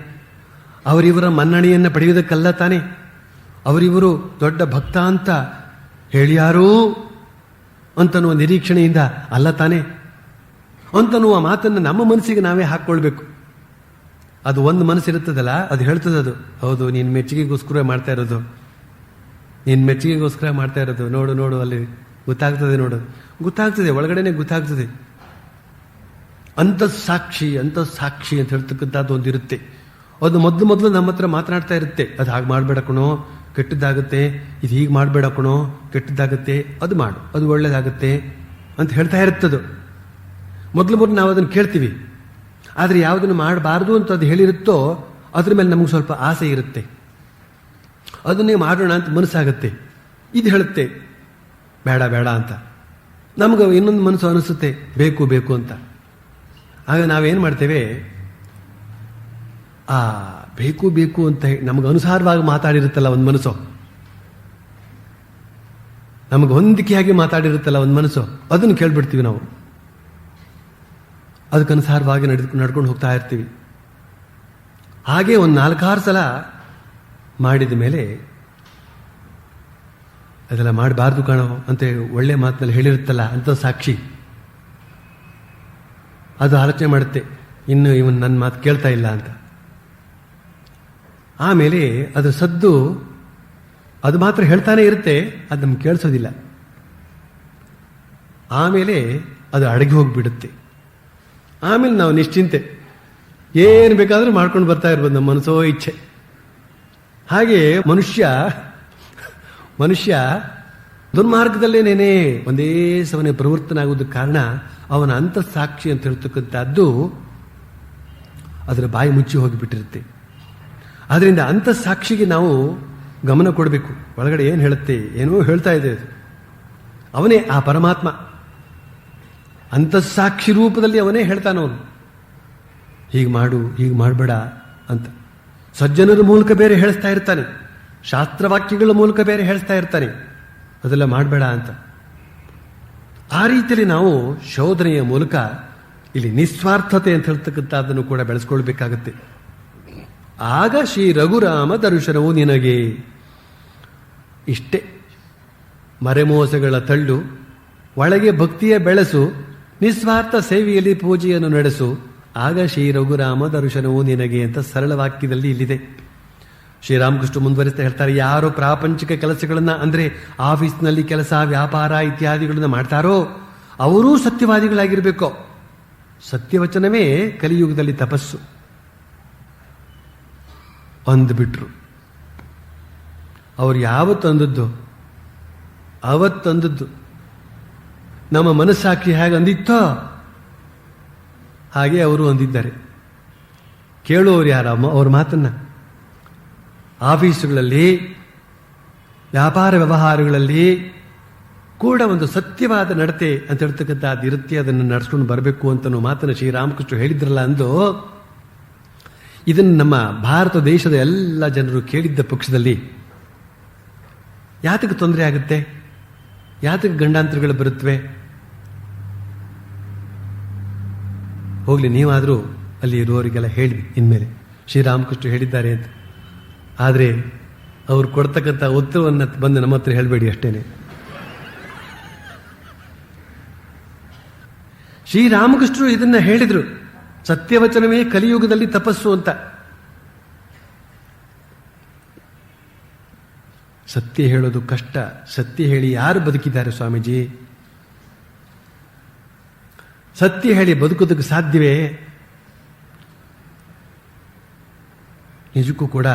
ಅವರಿವರ ಮನ್ನಣೆಯನ್ನು ಪಡೆಯುವುದಕ್ಕಲ್ಲ ತಾನೆ, ಅವರಿವರು ದೊಡ್ಡ ಭಕ್ತ ಅಂತ ಹೇಳಿಯಾರೂ ಅಂತನ್ನುವ ನಿರೀಕ್ಷಣೆಯಿಂದ ಅಲ್ಲ ತಾನೆ ಅಂತನ್ನುವ ಮಾತನ್ನು ನಮ್ಮ ಮನಸ್ಸಿಗೆ ನಾವೇ ಹಾಕ್ಕೊಳ್ಬೇಕು. ಅದು ಒಂದು ಮನಸ್ಸಿರುತ್ತದಲ್ಲ, ಅದು ಹೇಳ್ತದೆ, ಅದು ಹೌದು ನೀನು ಮೆಚ್ಚುಗೆಗೋಸ್ಕರ ಮಾಡ್ತಾ ಇರೋದು, ನೀನು ಮೆಚ್ಚುಗೆಗೋಸ್ಕರ ಮಾಡ್ತಾ ಇರೋದು, ನೋಡು ನೋಡು ಅಲ್ಲಿ ಗೊತ್ತಾಗ್ತದೆ, ನೋಡು ಗೊತ್ತಾಗ್ತದೆ, ಒಳಗಡೆನೆ ಗೊತ್ತಾಗ್ತದೆ. ಅಂತಃಸಾಕ್ಷಿ ಅಂತ ಹೇಳ್ತಕ್ಕಂಥದ್ದು ಒಂದಿರುತ್ತೆ. ಅದು ಮೊದಲು ನಮ್ಮ ಹತ್ರ ಮಾತನಾಡ್ತಾ ಇರುತ್ತೆ, ಅದು ಹಾಗೆ ಮಾಡಬೇಡ ಕಣೋ ಕೆಟ್ಟದ್ದಾಗುತ್ತೆ, ಇದು ಹೀಗೆ ಮಾಡಬೇಡ ಕಣೋ ಕೆಟ್ಟದ್ದಾಗುತ್ತೆ, ಅದು ಮಾಡು ಅದು ಒಳ್ಳೇದಾಗುತ್ತೆ ಅಂತ ಹೇಳ್ತಾ ಇರುತ್ತದು. ಮೊದಲು ನಾವು ಅದನ್ನು ಕೇಳ್ತೀವಿ. ಆದರೆ ಯಾವುದನ್ನು ಮಾಡಬಾರ್ದು ಅಂತ ಅದು ಹೇಳಿರುತ್ತೋ ಅದ್ರ ಮೇಲೆ ನಮಗೆ ಸ್ವಲ್ಪ ಆಸೆ ಇರುತ್ತೆ, ಅದನ್ನೇ ಮಾಡೋಣ ಅಂತ ಮನಸ್ಸಾಗುತ್ತೆ. ಇದು ಹೇಳುತ್ತೆ ಬೇಡ ಬೇಡ ಅಂತ, ನಮ್ಗೆ ಇನ್ನೊಂದು ಮನಸ್ಸು ಅನಿಸುತ್ತೆ ಬೇಕು ಬೇಕು ಅಂತ. ಆಗ ನಾವೇನು ಮಾಡ್ತೇವೆ, ಆ ಬೇಕು ಬೇಕು ಅಂತ ನಮಗೆ ಅನುಸಾರವಾಗಿ ಮಾತಾಡಿರುತ್ತಲ್ಲ ಒಂದು ಮನಸ್ಸು, ನಮಗೆ ಹೊಂದಿಕೆಯಾಗಿ ಮಾತಾಡಿರುತ್ತಲ್ಲ ಒಂದು ಮನಸ್ಸು, ಅದನ್ನು ಕೇಳ್ಬಿಡ್ತೀವಿ ನಾವು. ಅದಕ್ಕನುಸಾರವಾಗಿ ನಡ್ಕೊಂಡು ಹೋಗ್ತಾ ಇರ್ತೀವಿ. ಹಾಗೆ ಒಂದು 4-6 ಸಲ ಮಾಡಿದ ಮೇಲೆ ಅದೆಲ್ಲ ಮಾಡಬಾರ್ದು ಕಾಣೋ ಅಂತ ಒಳ್ಳೆ ಮಾತಿನಲ್ಲಿ ಹೇಳಿರುತ್ತಲ್ಲ ಅಂತ ಸಾಕ್ಷಿ, ಅದು ಆಲೋಚನೆ ಮಾಡುತ್ತೆ ಇನ್ನು ಇವನು ನನ್ನ ಮಾತು ಕೇಳ್ತಾ ಇಲ್ಲ ಅಂತ. ಆಮೇಲೆ ಅದರ ಸದ್ದು ಅದು ಮಾತ್ರ ಹೇಳ್ತಾನೆ ಇರುತ್ತೆ, ಅದು ನಮ್ಗೆ ಕೇಳಿಸೋದಿಲ್ಲ. ಆಮೇಲೆ ಅದು ಅಡಗಿ ಹೋಗಿಬಿಡುತ್ತೆ. ಆಮೇಲೆ ನಾವು ನಿಶ್ಚಿಂತೆ ಏನು ಬೇಕಾದರೂ ಮಾಡ್ಕೊಂಡು ಬರ್ತಾ ಇರ್ಬೋದು, ನಮ್ಮ ಮನಸ್ಸೋ ಇಚ್ಛೆ. ಹಾಗೆ ಮನುಷ್ಯ ದುರ್ಮಾರ್ಗದಲ್ಲೇನೇನೆ ಒಂದೇ ಸಮನೆ ಪ್ರವೃತ್ತನಾಗುವುದಕ್ಕೆ ಕಾರಣ ಅವನ ಅಂತಃಸಾಕ್ಷಿ ಅಂತ ಹೇಳ್ತಕ್ಕಂಥದ್ದು ಅದರ ಬಾಯಿ ಮುಚ್ಚಿ ಹೋಗಿಬಿಟ್ಟಿರುತ್ತೆ. ಆದ್ದರಿಂದ ಅಂತಃಸಾಕ್ಷಿಗೆ ನಾವು ಗಮನ ಕೊಡಬೇಕು. ಒಳಗಡೆ ಏನು ಹೇಳುತ್ತೆ, ಏನೋ ಹೇಳ್ತಾ ಇದೆ, ಅವನೇ ಆ ಪರಮಾತ್ಮ. ಅಂತಃಸಾಕ್ಷಿ ರೂಪದಲ್ಲಿ ಅವನೇ ಹೇಳ್ತಾನವನು, ಹೀಗೆ ಮಾಡು ಹೀಗೆ ಮಾಡಬೇಡ ಅಂತ. ಸಜ್ಜನರ ಮೂಲಕ ಬೇರೆ ಹೇಳಿಸ್ತಾ ಇರ್ತಾನೆ, ಶಾಸ್ತ್ರವಾಕ್ಯಗಳ ಮೂಲಕ ಬೇರೆ ಹೇಳಿಸ್ತಾ ಇರ್ತಾನೆ, ಅದೆಲ್ಲ ಮಾಡಬೇಡ ಅಂತ. ಆ ರೀತಿಯಲ್ಲಿ ನಾವು ಶೋಧನೆಯ ಮೂಲಕ ಇಲ್ಲಿ ನಿಸ್ವಾರ್ಥತೆ ಅಂತ ಹೇಳ್ತಕ್ಕಂಥದ್ದನ್ನು ಕೂಡ ಬೆಳೆಸ್ಕೊಳ್ಬೇಕಾಗತ್ತೆ. ಆಗ ಶ್ರೀ ರಘುರಾಮ ದರ್ಶನವು ನಿನಗೆ. ಇಷ್ಟೇ, ಮರೆಮೋಸಗಳ ತಳ್ಳು, ಒಳಗೆ ಭಕ್ತಿಯ ಬೆಳೆಸು, ನಿಸ್ವಾರ್ಥ ಸೇವೆಯಲ್ಲಿ ಪೂಜೆಯನ್ನು ನಡೆಸು, ಆಗ ಶ್ರೀ ರಘುರಾಮ ದರ್ಶನವು ನಿನಗೆ ಅಂತ ಸರಳ ವಾಕ್ಯದಲ್ಲಿ ಇಲ್ಲಿದೆ. ಶ್ರೀರಾಮಕೃಷ್ಣ ಮುಂದುವರಿಸ್ತಾ ಹೇಳ್ತಾರೆ, ಯಾರು ಪ್ರಾಪಂಚಿಕ ಕೆಲಸಗಳನ್ನ ಅಂದ್ರೆ ಆಫೀಸ್ನಲ್ಲಿ ಕೆಲಸ, ವ್ಯಾಪಾರ ಇತ್ಯಾದಿಗಳನ್ನ ಮಾಡ್ತಾರೋ ಅವರೂ ಸತ್ಯವಾದಿಗಳಾಗಿರ್ಬೇಕು. ಸತ್ಯವಚನವೇ ಕಲಿಯುಗದಲ್ಲಿ ತಪಸ್ಸು ಅಂದ್ಬಿಟ್ರು. ಅವ್ರು ಯಾವತ್ತಂದದ್ದು ಅವತ್ತಂದದ್ದು. ನಮ್ಮ ಮನಸ್ಸಾಕ್ಷಿ ಹೇಗೆ ಅಂದಿತ್ತೋ ಹಾಗೆ ಅವರು ಅಂದಿದ್ದಾರೆ. ಕೇಳುವವರು ಯಾರಮ್ಮ ಅವ್ರ ಮಾತನ್ನ? ಆಫೀಸುಗಳಲ್ಲಿ, ವ್ಯಾಪಾರ ವ್ಯವಹಾರಗಳಲ್ಲಿ ಕೂಡ ಒಂದು ಸತ್ಯವಾದ ನಡತೆ ಅಂತ ಹೇಳ್ತಕ್ಕಂಥದ್ದು ಇರುತ್ತೆ, ಅದನ್ನು ನಡೆಸ್ಕೊಂಡು ಬರಬೇಕು ಅಂತ ಮಾತನ್ನು ಶ್ರೀರಾಮಕೃಷ್ಣ ಹೇಳಿದ್ರಲ್ಲ ಅಂದು. ಇದನ್ನು ನಮ್ಮ ಭಾರತ ದೇಶದ ಎಲ್ಲ ಜನರು ಕೇಳಿದ್ದ ಪಕ್ಷದಲ್ಲಿ ಯಾತಕ್ಕೆ ತೊಂದರೆ ಆಗುತ್ತೆ, ಯಾತಕ್ಕೆ ಗಂಡಾಂತರಗಳು ಬರುತ್ತವೆ? ಹೋಗ್ಲಿ, ನೀವಾದರೂ ಅಲ್ಲಿ ಇರುವವರಿಗೆಲ್ಲ ಹೇಳಿ ಇನ್ಮೇಲೆ ಶ್ರೀರಾಮಕೃಷ್ಣ ಹೇಳಿದ್ದಾರೆ ಅಂತ. ಆದರೆ ಅವ್ರು ಕೊಡ್ತಕ್ಕಂಥ ಉತ್ತರವನ್ನು ಬಂದು ನಮ್ಮ ಹತ್ರ ಹೇಳಬೇಡಿ ಅಷ್ಟೇನೆ. ಶ್ರೀರಾಮಕೃಷ್ಣರು ಇದನ್ನ ಹೇಳಿದ್ರು, ಸತ್ಯವಚನವೇ ಕಲಿಯುಗದಲ್ಲಿ ತಪಸ್ಸು ಅಂತ. ಸತ್ಯ ಹೇಳೋದು ಕಷ್ಟ. ಸತ್ಯ ಹೇಳಿ ಯಾರು ಬದುಕಿದ್ದಾರೆ ಸ್ವಾಮೀಜಿ? ಸತ್ಯ ಹೇಳಿ ಬದುಕೋದಕ್ಕೆ ಸಾಧ್ಯವೇ? ನಿಜಕ್ಕೂ ಕೂಡ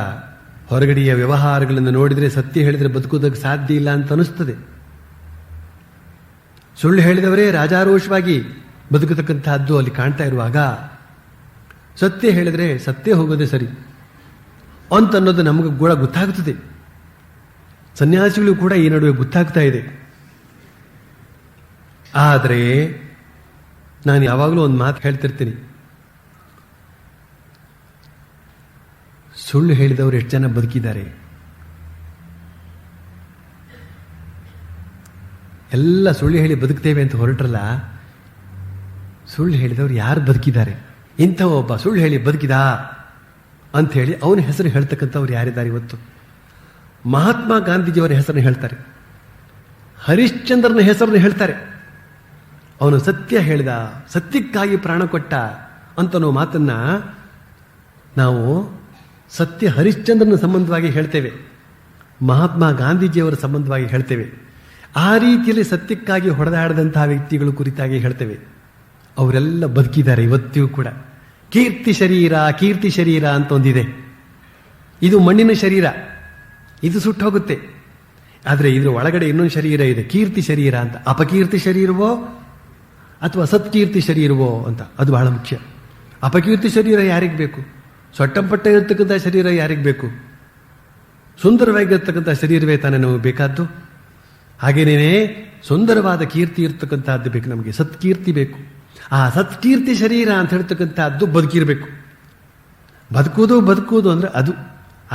ಹೊರಗಡೆಯ ವ್ಯವಹಾರಗಳನ್ನು ನೋಡಿದರೆ ಸತ್ಯ ಹೇಳಿದರೆ ಬದುಕೋದಕ್ಕೆ ಸಾಧ್ಯ ಇಲ್ಲ ಅಂತ ಅನಿಸ್ತದೆ. ಸುಳ್ಳು ಹೇಳಿದವರೇ ರಾಜಾರೋಷವಾಗಿ ಬದುಕತಕ್ಕಂತಹದ್ದು ಅಲ್ಲಿ ಕಾಣ್ತಾ ಇರುವಾಗ, ಸತ್ಯ ಹೇಳಿದರೆ ಸತ್ಯ ಹೋಗೋದೇ ಸರಿ ಅಂತನ್ನೋದು ನಮಗೆ ಕೂಡ ಗೊತ್ತಾಗುತ್ತದೆ. ಸನ್ಯಾಸಿಗಳು ಕೂಡ ಈ ನಡುವೆ ಗೊತ್ತಾಗ್ತಾ ಇದೆ. ಆದರೆ ನಾನು ಯಾವಾಗಲೂ ಒಂದು ಮಾತು ಹೇಳ್ತಿರ್ತೀನಿ, ಸುಳ್ಳು ಹೇಳಿದವರು ಎಷ್ಟು ಜನ ಬದುಕಿದ್ದಾರೆ? ಎಲ್ಲ ಸುಳ್ಳು ಹೇಳಿ ಬದುಕ್ತೇವೆ ಅಂತ ಹೊರಟ್ರಲ್ಲ, ಸುಳ್ಳು ಹೇಳಿದವರು ಯಾರು ಬದುಕಿದ್ದಾರೆ? ಇಂಥ ಒಬ್ಬ ಸುಳ್ಳು ಹೇಳಿ ಬದುಕಿದ ಅಂಥೇಳಿ ಅವನ ಹೆಸರು ಹೇಳ್ತಕ್ಕಂಥವ್ರು ಯಾರಿದ್ದಾರೆ ಇವತ್ತು? ಮಹಾತ್ಮ ಗಾಂಧೀಜಿಯವರ ಹೆಸರನ್ನು ಹೇಳ್ತಾರೆ, ಹರಿಶ್ಚಂದ್ರನ ಹೆಸರನ್ನು ಹೇಳ್ತಾರೆ. ಅವನು ಸತ್ಯ ಹೇಳಿದ, ಸತ್ಯಕ್ಕಾಗಿ ಪ್ರಾಣ ಕೊಟ್ಟ ಅಂತನೋ ಮಾತನ್ನ ನಾವು ಸತ್ಯ ಹರಿಶ್ಚಂದ್ರನ ಸಂಬಂಧವಾಗಿ ಹೇಳ್ತೇವೆ, ಮಹಾತ್ಮ ಗಾಂಧೀಜಿಯವರ ಸಂಬಂಧವಾಗಿ ಹೇಳ್ತೇವೆ. ಆ ರೀತಿಯಲ್ಲಿ ಸತ್ಯಕ್ಕಾಗಿ ಹೊಡೆದಾಡದಂತಹ ವ್ಯಕ್ತಿಗಳು ಕುರಿತಾಗಿ ಹೇಳ್ತೇವೆ. ಅವರೆಲ್ಲ ಬದುಕಿದ್ದಾರೆ ಇವತ್ತಿಗೂ ಕೂಡ. ಕೀರ್ತಿ ಶರೀರ, ಕೀರ್ತಿ ಶರೀರ ಅಂತ ಒಂದಿದೆ. ಇದು ಮಣ್ಣಿನ ಶರೀರ, ಇದು ಸುಟ್ಟು ಹೋಗುತ್ತೆ. ಆದರೆ ಇದ್ರ ಒಳಗಡೆ ಇನ್ನೊಂದು ಶರೀರ ಇದೆ, ಕೀರ್ತಿ ಶರೀರ ಅಂತ. ಅಪಕೀರ್ತಿ ಶರೀರವೋ ಅಥವಾ ಸತ್ಕೀರ್ತಿ ಶರೀರವೋ ಅಂತ, ಅದು ಬಹಳ ಮುಖ್ಯ. ಅಪಕೀರ್ತಿ ಶರೀರ ಯಾರಿಗೆ ಬೇಕು? ಸೊಟ್ಟಂಪಟ್ಟ ಇರತಕ್ಕಂಥ ಶರೀರ ಯಾರಿಗೆ ಬೇಕು? ಸುಂದರವಾಗಿರ್ತಕ್ಕಂಥ ಶರೀರವೇ ತಾನೇ ನಮಗೆ ಬೇಕಾದ್ದು. ಹಾಗೇನೇ ಸುಂದರವಾದ ಕೀರ್ತಿ ಇರ್ತಕ್ಕಂಥದ್ದು ಬೇಕು ನಮಗೆ, ಸತ್ಕೀರ್ತಿ ಬೇಕು. ಆ ಸತ್ಕೀರ್ತಿ ಶರೀರ ಅಂತ ಹೇಳ್ತಕ್ಕಂಥದ್ದು ಬದುಕಿರಬೇಕು. ಬದುಕುವುದು ಅಂದ್ರೆ ಅದು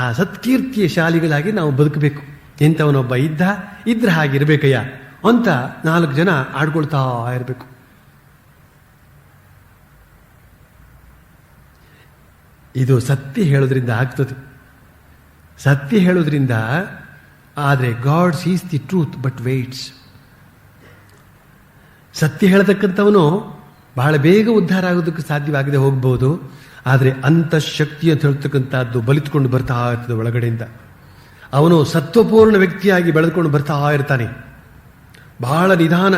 ಆ ಸತ್ಕೀರ್ತಿಯ ಶಾಲಿಗಳಾಗಿ ನಾವು ಬದುಕಬೇಕು. ಇಂಥವನೊಬ್ಬ ಇದ್ರೆ ಹಾಗಿರ್ಬೇಕಯ್ಯ ಅಂತ 4 ಜನ ಆಡ್ಕೊಳ್ತಾ ಇರಬೇಕು. ಇದು ಸತ್ಯ ಹೇಳೋದ್ರಿಂದ ಆಗ್ತದೆ, ಸತ್ಯ ಹೇಳೋದ್ರಿಂದ. ಆದರೆ god seize the truth but weights. ಸತ್ಯ ಹೇಳತಕ್ಕಂಥವನು ಬಹಳ ಬೇಗ ಉದ್ಧಾರ ಆಗೋದಕ್ಕೆ ಸಾಧ್ಯವಾಗದೆ ಹೋಗ್ಬೋದು. ಆದರೆ ಅಂತಃಶಕ್ತಿ ಅಂತ ಹೇಳ್ತಕ್ಕಂಥದ್ದು ಬಲಿತ್ಕೊಂಡು ಬರ್ತಾ ಇರ್ತದೆ ಒಳಗಡೆಯಿಂದ. ಅವನು ಸತ್ವಪೂರ್ಣ ವ್ಯಕ್ತಿಯಾಗಿ ಬೆಳೆದುಕೊಂಡು ಬರ್ತಾ ಇರ್ತಾನೆ. ಬಹಳ ನಿಧಾನ.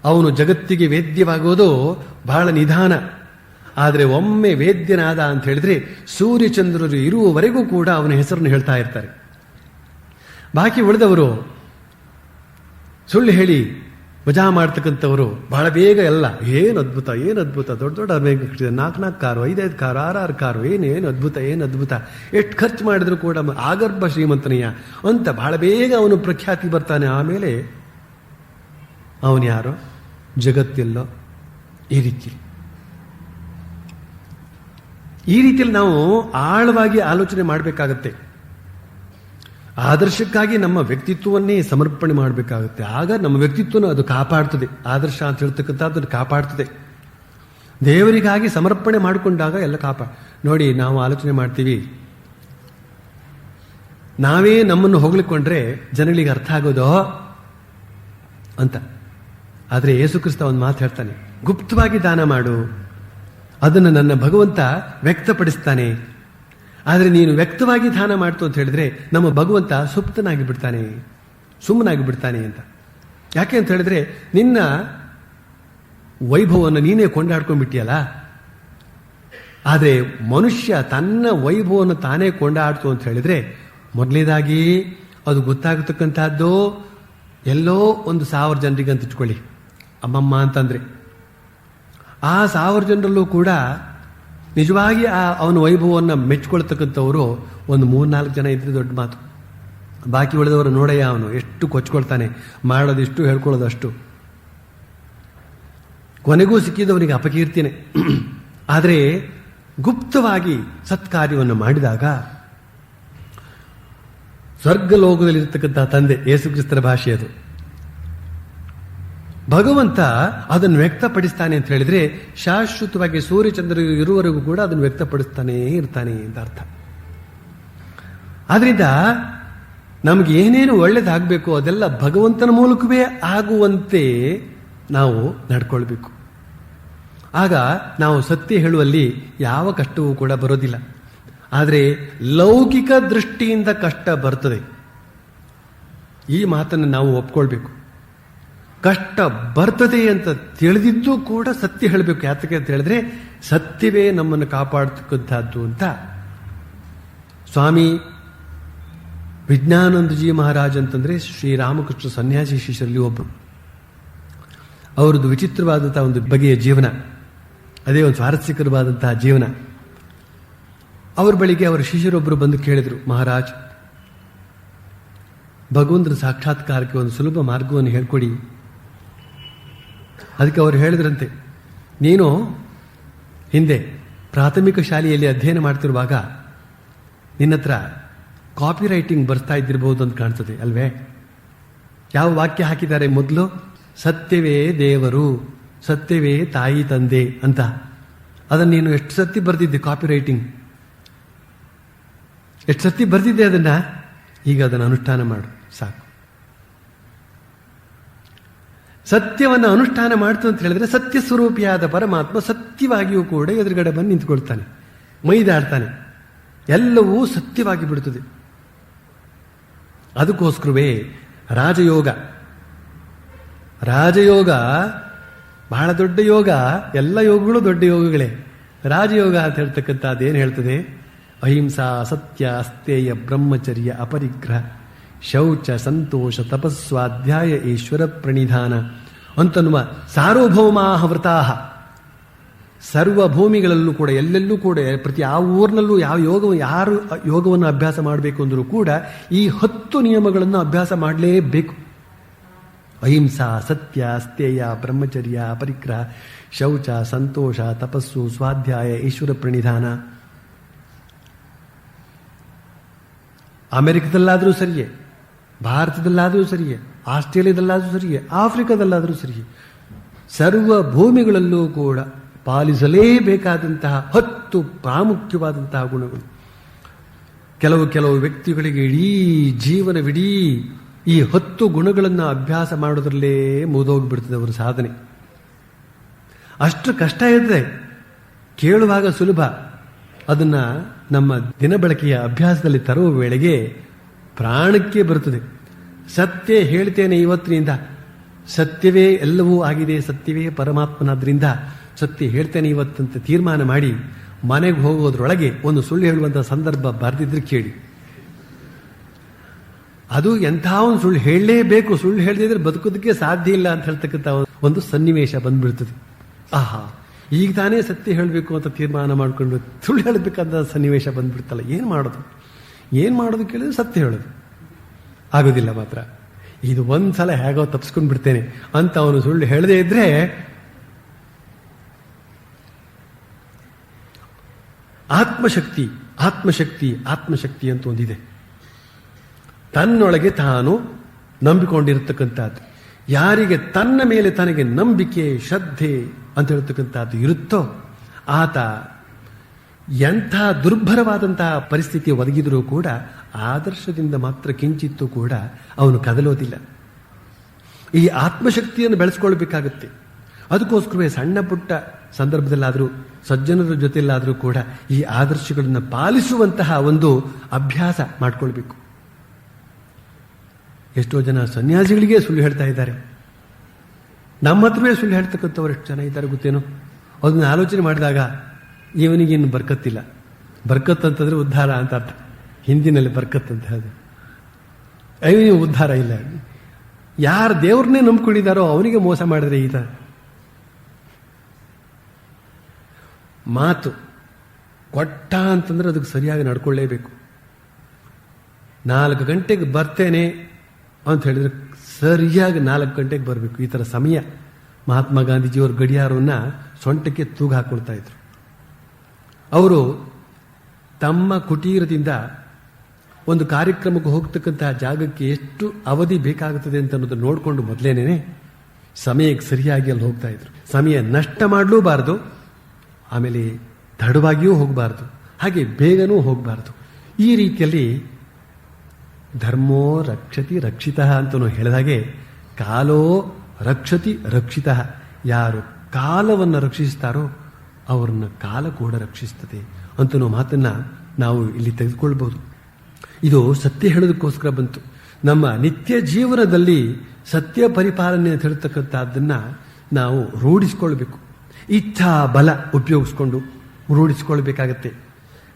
ಅವನು ಜಗತ್ತಿಗೆ ವೇದ್ಯವಾಗೋದು ಬಹಳ ನಿಧಾನ. ಆದರೆ ಒಮ್ಮೆ ವೇದ್ಯನಾದ ಅಂತ ಹೇಳಿದ್ರೆ ಸೂರ್ಯಚಂದ್ರರು ಇರುವವರೆಗೂ ಕೂಡ ಅವನ ಹೆಸರನ್ನು ಹೇಳ್ತಾ ಇರ್ತಾರೆ. ಬಾಕಿ ಉಳಿದವರು ಸುಳ್ಳು ಹೇಳಿ ಮಜಾ ಮಾಡ್ತಕ್ಕಂಥವರು ಬಹಳ ಬೇಗ ಎಲ್ಲ ಏನು ಅದ್ಭುತ, ಏನು ಅದ್ಭುತ, ದೊಡ್ಡ ದೊಡ್ಡ 4 ಕಾರು, 5 ಕಾರು, 6 ಕಾರು, ಏನು ಅದ್ಭುತ, ಏನು ಅದ್ಭುತ, ಎಷ್ಟು ಖರ್ಚು ಮಾಡಿದ್ರು ಕೂಡ ಆಗರ್ಭ ಶ್ರೀಮಂತನಯ್ಯ ಅಂತ ಬಹಳ ಬೇಗ ಅವನು ಪ್ರಖ್ಯಾತಿ ಬರ್ತಾನೆ. ಆಮೇಲೆ ಅವನು ಯಾರೋ ಜಗತ್ತಿಲ್ಲೋ. ಈ ರೀತಿಯಲ್ಲಿ ನಾವು ಆಳವಾಗಿ ಆಲೋಚನೆ ಮಾಡಬೇಕಾಗತ್ತೆ. ಆದರ್ಶಕ್ಕಾಗಿ ನಮ್ಮ ವ್ಯಕ್ತಿತ್ವವನ್ನೇ ಸಮರ್ಪಣೆ ಮಾಡಬೇಕಾಗುತ್ತೆ. ಆಗ ನಮ್ಮ ವ್ಯಕ್ತಿತ್ವನ ಅದು ಕಾಪಾಡ್ತದೆ. ಆದರ್ಶ ಅಂತ ಹೇಳ್ತಕ್ಕಂಥದ್ದು ಕಾಪಾಡ್ತದೆ. ದೇವರಿಗಾಗಿ ಸಮರ್ಪಣೆ ಮಾಡಿಕೊಂಡಾಗ ಎಲ್ಲ ನೋಡಿ, ನಾವು ಆಲೋಚನೆ ಮಾಡ್ತೀವಿ, ನಾವೇ ನಮ್ಮನ್ನು ಹೊಗಳಿಕೊಂಡ್ರೆ ಜನಗಳಿಗೆ ಅರ್ಥ ಆಗೋದೋ ಅಂತ. ಆದರೆ ಯೇಸು ಕ್ರಿಸ್ತ ಒಂದು ಮಾತು ಹೇಳ್ತಾನೆ, ಗುಪ್ತವಾಗಿ ದಾನ ಮಾಡು, ಅದನ್ನು ನನ್ನ ಭಗವಂತ ವ್ಯಕ್ತಪಡಿಸ್ತಾನೆ. ಆದರೆ ನೀನು ವ್ಯಕ್ತವಾಗಿ ದಾನ ಮಾಡ್ತು ಅಂತ ಹೇಳಿದ್ರೆ ನಮ್ಮ ಭಗವಂತ ಸುಪ್ತನಾಗಿ ಬಿಡ್ತಾನೆ, ಸುಮ್ಮನಾಗಿ ಬಿಡ್ತಾನೆ ಅಂತ. ಯಾಕೆ ಅಂತ ಹೇಳಿದ್ರೆ ನಿನ್ನ ವೈಭವವನ್ನು ನೀನೇ ಕೊಂಡಾಡ್ಕೊಂಡ್ಬಿಟ್ಟಿಯಲ್ಲ. ಆದರೆ ಮನುಷ್ಯ ತನ್ನ ವೈಭವವನ್ನು ತಾನೇ ಕೊಂಡಾಡ್ತು ಅಂತ ಹೇಳಿದ್ರೆ ಮೊದಲನೇದಾಗಿ ಅದು ಗೊತ್ತಾಗತಕ್ಕಂಥದ್ದು ಎಲ್ಲೋ ಒಂದು 1000 ಜನರಿಗೆ ಅಂತ ಇಟ್ಕೊಳ್ಳಿ, ಅಮ್ಮಮ್ಮ ಅಂತಂದ್ರೆ ಆ 1000 ಜನರಲ್ಲೂ ಕೂಡ ನಿಜವಾಗಿ ಅವನ ವೈಭವವನ್ನು ಮೆಚ್ಕೊಳ್ತಕ್ಕಂಥವರು ಒಂದು 3-4 ಜನ ಇದ್ರೆ ದೊಡ್ಡ ಮಾತು. ಬಾಕಿ ಉಳಿದವರು ನೋಡಯ್ಯ ಅವನು ಎಷ್ಟು ಕೊಚ್ಕೊಳ್ತಾನೆ, ಮಾಡೋದಿಷ್ಟು ಹೇಳ್ಕೊಳ್ಳೋದಷ್ಟು, ಕೊನೆಗೂ ಸಿಕ್ಕಿದವನಿಗೆ ಅಪಕೀರ್ತಿನೇ. ಆದರೆ ಗುಪ್ತವಾಗಿ ಸತ್ಕಾರ್ಯವನ್ನು ಮಾಡಿದಾಗ ಸ್ವರ್ಗಲೋಕದಲ್ಲಿರ್ತಕ್ಕಂಥ ತಂದೆ, ಯೇಸುಕ್ರಿಸ್ತರ ಭಾಷೆ ಅದು, ಭಗವಂತ ಅದನ್ನು ವ್ಯಕ್ತಪಡಿಸ್ತಾನೆ ಅಂತ ಹೇಳಿದ್ರೆ ಶಾಶ್ವತವಾಗಿ ಸೂರ್ಯಚಂದ್ರರು ಇರುವವರೆಗೂ ಕೂಡ ಅದನ್ನು ವ್ಯಕ್ತಪಡಿಸ್ತಾನೇ ಇರ್ತಾನೆ ಅಂತ ಅರ್ಥ. ಆದ್ರಿಂದ ನಮ್ಗೆ ಏನೇನು ಒಳ್ಳೇದಾಗಬೇಕು ಅದೆಲ್ಲ ಭಗವಂತನ ಮೂಲಕವೇ ಆಗುವಂತೆ ನಾವು ನಡ್ಕೊಳ್ಬೇಕು. ಆಗ ನಾವು ಸತ್ಯ ಹೇಳುವಲ್ಲಿ ಯಾವ ಕಷ್ಟವೂ ಕೂಡ ಬರೋದಿಲ್ಲ. ಆದರೆ ಲೌಕಿಕ ದೃಷ್ಟಿಯಿಂದ ಕಷ್ಟ ಬರ್ತದೆ, ಈ ಮಾತನ್ನು ನಾವು ಒಪ್ಕೊಳ್ಬೇಕು. ಕಷ್ಟ ಬರ್ತದೆ ಅಂತ ತಿಳಿದಿದ್ದು ಕೂಡ ಸತ್ಯ ಹೇಳಬೇಕು. ಯಾತಕ್ಕೆ ಅಂತ ಹೇಳಿದ್ರೆ ಸತ್ಯವೇ ನಮ್ಮನ್ನು ಕಾಪಾಡ್ತಕ್ಕಂಥದ್ದು ಅಂತ ಸ್ವಾಮಿ ವಿಜ್ಞಾನಂದಜಿ ಮಹಾರಾಜ್ ಅಂತಂದ್ರೆ ಶ್ರೀರಾಮಕೃಷ್ಣ ಸನ್ಯಾಸಿ ಶಿಷ್ಯರಲ್ಲಿ ಒಬ್ಬರು. ಅವರದ್ದು ವಿಚಿತ್ರವಾದಂತಹ ಒಂದು ಬಗೆಯ ಜೀವನ, ಅದೇ ಒಂದು ಸ್ವಾರಸ್ಯಕರವಾದಂತಹ ಜೀವನ. ಅವರ ಬಳಿಗೆ ಅವರ ಶಿಷ್ಯರೊಬ್ಬರು ಬಂದು ಕೇಳಿದರು, ಮಹಾರಾಜ್, ಭಗವಂತನ ಸಾಕ್ಷಾತ್ಕಾರಕ್ಕೆ ಒಂದು ಸುಲಭ ಮಾರ್ಗವನ್ನು ಹೇಳ್ಕೊಡಿ. ಅದಕ್ಕೆ ಅವರು ಹೇಳಿದ್ರಂತೆ, ನೀನು ಹಿಂದೆ ಪ್ರಾಥಮಿಕ ಶಾಲೆಯಲ್ಲಿ ಅಧ್ಯಯನ ಮಾಡ್ತಿರುವಾಗ ನಿನ್ನ ಹತ್ರ ಕಾಪಿ ರೈಟಿಂಗ್ ಬರ್ತಾ ಇದ್ದಿರಬಹುದು ಅಂತ ಕಾಣ್ತದೆ ಅಲ್ವೇ? ಯಾವ ವಾಕ್ಯ ಹಾಕಿದ್ದಾರೆ ಮೊದಲು? ಸತ್ಯವೇ ದೇವರು, ಸತ್ಯವೇ ತಾಯಿ ತಂದೆ ಅಂತ. ಅದನ್ನು ನೀನು ಎಷ್ಟು ಸತಿ ಬರೆದಿದ್ದೆ ಕಾಪಿ ರೈಟಿಂಗ್? ಎಷ್ಟು ಸತಿ ಬರೆದಿದ್ದೆ ಅದನ್ನ? ಈಗ ಅದನ್ನು ಅನುಷ್ಠಾನ ಮಾಡು ಸಾಕು. ಸತ್ಯವನ್ನು ಅನುಷ್ಠಾನ ಮಾಡ್ತು ಅಂತ ಹೇಳಿದ್ರೆ ಸತ್ಯ ಸ್ವರೂಪಿಯಾದ ಪರಮಾತ್ಮ ಸತ್ಯವಾಗಿಯೂ ಕೂಡ ಎದುರುಗಡೆ ಬಂದು ನಿಂತ್ಕೊಳ್ತಾನೆ, ಮೈದಾಡ್ತಾನೆ, ಎಲ್ಲವೂ ಸತ್ಯವಾಗಿ ಬಿಡುತ್ತದೆ. ಅದಕ್ಕೋಸ್ಕರವೇ ರಾಜಯೋಗ ಬಹಳ ದೊಡ್ಡ ಯೋಗ. ಎಲ್ಲ ಯೋಗಗಳು ದೊಡ್ಡ ಯೋಗಗಳೇ. ರಾಜಯೋಗ ಅಂತ ಹೇಳ್ತಕ್ಕಂಥದ್ದು ಏನು ಹೇಳ್ತದೆ? ಅಹಿಂಸಾ, ಸತ್ಯ, ಅಸ್ತೇಯ, ಬ್ರಹ್ಮಚರ್ಯ, ಅಪರಿಗ್ರಹ, ಶೌಚ, ಸಂತೋಷ, ತಪಸ್ವಾಧ್ಯಾಯ, ಈಶ್ವರ ಪ್ರಣಿಧಾನ ಅಂತನ್ನುವ ಸಾರ್ವಭೌಮಾಹ ವ್ರತಾಹ. ಸರ್ವ ಭೂಮಿಗಳಲ್ಲೂ ಕೂಡ, ಎಲ್ಲೆಲ್ಲೂ ಕೂಡ, ಪ್ರತಿ ಆ ಊರಿನಲ್ಲೂ ಯಾರು ಯೋಗವನ್ನು ಅಭ್ಯಾಸ ಮಾಡಬೇಕು ಅಂದರೂ ಕೂಡ ಈ 10 ನಿಯಮಗಳನ್ನು ಅಭ್ಯಾಸ ಮಾಡಲೇಬೇಕು. ಅಹಿಂಸಾ, ಸತ್ಯ, ಅಸ್ತೇಯ, ಬ್ರಹ್ಮಚರ್ಯ, ಅಪರಿಗ್ರಹ, ಶೌಚ, ಸಂತೋಷ, ತಪಸ್ಸು, ಸ್ವಾಧ್ಯಾಯ, ಈಶ್ವರ ಪ್ರಣಿಧಾನ. ಅಮೆರಿಕದಲ್ಲಾದರೂ ಸರಿಯೇ, ಭಾರತದಲ್ಲಾದರೂ ಸರಿಯೇ, ಆಸ್ಟ್ರೇಲಿಯಾದಲ್ಲಾದರೂ ಸರಿಯೇ, ಆಫ್ರಿಕಾದಲ್ಲಾದರೂ ಸರಿಯೇ, ಸರ್ವ ಭೂಮಿಗಳಲ್ಲೂ ಕೂಡ ಪಾಲಿಸಲೇಬೇಕಾದಂತಹ 10 ಪ್ರಾಮುಖ್ಯವಾದಂತಹ ಗುಣಗಳು. ಕೆಲವು ವ್ಯಕ್ತಿಗಳಿಗೆ ಇಡೀ ಜೀವನವಿಡೀ ಈ 10 ಗುಣಗಳನ್ನು ಅಭ್ಯಾಸ ಮಾಡೋದ್ರಲ್ಲೇ ಮುಗಿದೋಗ್ಬಿಡ್ತದೆ ಅವರ ಸಾಧನೆ. ಅಷ್ಟು ಕಷ್ಟ ಇರ್ತದೆ. ಕೇಳುವಾಗ ಸುಲಭ, ಅದನ್ನ ನಮ್ಮ ದಿನಬಳಕೆಯ ಅಭ್ಯಾಸದಲ್ಲಿ ತರುವ ವೇಳೆಗೆ ಪ್ರಾಣಕ್ಕೆ ಬರುತ್ತದೆ. ಸತ್ಯ ಹೇಳ್ತೇನೆ ಇವತ್ತಿನಿಂದ, ಸತ್ಯವೇ ಎಲ್ಲವೂ ಆಗಿದೆ, ಸತ್ಯವೇ ಪರಮಾತ್ಮನಾದ್ರಿಂದ ಸತ್ಯ ಹೇಳ್ತೇನೆ ಇವತ್ತಂತ ತೀರ್ಮಾನ ಮಾಡಿ ಮನೆಗೆ ಹೋಗೋದ್ರೊಳಗೆ ಒಂದು ಸುಳ್ಳು ಹೇಳುವಂತಹ ಸಂದರ್ಭ ಬರೆದಿದ್ರೆ ಕೇಳಿ. ಅದು ಎಂಥ ಒಂದು ಸುಳ್ಳು ಹೇಳಲೇಬೇಕು, ಸುಳ್ಳು ಹೇಳದಿದ್ರೆ ಬದುಕೋದಕ್ಕೆ ಸಾಧ್ಯ ಇಲ್ಲ ಅಂತ ಹೇಳ್ತಕ್ಕಂಥ ಒಂದು ಸನ್ನಿವೇಶ ಬಂದ್ಬಿಡ್ತದೆ. ಆಹಾ, ಈಗ ತಾನೇ ಸತ್ಯ ಹೇಳಬೇಕು ಅಂತ ತೀರ್ಮಾನ ಮಾಡಿಕೊಂಡು ಸುಳ್ಳು ಹೇಳಬೇಕಂತ ಸನ್ನಿವೇಶ ಬಂದ್ಬಿಡ್ತಲ್ಲ. ಏನು ಮಾಡೋದು ಕೇಳಿದ್ರೆ ಸತ್ಯ ಹೇಳೋದು ಆಗೋದಿಲ್ಲ. ಮಾತ್ರ ಇದು ಒಂದ್ಸಲ ಹೇಗೋ ತಪ್ಪಿಸ್ಕೊಂಡು ಬಿಡ್ತೇನೆ ಅಂತ ಅವನು ಸುಳ್ಳು ಹೇಳದೇ ಇದ್ರೆ ಆತ್ಮಶಕ್ತಿ ಅಂತ ಒಂದಿದೆ. ತನ್ನೊಳಗೆ ತಾನು ನಂಬಿಕೊಂಡಿರತಕ್ಕಂಥದ್ದು. ಯಾರಿಗೆ ತನ್ನ ಮೇಲೆ ತನಗೆ ನಂಬಿಕೆ, ಶ್ರದ್ಧೆ ಅಂತ ಹೇಳ್ತಕ್ಕಂಥದ್ದು ಇರುತ್ತೋ ಆತ ಎಂಥ ದುರ್ಭರವಾದಂತಹ ಪರಿಸ್ಥಿತಿ ಒದಗಿದರೂ ಕೂಡ ಆದರ್ಶದಿಂದ ಮಾತ್ರ ಕಿಂಚಿತ್ತೂ ಕೂಡ ಅವನು ಕದಲೋದಿಲ್ಲ. ಈ ಆತ್ಮಶಕ್ತಿಯನ್ನು ಬೆಳೆಸ್ಕೊಳ್ಬೇಕಾಗುತ್ತೆ. ಅದಕ್ಕೋಸ್ಕರವೇ ಸಣ್ಣ ಪುಟ್ಟ ಸಂದರ್ಭದಲ್ಲಾದರೂ, ಸಜ್ಜನರ ಜೊತೆಯಲ್ಲಾದರೂ ಕೂಡ ಈ ಆದರ್ಶಗಳನ್ನು ಪಾಲಿಸುವಂತಹ ಒಂದು ಅಭ್ಯಾಸ ಮಾಡಿಕೊಳ್ಬೇಕು. ಎಷ್ಟೋ ಜನ ಸನ್ಯಾಸಿಗಳಿಗೆ ಸುಳ್ಳು ಹೇಳ್ತಾ ಇದ್ದಾರೆ. ನಮ್ಮ ಹತ್ರವೇ ಸುಳ್ಳು ಹೇಳ್ತಕ್ಕಂಥವ್ರು ಎಷ್ಟು ಜನ ಇದ್ದಾರೆ ಗೊತ್ತೇನೋ? ಅದನ್ನು ಆಲೋಚನೆ ಮಾಡಿದಾಗ ಇವನಿಗೇನು ಬರ್ಕತ್ತಿಲ್ಲ. ಬರ್ಕತ್ ಅಂತಂದ್ರೆ ಉದ್ಧಾರ ಅಂತ ಅರ್ಥ. ಹಿಂದಿನಲ್ಲಿ ಬರ್ಕತ್ ಅಂತ ಹೇಳಿದೆ. ಇವನಿಗೆ ಉದ್ಧಾರ ಇಲ್ಲ. ಯಾರು ದೇವ್ರನ್ನೇ ನಂಬ್ಕೊಂಡಿದ್ದಾರೋ ಅವನಿಗೆ ಮೋಸ ಮಾಡಿದ್ರೆ ಈತ. ಮಾತು ಕೊಟ್ಟ ಅಂತಂದ್ರೆ ಅದಕ್ಕೆ ಸರಿಯಾಗಿ ನಡ್ಕೊಳ್ಳೇಬೇಕು. 4 ಗಂಟೆಗೆ ಬರ್ತೇನೆ ಅಂತ ಹೇಳಿದ್ರೆ ಸರಿಯಾಗಿ 4 ಗಂಟೆಗೆ ಬರಬೇಕು. ಈ ಥರ ಸಮಯ ಮಹಾತ್ಮ ಗಾಂಧೀಜಿಯವ್ರ ಗಡಿಯಾರವನ್ನು ಸೊಂಟಕ್ಕೆ ತೂಗು ಹಾಕೊಳ್ತಾ ಇದ್ರು. ಅವರು ತಮ್ಮ ಕುಟೀರದಿಂದ ಒಂದು ಕಾರ್ಯಕ್ರಮಕ್ಕೆ ಹೋಗ್ತಕ್ಕಂತಹ ಜಾಗಕ್ಕೆ ಎಷ್ಟು ಅವಧಿ ಬೇಕಾಗುತ್ತದೆ ಅಂತ ಅನ್ನೋದು ನೋಡಿಕೊಂಡು ಮೊದಲೇನೆ ಸಮಯಕ್ಕೆ ಸರಿಯಾಗಿ ಅಲ್ಲಿ ಹೋಗ್ತಾ ಇದ್ರು. ಸಮಯ ನಷ್ಟ ಮಾಡಲೂಬಾರದು, ಆಮೇಲೆ ತಡವಾಗಿಯೂ ಹೋಗಬಾರ್ದು, ಹಾಗೆ ಬೇಗನೂ ಹೋಗಬಾರ್ದು. ಈ ರೀತಿಯಲ್ಲಿ ಧರ್ಮೋ ರಕ್ಷತಿ ರಕ್ಷಿತಃ ಅಂತನೂ ಹೇಳಿದ ಹಾಗೆ ಕಾಲೋ ರಕ್ಷತಿ ರಕ್ಷಿತಃ. ಯಾರು ಕಾಲವನ್ನು ರಕ್ಷಿಸ್ತಾರೋ ಅವ್ರನ್ನ ಕಾಲ ಕೂಡ ರಕ್ಷಿಸ್ತದೆ ಅಂತನೋ ಮಾತನ್ನ ನಾವು ಇಲ್ಲಿ ತೆಗೆದುಕೊಳ್ಬಹುದು. ಇದು ಸತ್ಯ ಹೇಳೋದಕ್ಕೋಸ್ಕರ ಬಂತು. ನಮ್ಮ ನಿತ್ಯ ಜೀವನದಲ್ಲಿ ಸತ್ಯ ಪರಿಪಾಲನೆ ಅಂತ ಹೇಳ್ತಕ್ಕಂಥದ್ದನ್ನ ನಾವು ರೂಢಿಸ್ಕೊಳ್ಬೇಕು. ಇಚ್ಛಾ ಬಲ ಉಪಯೋಗಿಸ್ಕೊಂಡು ರೂಢಿಸ್ಕೊಳ್ಬೇಕಾಗತ್ತೆ.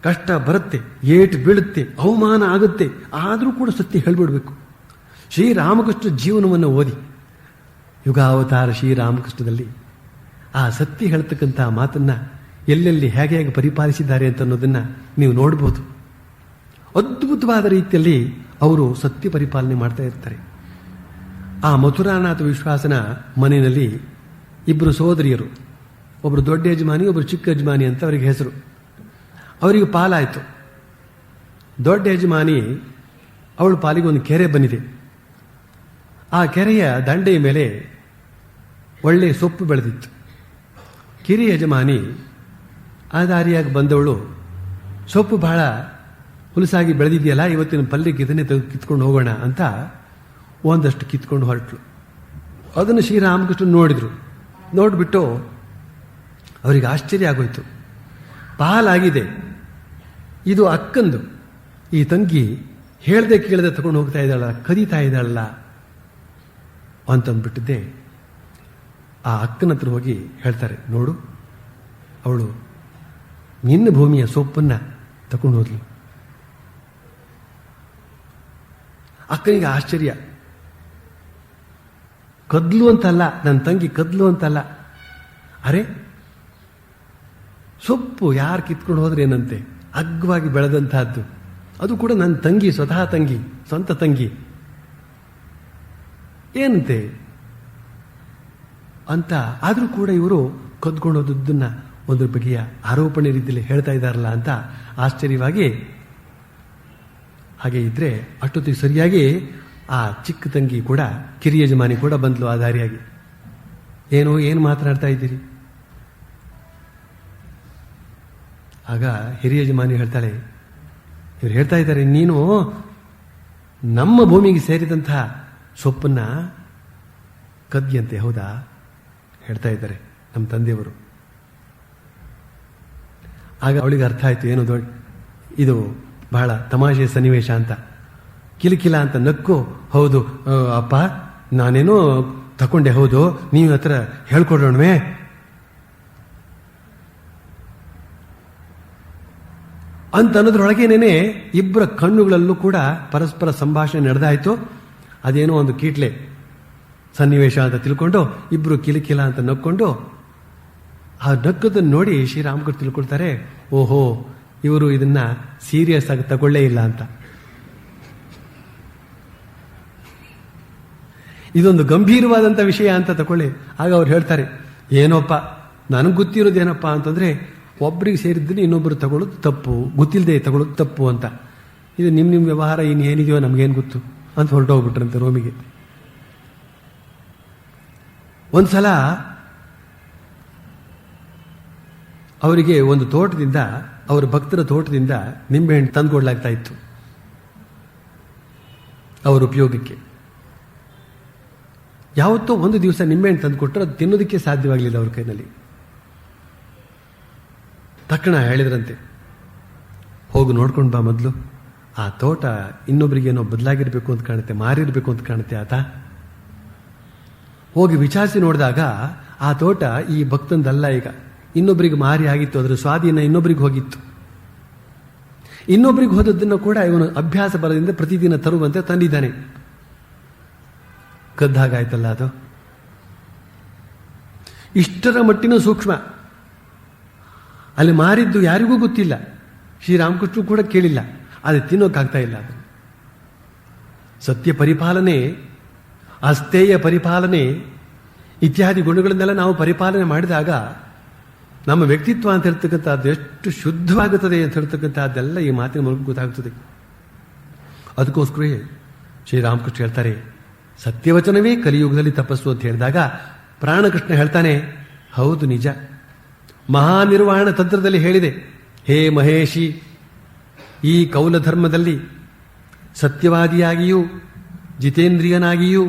ಕಷ್ಟ ಬರುತ್ತೆ, ಏಟು ಬೀಳುತ್ತೆ, ಅವಮಾನ ಆಗುತ್ತೆ, ಆದರೂ ಕೂಡ ಸತ್ಯ ಹೇಳ್ಬಿಡ್ಬೇಕು. ಶ್ರೀರಾಮಕೃಷ್ಣ ಜೀವನವನ್ನು ಓದಿ, ಯುಗಾವತಾರ ಶ್ರೀರಾಮಕೃಷ್ಣದಲ್ಲಿ ಆ ಸತ್ಯ ಹೇಳ್ತಕ್ಕಂಥ ಮಾತನ್ನ ಎಲ್ಲೆಲ್ಲಿ ಹೇಗೆ ಪರಿಪಾಲಿಸಿದ್ದಾರೆ ಅಂತ ಅನ್ನೋದನ್ನ ನೀವು ನೋಡ್ಬೋದು. ಅದ್ಭುತವಾದ ರೀತಿಯಲ್ಲಿ ಅವರು ಸತ್ಯ ಪರಿಪಾಲನೆ ಮಾಡ್ತಾ ಇರ್ತಾರೆ. ಆ ಮಥುರಾನಾಥ ವಿಶ್ವಾಸನ ಮನೆಯಲ್ಲಿ 2 ಸೋದರಿಯರು, ಒಬ್ಬರು ದೊಡ್ಡ ಯಜಮಾನಿ, ಒಬ್ಬರು ಚಿಕ್ಕ ಯಜಮಾನಿ ಅಂತ ಅವರಿಗೆ ಹೆಸರು. ಅವರಿಗೆ ಪಾಲಾಯಿತು. ದೊಡ್ಡ ಯಜಮಾನಿ ಅವಳ ಪಾಲಿಗೆ ಒಂದು ಕೆರೆ ಬಂದಿದೆ. ಆ ಕೆರೆಯ ದಂಡೆಯ ಮೇಲೆ ಒಳ್ಳೆಯ ಸೊಪ್ಪು ಬೆಳೆದಿತ್ತು. ಕಿರಿಯ ಯಜಮಾನಿ ಆ ದಾರಿಯಾಗಿ ಬಂದವಳು, ಸೊಪ್ಪು ಬಹಳ ಹುಲಸಾಗಿ ಬೆಳೆದಿದೆಯಲ್ಲ, ಇವತ್ತಿನ ಪಲ್ಯಕ್ಕೆ ಇದನ್ನೇ ತೆಗೆದು ಕಿತ್ಕೊಂಡು ಹೋಗೋಣ ಅಂತ ಒಂದಷ್ಟು ಕಿತ್ಕೊಂಡು ಹೊರಟಳು. ಅದನ್ನು ಶ್ರೀರಾಮಕೃಷ್ಣ ನೋಡಿದ್ರು. ನೋಡಿಬಿಟ್ಟು ಅವರಿಗೆ ಆಶ್ಚರ್ಯ ಆಗೋಯ್ತು. ಪಾಲಾಗಿದೆ, ಇದು ಅಕ್ಕಂದು, ಈ ತಂಗಿ ಹೇಳ್ದೆ ಕೇಳದೆ ತಗೊಂಡು ಹೋಗ್ತಾ ಇದ್ದಾಳಲ್ಲ, ಕದೀತಾ ಇದ್ದಾಳಲ್ಲ ಅಂತಂದ್ಬಿಟ್ಟಿದ್ದೆ. ಆ ಅಕ್ಕನ ಹತ್ರ ಹೋಗಿ ಹೇಳ್ತಾರೆ, ನೋಡು ಅವಳು ನಿನ್ನ ಭೂಮಿಯ ಸೊಪ್ಪನ್ನ ತಗೊಂಡು ಹೋದ್ಲು. ಅಕ್ಕನಿಗೆ ಆಶ್ಚರ್ಯ. ಕದ್ಲು ಅಂತಲ್ಲ, ನನ್ನ ತಂಗಿ ಕದ್ಲು ಅಂತಲ್ಲ. ಅರೆ, ಸೊಪ್ಪು ಯಾರು ಕಿತ್ಕೊಂಡು ಹೋದ್ರೆ ಏನಂತೆ, ಅಗ್ಗವಾಗಿ ಬೆಳೆದಂತಹದ್ದು, ಅದು ಕೂಡ ನನ್ನ ತಂಗಿ, ಸ್ವತಃ ತಂಗಿ, ಸ್ವಂತ ತಂಗಿ, ಏನಂತೆ ಅಂತ. ಆದರೂ ಕೂಡ ಇವರು ಕದ್ಕೊಂಡು ಹೋದದ್ದನ್ನ ಒಂದು ಬಗೆಯ ಆರೋಪಣೆ ರೀತಿಯಲ್ಲಿ ಹೇಳ್ತಾ ಇದ್ದಾರಲ್ಲ ಅಂತ ಆಶ್ಚರ್ಯವಾಗಿ. ಹಾಗೆ ಇದ್ರೆ ಅಷ್ಟೊತ್ತಿಗೆ ಸರಿಯಾಗಿ ಆ ಚಿಕ್ಕ ತಂಗಿ ಕೂಡ, ಕಿರಿಯ ಯಜಮಾನಿ ಕೂಡ ಬಂದ್ಲು ಆ ದಾರಿಯಾಗಿ. ಏನು ಮಾತನಾಡ್ತಾ ಇದ್ದೀರಿ? ಆಗ ಹಿರಿಯ ಯಜಮಾನಿ ಹೇಳ್ತಾಳೆ, ಇವ್ರು ಹೇಳ್ತಾ ಇದ್ದಾರೆ, ನೀನು ನಮ್ಮ ಭೂಮಿಗೆ ಸೇರಿದಂತಹ ಸೊಪ್ಪನ್ನ ಕದ್ಯಂತೆ, ಹೌದಾ? ಹೇಳ್ತಾ ಇದ್ದಾರೆ ನಮ್ಮ ತಂದೆಯವರು. ಆಗ ಅವಳಿಗೆ ಅರ್ಥ ಆಯ್ತು, ಏನು ಇದು ಬಹಳ ತಮಾಷೆಯ ಸನ್ನಿವೇಶ ಅಂತ. ಕಿಲಕಿಲ ಅಂತ ನಕ್ಕು, ಹೌದು ಅಪ್ಪ, ನಾನೇನೋ ತಕೊಂಡೆ, ಹೌದು, ನೀವು ಹತ್ರ ಹೇಳ್ಕೊಡೋಣವೇ ಅಂತ ಅನ್ನೋದ್ರೊಳಗೇನೇನೆ ಇಬ್ಬರ ಕಣ್ಣುಗಳಲ್ಲೂ ಕೂಡ ಪರಸ್ಪರ ಸಂಭಾಷಣೆ ನಡೆದಾಯ್ತು. ಅದೇನೋ ಒಂದು ಕೀಟ್ಲೆ ಸನ್ನಿವೇಶ ಅಂತ ತಿಳ್ಕೊಂಡು ಇಬ್ರು ಕಿಲಕಿಲ ಅಂತ ನಕ್ಕೊಂಡು, ಆ ನಕ್ಕದನ್ನು ನೋಡಿ ಶ್ರೀರಾಮಕೃಷ್ಣ ತಿಳ್ಕೊಳ್ತಾರೆ, ಓಹೋ, ಇವರು ಇದನ್ನ ಸೀರಿಯಸ್ ಆಗಿ ತಗೊಳ್ಳೇ ಇಲ್ಲ ಅಂತ. ಇದೊಂದು ಗಂಭೀರವಾದಂಥ ವಿಷಯ ಅಂತ ತಗೊಳ್ಳಿ. ಆಗ ಅವ್ರು ಹೇಳ್ತಾರೆ, ಏನೋಪ್ಪ, ನನಗೆ ಗೊತ್ತಿರೋದೇನಪ್ಪ ಅಂತಂದ್ರೆ, ಒಬ್ಬರಿಗೆ ಸೇರಿದ್ರೆ ಇನ್ನೊಬ್ಬರು ತಗೊಳ್ಳೋದು ತಪ್ಪು, ಗೊತ್ತಿಲ್ಲದೆ ತಗೊಳ್ಳೋದು ತಪ್ಪು ಅಂತ. ಇದು ನಿಮ್ಮ ವ್ಯವಹಾರ ಇನ್ನೇನಿದೆಯೋ ನಮಗೇನು ಗೊತ್ತು ಅಂತ ಹೊರಟೋಗ್ಬಿಟ್ರಂತೆ ರೋಮಿಗೆ. ಒಂದ್ಸಲ ಅವರಿಗೆ ಒಂದು ತೋಟದಿಂದ, ಅವರ ಭಕ್ತರ ತೋಟದಿಂದ ನಿಂಬೆಹಣ್ಣು ತಂದುಕೊಡ್ಲಾಗ್ತಾ ಇತ್ತು ಅವರ ಉಪಯೋಗಕ್ಕೆ. ಯಾವತ್ತೋ ಒಂದು ದಿವಸ ನಿಂಬೆಹಣ್ಣು ತಂದುಕೊಟ್ಟರೆ ಅದು ತಿನ್ನೋದಕ್ಕೆ ಸಾಧ್ಯವಾಗಲಿಲ್ಲ ಅವ್ರ ಕೈನಲ್ಲಿ. ತಕ್ಷಣ ಹೇಳಿದ್ರಂತೆ, ಹೋಗು ನೋಡ್ಕೊಂಡು ಬಾ ಮೊದಲು, ಆ ತೋಟ ಇನ್ನೊಬ್ರಿಗೇನೋ ಬದಲಾಗಿರ್ಬೇಕು ಅಂತ ಕಾಣುತ್ತೆ, ಮಾರಿರ್ಬೇಕು ಅಂತ ಕಾಣುತ್ತೆ ಆತ. ಹೋಗಿ ವಿಚಾರಿಸಿ ನೋಡಿದಾಗ ಆ ತೋಟ ಈ ಭಕ್ತಂದಲ್ಲ, ಈಗ ಇನ್ನೊಬ್ರಿಗೆ ಮಾರಿ ಆಗಿತ್ತು, ಅದರ ಸ್ವಾಧೀನ ಇನ್ನೊಬ್ರಿಗೆ ಹೋಗಿತ್ತು. ಇನ್ನೊಬ್ರಿಗೆ ಹೋದದ್ದನ್ನು ಕೂಡ ಇವನು ಅಭ್ಯಾಸ ಬಲದಿಂದ ಪ್ರತಿದಿನ ತರುವಂತೆ ತಂದಿದ್ದಾನೆ. ಕದ್ದಾಗಾಯ್ತಲ್ಲ ಅದು. ಇಷ್ಟರ ಮಟ್ಟಿನ ಸೂಕ್ಷ್ಮ. ಅಲ್ಲಿ ಮಾರಿದ್ದು ಯಾರಿಗೂ ಗೊತ್ತಿಲ್ಲ, ಶ್ರೀರಾಮಕೃಷ್ಣ ಕೂಡ ಕೇಳಿಲ್ಲ, ಅದು ತಿನ್ನೋಕ್ಕಾಗ್ತಾ ಇಲ್ಲ. ಅದು ಸತ್ಯ ಪರಿಪಾಲನೆ, ಅಸ್ಥೇಯ ಪರಿಪಾಲನೆ ಇತ್ಯಾದಿ ಗುಣಗಳನ್ನೆಲ್ಲ ನಾವು ಪರಿಪಾಲನೆ ಮಾಡಿದಾಗ ನಮ್ಮ ವ್ಯಕ್ತಿತ್ವ ಅಂತ ಹೇಳ್ತಕ್ಕಂಥದ್ದು ಎಷ್ಟು ಶುದ್ಧವಾಗುತ್ತದೆ ಅಂತ ಹೇಳ್ತಕ್ಕಂಥದ್ದೆಲ್ಲ ಈ ಮಾತಿನ ಮೂಲಕ ಗೊತ್ತಾಗ್ತದೆ. ಅದಕ್ಕೋಸ್ಕರ ಶ್ರೀರಾಮಕೃಷ್ಣ ಹೇಳ್ತಾರೆ, ಸತ್ಯವಚನವೇ ಕಲಿಯುಗದಲ್ಲಿ ತಪಸ್ಸು ಅಂತ ಹೇಳಿದಾಗ ಪ್ರಾಣಕೃಷ್ಣ ಹೇಳ್ತಾನೆ, ಹೌದು ನಿಜ, ಮಹಾನಿರ್ವಾಣ ತಂತ್ರದಲ್ಲಿ ಹೇಳಿದೆ, ಹೇ ಮಹೇಶಿ, ಈ ಕೌಲ ಧರ್ಮದಲ್ಲಿ ಸತ್ಯವಾದಿಯಾಗಿಯೂ ಜಿತೇಂದ್ರಿಯನಾಗಿಯೂ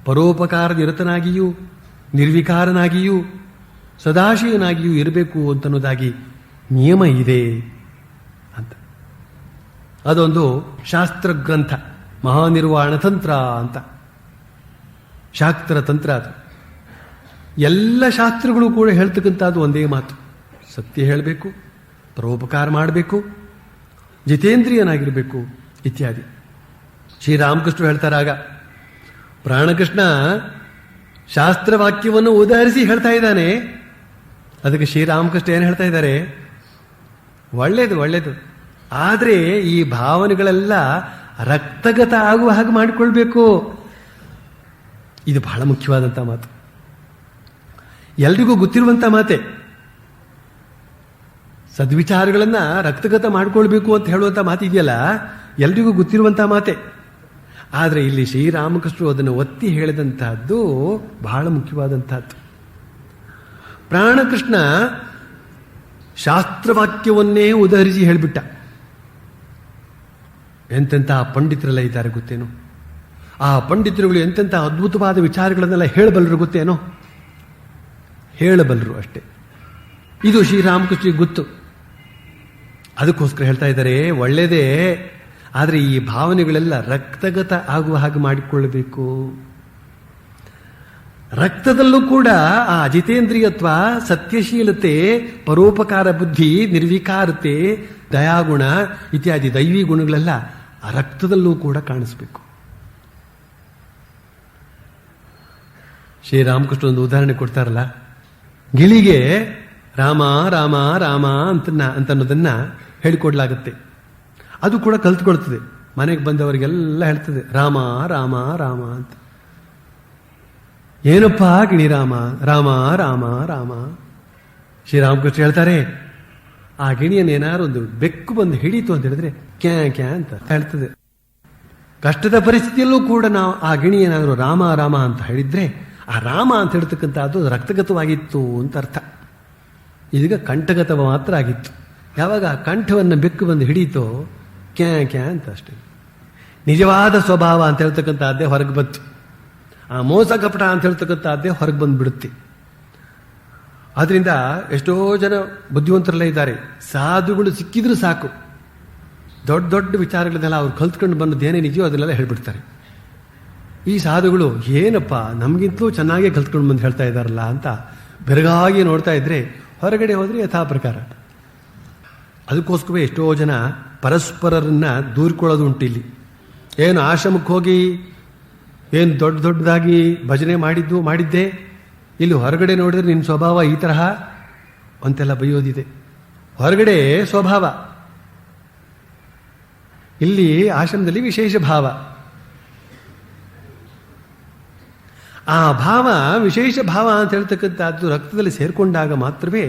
ಪರೋಪಕಾರ ನಿರತನಾಗಿಯೂ ನಿರ್ವಿಕಾರನಾಗಿಯೂ ಸದಾಶಯನಾಗಿಯೂ ಇರಬೇಕು ಅಂತನ್ನೋದಾಗಿ ನಿಯಮ ಇದೆ ಅಂತ. ಅದೊಂದು ಶಾಸ್ತ್ರ ಗ್ರಂಥ, ಮಹಾನಿರ್ವಾಣ ತಂತ್ರ ಅಂತ ಶಾಸ್ತ್ರ ತಂತ್ರ. ಅದು ಎಲ್ಲ ಶಾಸ್ತ್ರಗಳು ಕೂಡ ಹೇಳ್ತಕ್ಕಂಥದ್ದು ಒಂದೇ ಮಾತು, ಸತ್ಯ ಹೇಳಬೇಕು, ಪರೋಪಕಾರ ಮಾಡಬೇಕು, ಜಿತೇಂದ್ರಿಯನಾಗಿರಬೇಕು ಇತ್ಯಾದಿ. ಶ್ರೀರಾಮಕೃಷ್ಣ ಹೇಳ್ತಾರಾಗ, ಪ್ರಾಣಕೃಷ್ಣ ಶಾಸ್ತ್ರವಾಕ್ಯವನ್ನು ಉದಾಹರಿಸಿ ಹೇಳ್ತಾ ಇದ್ದಾನೆ. ಅದಕ್ಕೆ ಶ್ರೀರಾಮಕೃಷ್ಣ ಏನು ಹೇಳ್ತಾ ಇದ್ದಾರೆ, ಒಳ್ಳೇದು ಒಳ್ಳೇದು, ಆದರೆ ಈ ಭಾವನೆಗಳೆಲ್ಲ ರಕ್ತಗತ ಆಗುವ ಹಾಗೆ ಮಾಡಿಕೊಳ್ಬೇಕು. ಇದು ಬಹಳ ಮುಖ್ಯವಾದಂಥ ಮಾತು, ಎಲ್ರಿಗೂ ಗೊತ್ತಿರುವಂಥ ಮಾತೆ. ಸದ್ವಿಚಾರಗಳನ್ನ ರಕ್ತಗತ ಮಾಡ್ಕೊಳ್ಬೇಕು ಅಂತ ಹೇಳುವಂತ ಮಾತಿದೆಯಲ್ಲ, ಎಲ್ರಿಗೂ ಗೊತ್ತಿರುವಂತಹ ಮಾತೆ. ಆದರೆ ಇಲ್ಲಿ ಶ್ರೀರಾಮಕೃಷ್ಣರು ಅದನ್ನು ಒತ್ತಿ ಹೇಳಿದಂತಹದ್ದು ಬಹಳ ಮುಖ್ಯವಾದಂತಹದ್ದು. ಪ್ರಾಣಕೃಷ್ಣ ಶಾಸ್ತ್ರವಾಕ್ಯವನ್ನೇ ಉದಹರಿಸಿ ಹೇಳಿಬಿಟ್ಟ. ಎಂತೆಂತಹ ಪಂಡಿತರೆಲ್ಲ ಇದ್ದಾರೆ ಗೊತ್ತೇನೋ, ಆ ಪಂಡಿತರುಗಳು ಎಂತೆಂಥ ಅದ್ಭುತವಾದ ವಿಚಾರಗಳನ್ನೆಲ್ಲ ಹೇಳಬಲ್ಲರು ಗೊತ್ತೇನೋ, ಹೇಳಬಲ್ಲರು ಅಷ್ಟೇ. ಇದು ಶ್ರೀರಾಮಕೃಷ್ಣರಿಗೆ ಗೊತ್ತು. ಅದಕ್ಕೋಸ್ಕರ ಹೇಳ್ತಾ ಇದ್ದಾರೆ, ಒಳ್ಳೆಯದೇ, ಆದರೆ ಈ ಭಾವನೆಗಳೆಲ್ಲ ರಕ್ತಗತ ಆಗುವ ಹಾಗೆ ಮಾಡಿಕೊಳ್ಳಬೇಕು. ರಕ್ತದಲ್ಲೂ ಕೂಡ ಆ ಜಿತೇಂದ್ರಿಯತ್ವ, ಸತ್ಯಶೀಲತೆ, ಪರೋಪಕಾರ ಬುದ್ಧಿ, ನಿರ್ವಿಕಾರತೆ, ದಯಾಗುಣ ಇತ್ಯಾದಿ ದೈವಿ ಗುಣಗಳೆಲ್ಲ ಆ ರಕ್ತದಲ್ಲೂ ಕೂಡ ಕಾಣಿಸ್ಬೇಕು. ಶ್ರೀರಾಮಕೃಷ್ಣ ಒಂದು ಉದಾಹರಣೆ ಕೊಡ್ತಾರಲ್ಲ, ಗಿಳಿಗೆ ರಾಮ ರಾಮ ರಾಮ ಅಂತನ್ನೋದನ್ನ ಹೇಳಿಕೊಡ್ಲಾಗತ್ತೆ. ಅದು ಕೂಡ ಕಲ್ತ್ಕೊಳ್ತದೆ. ಮನೆಗೆ ಬಂದವರಿಗೆಲ್ಲ ಹೇಳ್ತದೆ ರಾಮ ರಾಮ ರಾಮ ಅಂತ. ಏನಪ್ಪಾ ಗಿಣಿ ರಾಮ ರಾಮ ರಾಮ ರಾಮ. ಶ್ರೀರಾಮಕೃಷ್ಣ ಹೇಳ್ತಾರೆ, ಆ ಗಿಣಿಯನ್ನೇನಾದ್ರು ಒಂದು ಬೆಕ್ಕು ಬಂದು ಹಿಡಿತು ಅಂತ ಹೇಳಿದ್ರೆ ಕ್ಯಾ ಕ್ಯಾ ಅಂತ ಹೇಳ್ತದೆ. ಕಷ್ಟದ ಪರಿಸ್ಥಿತಿಯಲ್ಲೂ ಕೂಡ ನಾವು ಆ ಗಿಣಿ ಏನಾದರೂ ರಾಮ ರಾಮ ಅಂತ ಹೇಳಿದ್ರೆ ಆ ರಾಮ ಅಂತ ಹೇಳ್ತಕ್ಕಂಥದ್ದು ರಕ್ತಗತವಾಗಿತ್ತು ಅಂತ ಅರ್ಥ. ಇದೀಗ ಕಂಠಗತ ಮಾತ್ರ ಆಗಿತ್ತು. ಯಾವಾಗ ಆ ಕಂಠವನ್ನು ಬೆಕ್ಕು ಬಂದು ಹಿಡೀತೋ ಕ್ಯಾ ಕ್ಯಾ ಅಂತ ಅಷ್ಟೇ. ನಿಜವಾದ ಸ್ವಭಾವ ಅಂತ ಹೇಳ್ತಕ್ಕಂಥದ್ದೇ ಹೊರಗೆ ಬಂತು. ಆ ಮೋಸ ಕಪಟ ಅಂತ ಹೇಳ್ತಕ್ಕಂಥದ್ದೇ ಹೊರಗೆ ಬಂದ್ಬಿಡುತ್ತೆ. ಆದ್ರಿಂದ ಎಷ್ಟೋ ಜನ ಬುದ್ಧಿವಂತರೆಲ್ಲ ಇದ್ದಾರೆ, ಸಾಧುಗಳು ಸಿಕ್ಕಿದ್ರೂ ಸಾಕು, ದೊಡ್ಡ ದೊಡ್ಡ ವಿಚಾರಗಳನ್ನೆಲ್ಲ ಅವ್ರು ಕಲ್ತ್ಕೊಂಡು ಬಂದದ್ದು ಏನೇ ನಿಜವೋ ಅದನ್ನೆಲ್ಲ ಹೇಳ್ಬಿಡ್ತಾರೆ. ಈ ಸಾಧುಗಳು ಏನಪ್ಪ ನಮಗಿಂತಲೂ ಚೆನ್ನಾಗೇ ಕಲ್ತ್ಕೊಂಡು ಬಂದು ಹೇಳ್ತಾ ಇದ್ದಾರಲ್ಲ ಅಂತ ಬೆರಗಾಗಿ ನೋಡ್ತಾ ಇದ್ರೆ ಹೊರಗಡೆ ಹೋದ್ರೆ ಯಥಾ ಪ್ರಕಾರ. ಅದಕ್ಕೋಸ್ಕರವೇ ಎಷ್ಟೋ ಜನ ಪರಸ್ಪರರನ್ನ ದೂರ್ಕೊಳ್ಳೋದು ಉಂಟು. ಇಲ್ಲಿ ಏನು ಆಶ್ರಮಕ್ಕೆ ಹೋಗಿ ಏನು ದೊಡ್ಡ ದೊಡ್ಡದಾಗಿ ಭಜನೆ ಮಾಡಿದ್ದೆ, ಇಲ್ಲಿ ಹೊರಗಡೆ ನೋಡಿದ್ರೆ ನಿನ್ನ ಸ್ವಭಾವ ಈ ತರಹ ಅಂತೆಲ್ಲ ಬೈಯೋದಿದೆ. ಹೊರಗಡೆ ಸ್ವಭಾವ, ಇಲ್ಲಿ ಆಶ್ರಮದಲ್ಲಿ ವಿಶೇಷ ಭಾವ. ಆ ಭಾವ, ವಿಶೇಷ ಭಾವ ಅಂತ ಹೇಳ್ತಕ್ಕಂಥದ್ದು ರಕ್ತದಲ್ಲಿ ಸೇರ್ಕೊಂಡಾಗ ಮಾತ್ರವೇ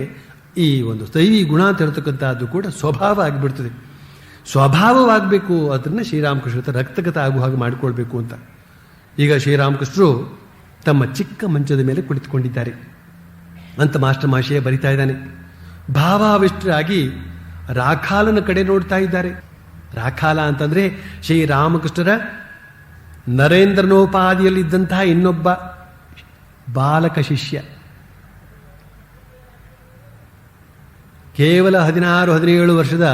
ಈ ಒಂದು ದೈವಿ ಗುಣ ಅಂತ ಹೇಳ್ತಕ್ಕಂಥದ್ದು ಕೂಡ ಸ್ವಭಾವ ಆಗಿಬಿಡ್ತದೆ. ಸ್ವಭಾವವಾಗಬೇಕು. ಅದನ್ನ ಶ್ರೀರಾಮಕೃಷ್ಣ ರಕ್ತಗತ ಆಗುವ ಹಾಗೆ ಮಾಡಿಕೊಳ್ಬೇಕು ಅಂತ. ಈಗ ಶ್ರೀರಾಮಕೃಷ್ಣರು ತಮ್ಮ ಚಿಕ್ಕ ಮಂಚದ ಮೇಲೆ ಕುಳಿತುಕೊಂಡಿದ್ದಾರೆ ಅಂತ ಮಾಸ್ಟರ್ ಮಾಷಿಯೇ ಬರಿತಾ ಇದ್ದಾನೆ. ಭಾವಾವಿಷ್ಟರಾಗಿ ರಾಖಾಲನ ಕಡೆ ನೋಡ್ತಾ ಇದ್ದಾರೆ. ರಾಖಾಲ ಅಂತಂದ್ರೆ ಶ್ರೀರಾಮಕೃಷ್ಣರ ನರೇಂದ್ರನೋಪಾದಿಯಲ್ಲಿದ್ದಂತಹ ಇನ್ನೊಬ್ಬ ಬಾಲಕ ಶಿಷ್ಯ. ಕೇವಲ 16-17 ವರ್ಷದ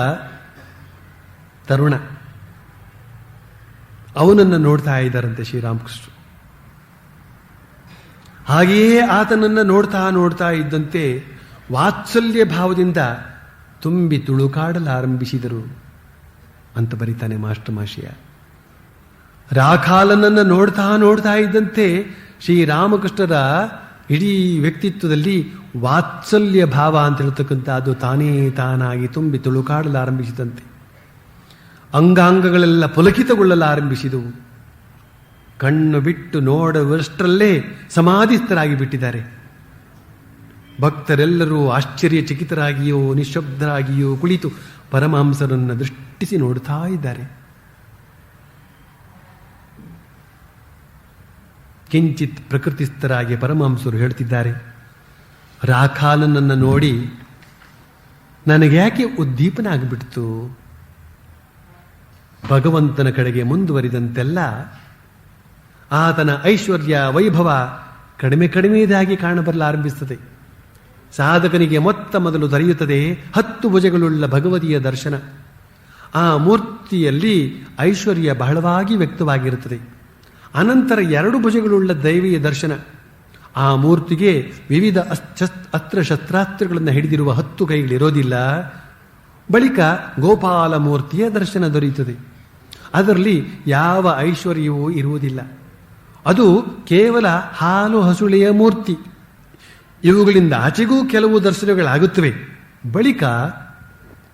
ತರುಣ. ಅವನನ್ನು ನೋಡ್ತಾ ಇದ್ದಾರಂತೆ ಶ್ರೀರಾಮಕೃಷ್ಣ. ಹಾಗೆಯೇ ಆತನನ್ನು ನೋಡ್ತಾ ಇದ್ದಂತೆ ವಾತ್ಸಲ್ಯ ಭಾವದಿಂದ ತುಂಬಿ ತುಳುಕಾಡಲಾರಂಭಿಸಿದರು ಅಂತ ಬರೀತಾನೆ ಮಾಸ್ಟರ್ ಮಾಷಿಯ. ರಾಖಾಲನನ್ನು ನೋಡ್ತಾ ಇದ್ದಂತೆ ಶ್ರೀರಾಮಕೃಷ್ಣರ ಇಡೀ ವ್ಯಕ್ತಿತ್ವದಲ್ಲಿ ವಾತ್ಸಲ್ಯ ಭಾವ ಅಂತ ಹೇಳ್ತಕ್ಕಂಥ ಅದು ತಾನಾಗಿ ತುಂಬಿ ತುಳುಕಾಡಲಾರಂಭಿಸಿದಂತೆ ಅಂಗಾಂಗಗಳೆಲ್ಲ ಪುಲಕಿತಗೊಳ್ಳಲಾರಂಭಿಸಿದವು. ಕಣ್ಣು ಬಿಟ್ಟು ನೋಡುವಷ್ಟರಲ್ಲೇ ಸಮಾಧಿಸ್ಥರಾಗಿ ಬಿಟ್ಟಿದ್ದಾರೆ. ಭಕ್ತರೆಲ್ಲರೂ ಆಶ್ಚರ್ಯಚಕಿತರಾಗಿಯೋ ನಿಶ್ಶಬ್ದರಾಗಿಯೋ ಕುಳಿತು ಪರಮಹಂಸರನ್ನು ದೃಷ್ಟಿಸಿ ನೋಡ್ತಾ ಇದ್ದಾರೆ. ಕಿಂಚಿತ್ ಪ್ರಕೃತಿಸ್ಥರಾಗಿ ಪರಮಹಂಸರು ಹೇಳ್ತಿದ್ದಾರೆ, ರಾಖಾಲನನ್ನು ನೋಡಿ ನನಗೆ ಯಾಕೆ ಉದ್ದೀಪನ ಆಗಿಬಿಡ್ತು. ಭಗವಂತನ ಕಡೆಗೆ ಮುಂದುವರಿದಂತೆಲ್ಲ ಆತನ ಐಶ್ವರ್ಯ ವೈಭವ ಕಡಿಮೆದಾಗಿ ಕಾಣಬರಲಾರಂಭಿಸುತ್ತದೆ. ಸಾಧಕನಿಗೆ ಮೊದಲು ದೊರೆಯುತ್ತದೆ 10 ಭುಜಗಳುಳ್ಳ ಭಗವತಿಯ ದರ್ಶನ. ಆ ಮೂರ್ತಿಯಲ್ಲಿ ಐಶ್ವರ್ಯ ಬಹಳವಾಗಿ ವ್ಯಕ್ತವಾಗಿರುತ್ತದೆ. ಅನಂತರ 2 ಭುಜಗಳುಳ್ಳ ದೈವೀಯ ದರ್ಶನ. ಆ ಮೂರ್ತಿಗೆ ವಿವಿಧ ಅಸ್ತ್ರ ಶಸ್ತ್ರಾಸ್ತ್ರಗಳನ್ನು ಹಿಡಿದಿರುವ 10 ಕೈಗಳಿರೋದಿಲ್ಲ. ಬಳಿಕ ಗೋಪಾಲ ಮೂರ್ತಿಯ ದರ್ಶನ ದೊರೆಯುತ್ತದೆ. ಅದರಲ್ಲಿ ಯಾವ ಐಶ್ವರ್ಯವೂ ಇರುವುದಿಲ್ಲ. ಅದು ಕೇವಲ ಹಾಲು ಹಸುಳೆಯ ಮೂರ್ತಿ. ಇವುಗಳಿಂದ ಆಚೆಗೂ ಕೆಲವು ದರ್ಶನಗಳಾಗುತ್ತವೆ. ಬಳಿಕ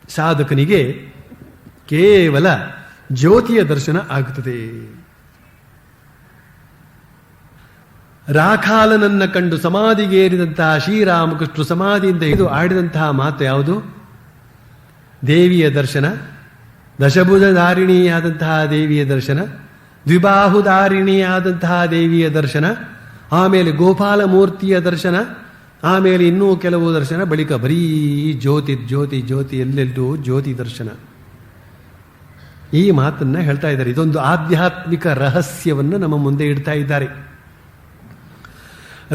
ಸಾಧಕನಿಗೆ ಕೇವಲ ಜ್ಯೋತಿಯ ದರ್ಶನ ಆಗುತ್ತದೆ. ರಾಖಾಲನನ್ನ ಕಂಡು ಸಮಾಧಿಗೇರಿದಂತಹ ಶ್ರೀರಾಮಕೃಷ್ಣ ಸಮಾಧಿಯಿಂದ ಇದು ಆಡಿದಂತಹ ಮಾತು ಯಾವುದು? ದೇವಿಯ ದರ್ಶನ, ದಶಭುಜಧಾರಿಣಿಯಾದಂತಹ ದೇವಿಯ ದರ್ಶನ, ದ್ವಿಬಾಹುಧಾರಿಣಿಯಾದಂತಹ ದೇವಿಯ ದರ್ಶನ, ಆಮೇಲೆ ಗೋಪಾಲ ಮೂರ್ತಿಯ ದರ್ಶನ, ಆಮೇಲೆ ಇನ್ನೂ ಕೆಲವು ದರ್ಶನ, ಬಳಿಕ ಬರೀ ಜ್ಯೋತಿ ಜ್ಯೋತಿ ಜ್ಯೋತಿ, ಎಲ್ಲೆಲ್ಲೂ ಜ್ಯೋತಿ ದರ್ಶನ. ಈ ಮಾತನ್ನ ಹೇಳ್ತಾ ಇದ್ದಾರೆ. ಇದೊಂದು ಆಧ್ಯಾತ್ಮಿಕ ರಹಸ್ಯವನ್ನು ನಮ್ಮ ಮುಂದೆ ಇಡ್ತಾ ಇದ್ದಾರೆ.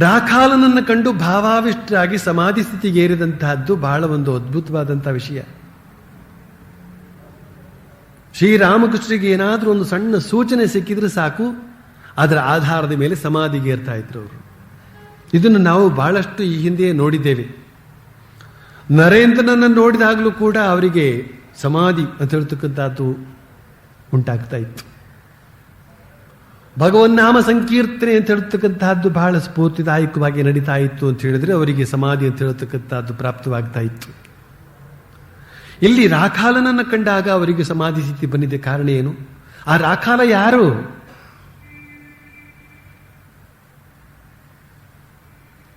ರಾಖಾಲನನ್ನು ಕಂಡು ಭಾವಾವಿಷ್ಟರಾಗಿ ಸಮಾಧಿ ಸ್ಥಿತಿಗೇರಿದಂತಹದ್ದು ಬಹಳ ಒಂದು ಅದ್ಭುತವಾದಂತಹ ವಿಷಯ. ಶ್ರೀರಾಮಕೃಷ್ಣರಿಗೆ ಏನಾದರೂ ಒಂದು ಸಣ್ಣ ಸೂಚನೆ ಸಿಕ್ಕಿದ್ರೆ ಸಾಕು, ಅದರ ಆಧಾರದ ಮೇಲೆ ಸಮಾಧಿಗೇರ್ತಾ ಇದ್ರು ಅವರು. ಇದನ್ನು ನಾವು ಬಹಳಷ್ಟು ಈ ಹಿಂದೆ ನೋಡಿದ್ದೇವೆ. ನರೇಂದ್ರನನ್ನು ನೋಡಿದಾಗಲೂ ಕೂಡ ಅವರಿಗೆ ಸಮಾಧಿ ಅಂತ ಹೇಳ್ತಕ್ಕಂಥದ್ದು ಉಂಟಾಗ್ತಾ ಇತ್ತು. ಭಗವನ್ನಾಮ ಸಂಕೀರ್ತನೆ ಅಂತ ಹೇಳ್ತಕ್ಕಂತಹದ್ದು ಬಹಳ ಸ್ಫೂರ್ತಿದಾಯಕವಾಗಿ ನಡೀತಾ ಇತ್ತು ಅಂತ ಹೇಳಿದ್ರೆ ಅವರಿಗೆ ಸಮಾಧಿ ಅಂತ ಹೇಳ್ತಕ್ಕಂಥದ್ದು ಪ್ರಾಪ್ತವಾಗ್ತಾ ಇತ್ತು. ಇಲ್ಲಿ ರಾಖಾಲನನ್ನು ಕಂಡಾಗ ಅವರಿಗೆ ಸಮಾಧಿ ಸ್ಥಿತಿ ಬಂದಿದೆ. ಕಾರಣ ಏನು? ಆ ರಾಖಾಲ ಯಾರು?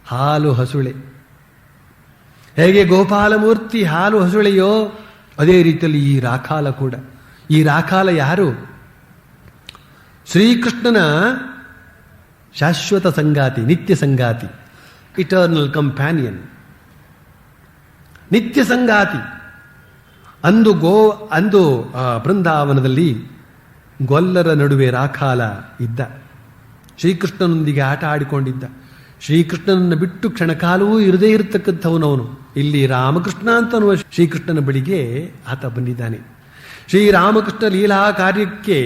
ಹಾಲು ಹಸುಳೆ. ಹೇಗೆ ಗೋಪಾಲಮೂರ್ತಿ ಹಾಲು ಹಸುಳೆಯೋ ಅದೇ ರೀತಿಯಲ್ಲಿ ಈ ರಾಖಾಲ ಕೂಡ. ಈ ರಾಖಾಲ ಯಾರು? ಶ್ರೀಕೃಷ್ಣನ ಶಾಶ್ವತ ಸಂಗಾತಿ, ನಿತ್ಯ ಸಂಗಾತಿ, ಇಟರ್ನಲ್ ಕಂಪ್ಯಾನಿಯನ್, ನಿತ್ಯ ಸಂಗಾತಿ. ಅಂದು ಬೃಂದಾವನದಲ್ಲಿ ಗೊಲ್ಲರ ನಡುವೆ ರಾಖಾಲ ಇದ್ದ. ಶ್ರೀಕೃಷ್ಣನೊಂದಿಗೆ ಆಟ ಆಡಿಕೊಂಡಿದ್ದ. ಶ್ರೀಕೃಷ್ಣನನ್ನು ಬಿಟ್ಟು ಕ್ಷಣಕಾಲವೂ ಇರದೇ ಇರತಕ್ಕಂಥವನವನು. ಇಲ್ಲಿ ರಾಮಕೃಷ್ಣ ಅಂತನ್ನುವ ಶ್ರೀಕೃಷ್ಣನ ಬಳಿಗೆ ಆತ ಬಂದಿದ್ದಾನೆ. ಶ್ರೀರಾಮಕೃಷ್ಣ ಲೀಲಾ ಕಾರ್ಯಕ್ಕೆ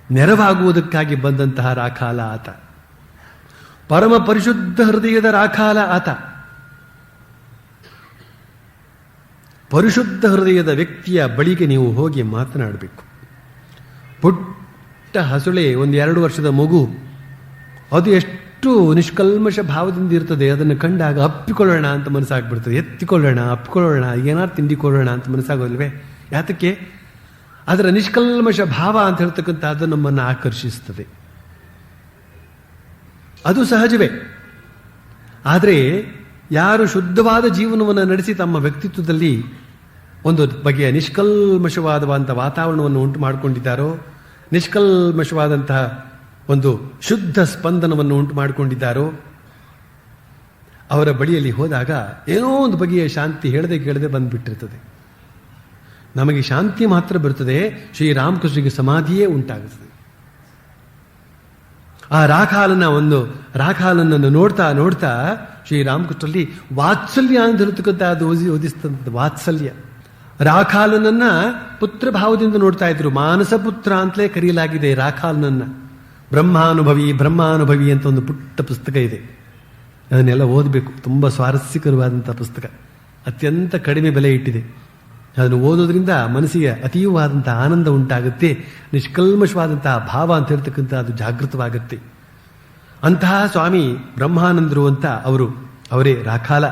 ನೆರವಾಗುವುದಕ್ಕಾಗಿ ಬಂದಂತಹ ರಾಖಾಲ ಆತ. ಪರಮ ಪರಿಶುದ್ಧ ಹೃದಯದ ರಾಖಾಲ ಆತ. ಪರಿಶುದ್ಧ ಹೃದಯದ ವ್ಯಕ್ತಿಯ ಬಳಿಗೆ ನೀವು ಹೋಗಿ ಮಾತನಾಡಬೇಕು. ಪುಟ್ಟ ಹಸುಳೆ, 1-2 ವರ್ಷದ ಮಗು, ಅದು ಎಷ್ಟು ನಿಷ್ಕಲ್ಮಶ ಭಾವದಿಂದ ಇರ್ತದೆ. ಅದನ್ನು ಕಂಡಾಗ ಅಪ್ಪಿಕೊಳ್ಳೋಣ ಅಂತ ಮನಸ್ಸಾಗ್ಬಿಡ್ತದೆ. ಎತ್ತಿಕೊಳ್ಳೋಣ, ಅಪ್ಪಿಕೊಳ್ಳೋಣ, ಏನಾರು ತಿಂಡಿಕೊಳ್ಳೋಣ ಅಂತ ಮನಸ್ಸಾಗೋಲ್ವೇ? ಯಾತಕ್ಕೆ? ಅದರ ನಿಷ್ಕಲ್ಮಶ ಭಾವ ಅಂತ ಹೇಳ್ತಕ್ಕಂಥದ್ದು ನಮ್ಮನ್ನು ಆಕರ್ಷಿಸ್ತದೆ. ಅದು ಸಹಜವೇ. ಆದರೆ ಯಾರು ಶುದ್ಧವಾದ ಜೀವನವನ್ನು ನಡೆಸಿ ತಮ್ಮ ವ್ಯಕ್ತಿತ್ವದಲ್ಲಿ ಒಂದು ಬಗೆಯ ನಿಷ್ಕಲ್ಮಶವಾದಂಥ ವಾತಾವರಣವನ್ನು ಉಂಟು ಮಾಡಿಕೊಂಡಿದ್ದಾರೋ, ನಿಷ್ಕಲ್ಮಶವಾದಂತಹ ಒಂದು ಶುದ್ಧ ಸ್ಪಂದನವನ್ನು ಉಂಟು ಮಾಡಿಕೊಂಡಿದ್ದಾರೋ, ಅವರ ಬಳಿಯಲ್ಲಿ ಹೋದಾಗ ಏನೋ ಒಂದು ಬಗೆಯ ಶಾಂತಿ ಹೇಳದೆ ಕೇಳದೆ ಬಂದ್ಬಿಟ್ಟಿರ್ತದೆ. ನಮಗೆ ಶಾಂತಿ ಮಾತ್ರ ಬರ್ತದೆ, ಶ್ರೀರಾಮಕೃಷ್ಣರಿಗೆ ಸಮಾಧಿಯೇ ಉಂಟಾಗುತ್ತದೆ. ಆ ರಾಖಾಲನನ್ನು ನೋಡ್ತಾ ನೋಡ್ತಾ ಶ್ರೀರಾಮಕೃಷ್ಣರಲ್ಲಿ ವಾತ್ಸಲ್ಯ ಅಂತ ಹೇಳ್ತಕ್ಕಂಥದ್ದು ಓದಿಸ್ತಂಥ ವಾತ್ಸಲ್ಯ. ರಾಖಾಲನನ್ನ ಪುತ್ರ ಭಾವದಿಂದ ನೋಡ್ತಾ ಇದ್ರು. ಮಾನಸ ಪುತ್ರ ಅಂತಲೇ ಕರೆಯಲಾಗಿದೆ ರಾಖಾಲನನ್ನ. ಬ್ರಹ್ಮಾನುಭವಿ ಅಂತ ಒಂದು ಪುಟ್ಟ ಪುಸ್ತಕ ಇದೆ. ಅದನ್ನೆಲ್ಲ ಓದಬೇಕು. ತುಂಬ ಸ್ವಾರಸ್ಯಕರವಾದಂಥ ಪುಸ್ತಕ, ಅತ್ಯಂತ ಕಡಿಮೆ ಬೆಲೆ ಇಟ್ಟಿದೆ. ಅದನ್ನು ಓದೋದ್ರಿಂದ ಮನಸ್ಸಿಗೆ ಅತೀವವಾದಂತಹ ಆನಂದ ಉಂಟಾಗುತ್ತೆ. ನಿಷ್ಕಲ್ಮಶವಾದಂತಹ ಭಾವ ಅಂತ ಹೇಳ್ತಕ್ಕಂಥ ಅದು ಜಾಗೃತವಾಗುತ್ತೆ. ಅಂತಹ ಸ್ವಾಮಿ ಬ್ರಹ್ಮಾನಂದರು ಅಂತ ಅವರೇ ರಾಖಾಲ.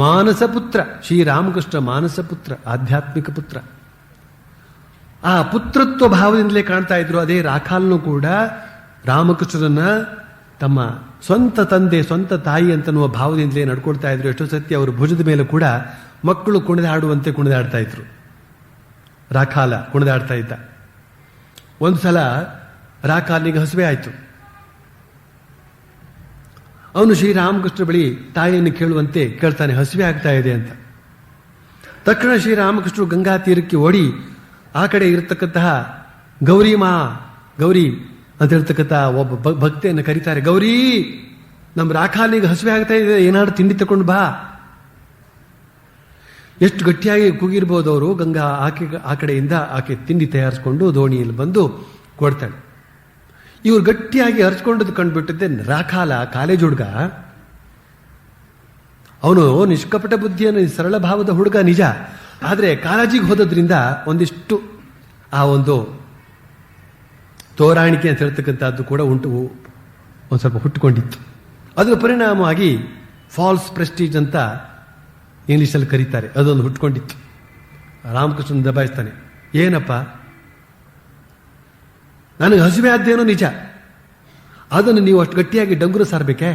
ಮಾನಸ ಪುತ್ರ ಶ್ರೀರಾಮಕೃಷ್ಣ, ಮಾನಸ ಪುತ್ರ, ಆಧ್ಯಾತ್ಮಿಕ ಪುತ್ರ. ಆ ಪುತ್ರತ್ವ ಭಾವದಿಂದಲೇ ಕಾಣ್ತಾ ಇದ್ರು. ಅದೇ ರಾಖಾಲನು ಕೂಡ ರಾಮಕೃಷ್ಣರನ್ನ ತಮ್ಮ ಸ್ವಂತ ತಂದೆ, ಸ್ವಂತ ತಾಯಿ ಅಂತನ್ನುವ ಭಾವದಿಂದಲೇ ನಡ್ಕೊಳ್ತಾ ಇದ್ರು. ಎಷ್ಟೋ ಸತ್ಯ ಅವರು ಭುಜದ ಮೇಲೆ ಕೂಡ ಮಕ್ಕಳು ಕುಣಿದಾಡುವಂತೆ ಕುಣಿದಾಡ್ತಾ ಇದ್ರು. ರಾಖಾಲ ಕುಣಿದಾಡ್ತಾ ಇದ್ದ. ಒಂದು ಸಲ ರಾಖಾಲನಿಗೆ ಹಸುವೆ ಆಯಿತು. ಅವನು ಶ್ರೀರಾಮಕೃಷ್ಣ ಬಳಿ ತಾಯಿಯನ್ನು ಕೇಳುವಂತೆ ಕೇಳ್ತಾನೆ, ಹಸುವೆ ಆಗ್ತಾ ಇದೆ ಅಂತ. ತಕ್ಷಣ ಶ್ರೀರಾಮಕೃಷ್ಣರು ಗಂಗಾ ತೀರಕ್ಕೆ ಓಡಿ ಆ ಕಡೆ ಇರತಕ್ಕಂತಹ ಗೌರಿ ಅಂತ ಹೇಳ್ತಕ್ಕಂತಹ ಒಬ್ಬ ಭಕ್ತೆಯನ್ನು ಕರೀತಾರೆ. ಗೌರಿ, ನಮ್ಮ ರಾಖಾಲಿಗೆ ಹಸುವೆ ಆಗ್ತಾ ಇದೆ, ಏನಾದ್ರು ತಿಂಡಿ ತಕೊಂಡು ಬಾ. ಎಷ್ಟು ಗಟ್ಟಿಯಾಗಿ ಕೂಗಿರ್ಬೋದು ಅವರು. ಗಂಗಾ ಆ ಕಡೆಯಿಂದ ಆಕೆ ತಿಂಡಿ ತಯಾರಿಸ್ಕೊಂಡು ದೋಣಿಯಲ್ಲಿ ಬಂದು ಕೊಡ್ತಾಳೆ. ಇವ್ರು ಗಟ್ಟಿಯಾಗಿ ಹರಿಸ್ಕೊಂಡದ್ದು ಕಂಡುಬಿಟ್ಟಿದ್ದೆ ರಾಖಾಲ, ಕಾಲೇಜ್ ಹುಡುಗ. ಅವನು ನಿಷ್ಕಪಟ ಬುದ್ಧಿಯನ್ನು, ಸರಳ ಭಾವದ ಹುಡುಗ ನಿಜ. ಆದರೆ ಕಾಲೇಜಿಗೆ ಹೋದ್ರಿಂದ ಒಂದಿಷ್ಟು ಆ ಒಂದು ತೋರಾಣಿಕೆ ಅಂತ ಹೇಳ್ತಕ್ಕಂಥದ್ದು ಕೂಡ ಒಂದು ಸ್ವಲ್ಪ ಹುಟ್ಟುಕೊಂಡಿತ್ತು. ಅದರ ಪರಿಣಾಮವಾಗಿ ಫಾಲ್ಸ್ ಪ್ರೆಸ್ಟೀಜ್ ಅಂತ ಇಂಗ್ಲೀಷಲ್ಲಿ ಕರೀತಾರೆ, ಅದೊಂದು ಹುಟ್ಕೊಂಡಿತ್ತು. ರಾಮಕೃಷ್ಣನ್ ದಬಾಯಿಸ್ತಾನೆ, ಏನಪ್ಪ, ನನಗೆ ಹಸಿವೆ ಆದ್ದೇನೋ ನಿಜ, ಅದನ್ನು ನೀವು ಅಷ್ಟು ಗಟ್ಟಿಯಾಗಿ ಡಂಗುರ ಸಾರಬೇಕೆ?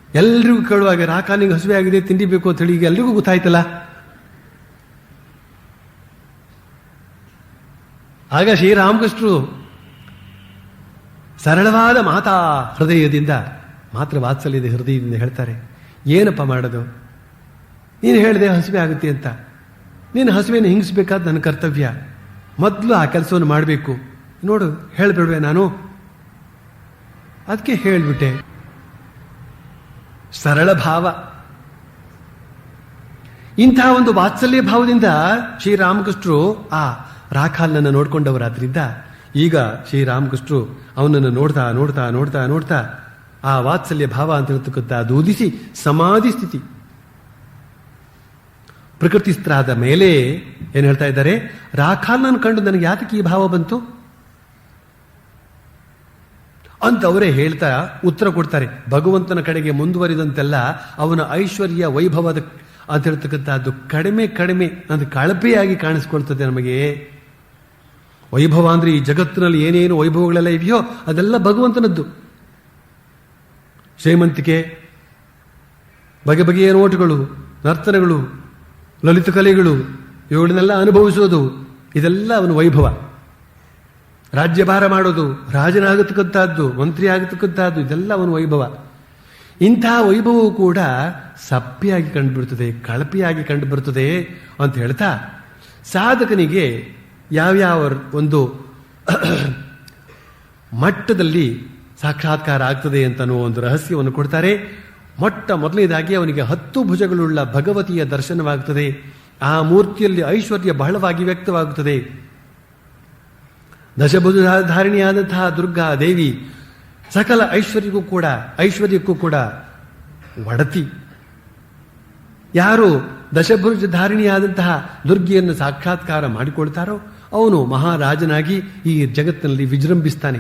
ಎಲ್ರಿಗೂ ಕೇಳುವಾಗ ರಾಖಾಲಿಗೆ ಹಸಿವೆ ಆಗಿದೆ, ತಿಂಡಿ ಬೇಕು ಅಂತ ಹೇಳಿ ಈಗ ಎಲ್ರಿಗೂ ಗೊತ್ತಾಯ್ತಲ್ಲ. ಆಗ ಶ್ರೀರಾಮಕೃಷ್ಣರು ಸರಳವಾದ ಮಾತಾ ಹೃದಯದಿಂದ, ಮಾತ್ರ ವಾತ್ಸಲ್ಯದ ಹೃದಯದಿಂದ ಹೇಳ್ತಾರೆ, ಏನಪ್ಪ ಮಾಡೋದು? ನೀನು ಹೇಳಿದೆ ಹಸಿವೆ ಆಗುತ್ತೆ ಅಂತ. ನೀನು ಹಸಿವೆಯನ್ನು ಹಿಂಗಿಸ್ಬೇಕಾದ ನನ್ನ ಕರ್ತವ್ಯ. ಮೊದಲು ಆ ಕೆಲಸವನ್ನು ಮಾಡಬೇಕು. ನೋಡು, ಹೇಳಿಬಿಡುವೆ ನಾನು. ಅದಕ್ಕೆ ಹೇಳಿಬಿಟ್ಟೆ. ಸರಳ ಭಾವ. ಇಂತಹ ಒಂದು ವಾತ್ಸಲ್ಯ ಭಾವದಿಂದ ಶ್ರೀರಾಮಕೃಷ್ಣರು ಆ ರಾಖಾಲನನ್ನು ನೋಡ್ಕೊಂಡವರಾದ್ರಿಂದ ಈಗ ಶ್ರೀರಾಮಕೃಷ್ಣರು ಅವನನ್ನು ನೋಡ್ತಾ ನೋಡ್ತಾ ನೋಡ್ತಾ ನೋಡ್ತಾ ಆ ವಾತ್ಸಲ್ಯ ಭಾವ ಅಂತ ಹೇಳ್ತಕ್ಕಂಥ ಊದಿಸಿ ಸಮಾಧಿ ಸ್ಥಿತಿ ಪ್ರಕೃತಿಸ್ಥರಾದ ಮೇಲೆ ಏನ್ ಹೇಳ್ತಾ ಇದ್ದಾರೆ, ರಾಖಾಲನನ್ನು ಕಂಡು ನನಗೆ ಯಾತಕ್ಕೆ ಈ ಭಾವ ಬಂತು ಅಂತ ಅವರೇ ಹೇಳ್ತಾ ಉತ್ತರ ಕೊಡ್ತಾರೆ. ಭಗವಂತನ ಕಡೆಗೆ ಮುಂದುವರಿದಂತೆಲ್ಲ ಅವನ ಐಶ್ವರ್ಯ ವೈಭವದ ಅಂತ ಹೇಳ್ತಕ್ಕಂಥದ್ದು ಕಡಿಮೆ ಕಡಿಮೆ ಅದು ಕಳಪೆಯಾಗಿ ಕಾಣಿಸ್ಕೊಳ್ತದೆ ನಮಗೆ. ವೈಭವ ಅಂದ್ರೆ ಈ ಜಗತ್ತಿನಲ್ಲಿ ಏನೇನು ವೈಭವಗಳೆಲ್ಲ ಇದೆಯೋ ಅದೆಲ್ಲ ಭಗವಂತನದ್ದು. ಶ್ರೀಮಂತಿಕೆ, ಬಗೆ ಬಗೆಯ ನೋಟಗಳು, ನರ್ತನಗಳು, ಲಲಿತ ಕಲೆಗಳು, ಇವುಗಳನ್ನೆಲ್ಲ ಅನುಭವಿಸೋದು, ಇದೆಲ್ಲ ಅವನ ವೈಭವ. ರಾಜ್ಯಭಾರ ಮಾಡೋದು, ರಾಜನಾಗತಕ್ಕಂಥದ್ದು, ಮಂತ್ರಿ ಆಗತಕ್ಕಂಥದ್ದು, ಇದೆಲ್ಲ ಅವನ ವೈಭವ. ಇಂತಹ ವೈಭವವು ಕೂಡ ಸಪ್ಪೆಯಾಗಿ ಕಂಡುಬಿಡ್ತದೆ, ಕಳಪೆಯಾಗಿ ಕಂಡುಬರುತ್ತದೆ ಅಂತ ಹೇಳ್ತಾ ಸಾಧಕನಿಗೆ ಯಾವ್ಯಾವ ಒಂದು ಮಟ್ಟದಲ್ಲಿ ಸಾಕ್ಷಾತ್ಕಾರ ಆಗ್ತದೆ ಅಂತ ಒಂದು ರಹಸ್ಯವನ್ನು ಕೊಡ್ತಾರೆ. ಮೊದಲನೇದಾಗಿ ಅವನಿಗೆ 10 ಭುಜಗಳುಳ್ಳ ಭಗವತಿಯ ದರ್ಶನವಾಗುತ್ತದೆ. ಆ ಮೂರ್ತಿಯಲ್ಲಿ ಐಶ್ವರ್ಯ ಬಹಳವಾಗಿ ವ್ಯಕ್ತವಾಗುತ್ತದೆ. ದಶಭುಜಧಾರಿಣಿಯಾದಂತಹ ದುರ್ಗಾ ದೇವಿ ಸಕಲ ಐಶ್ವರ್ಯಕ್ಕೂ ಕೂಡ ಒಡತಿ. ಯಾರು ದಶಭುಜಧಾರಿಣಿಯಾದಂತಹ ದುರ್ಗಿಯನ್ನು ಸಾಕ್ಷಾತ್ಕಾರ ಮಾಡಿಕೊಳ್ತಾರೋ ಅವನು ಮಹಾರಾಜನಾಗಿ ಈ ಜಗತ್ತಿನಲ್ಲಿ ವಿಜೃಂಭಿಸ್ತಾನೆ.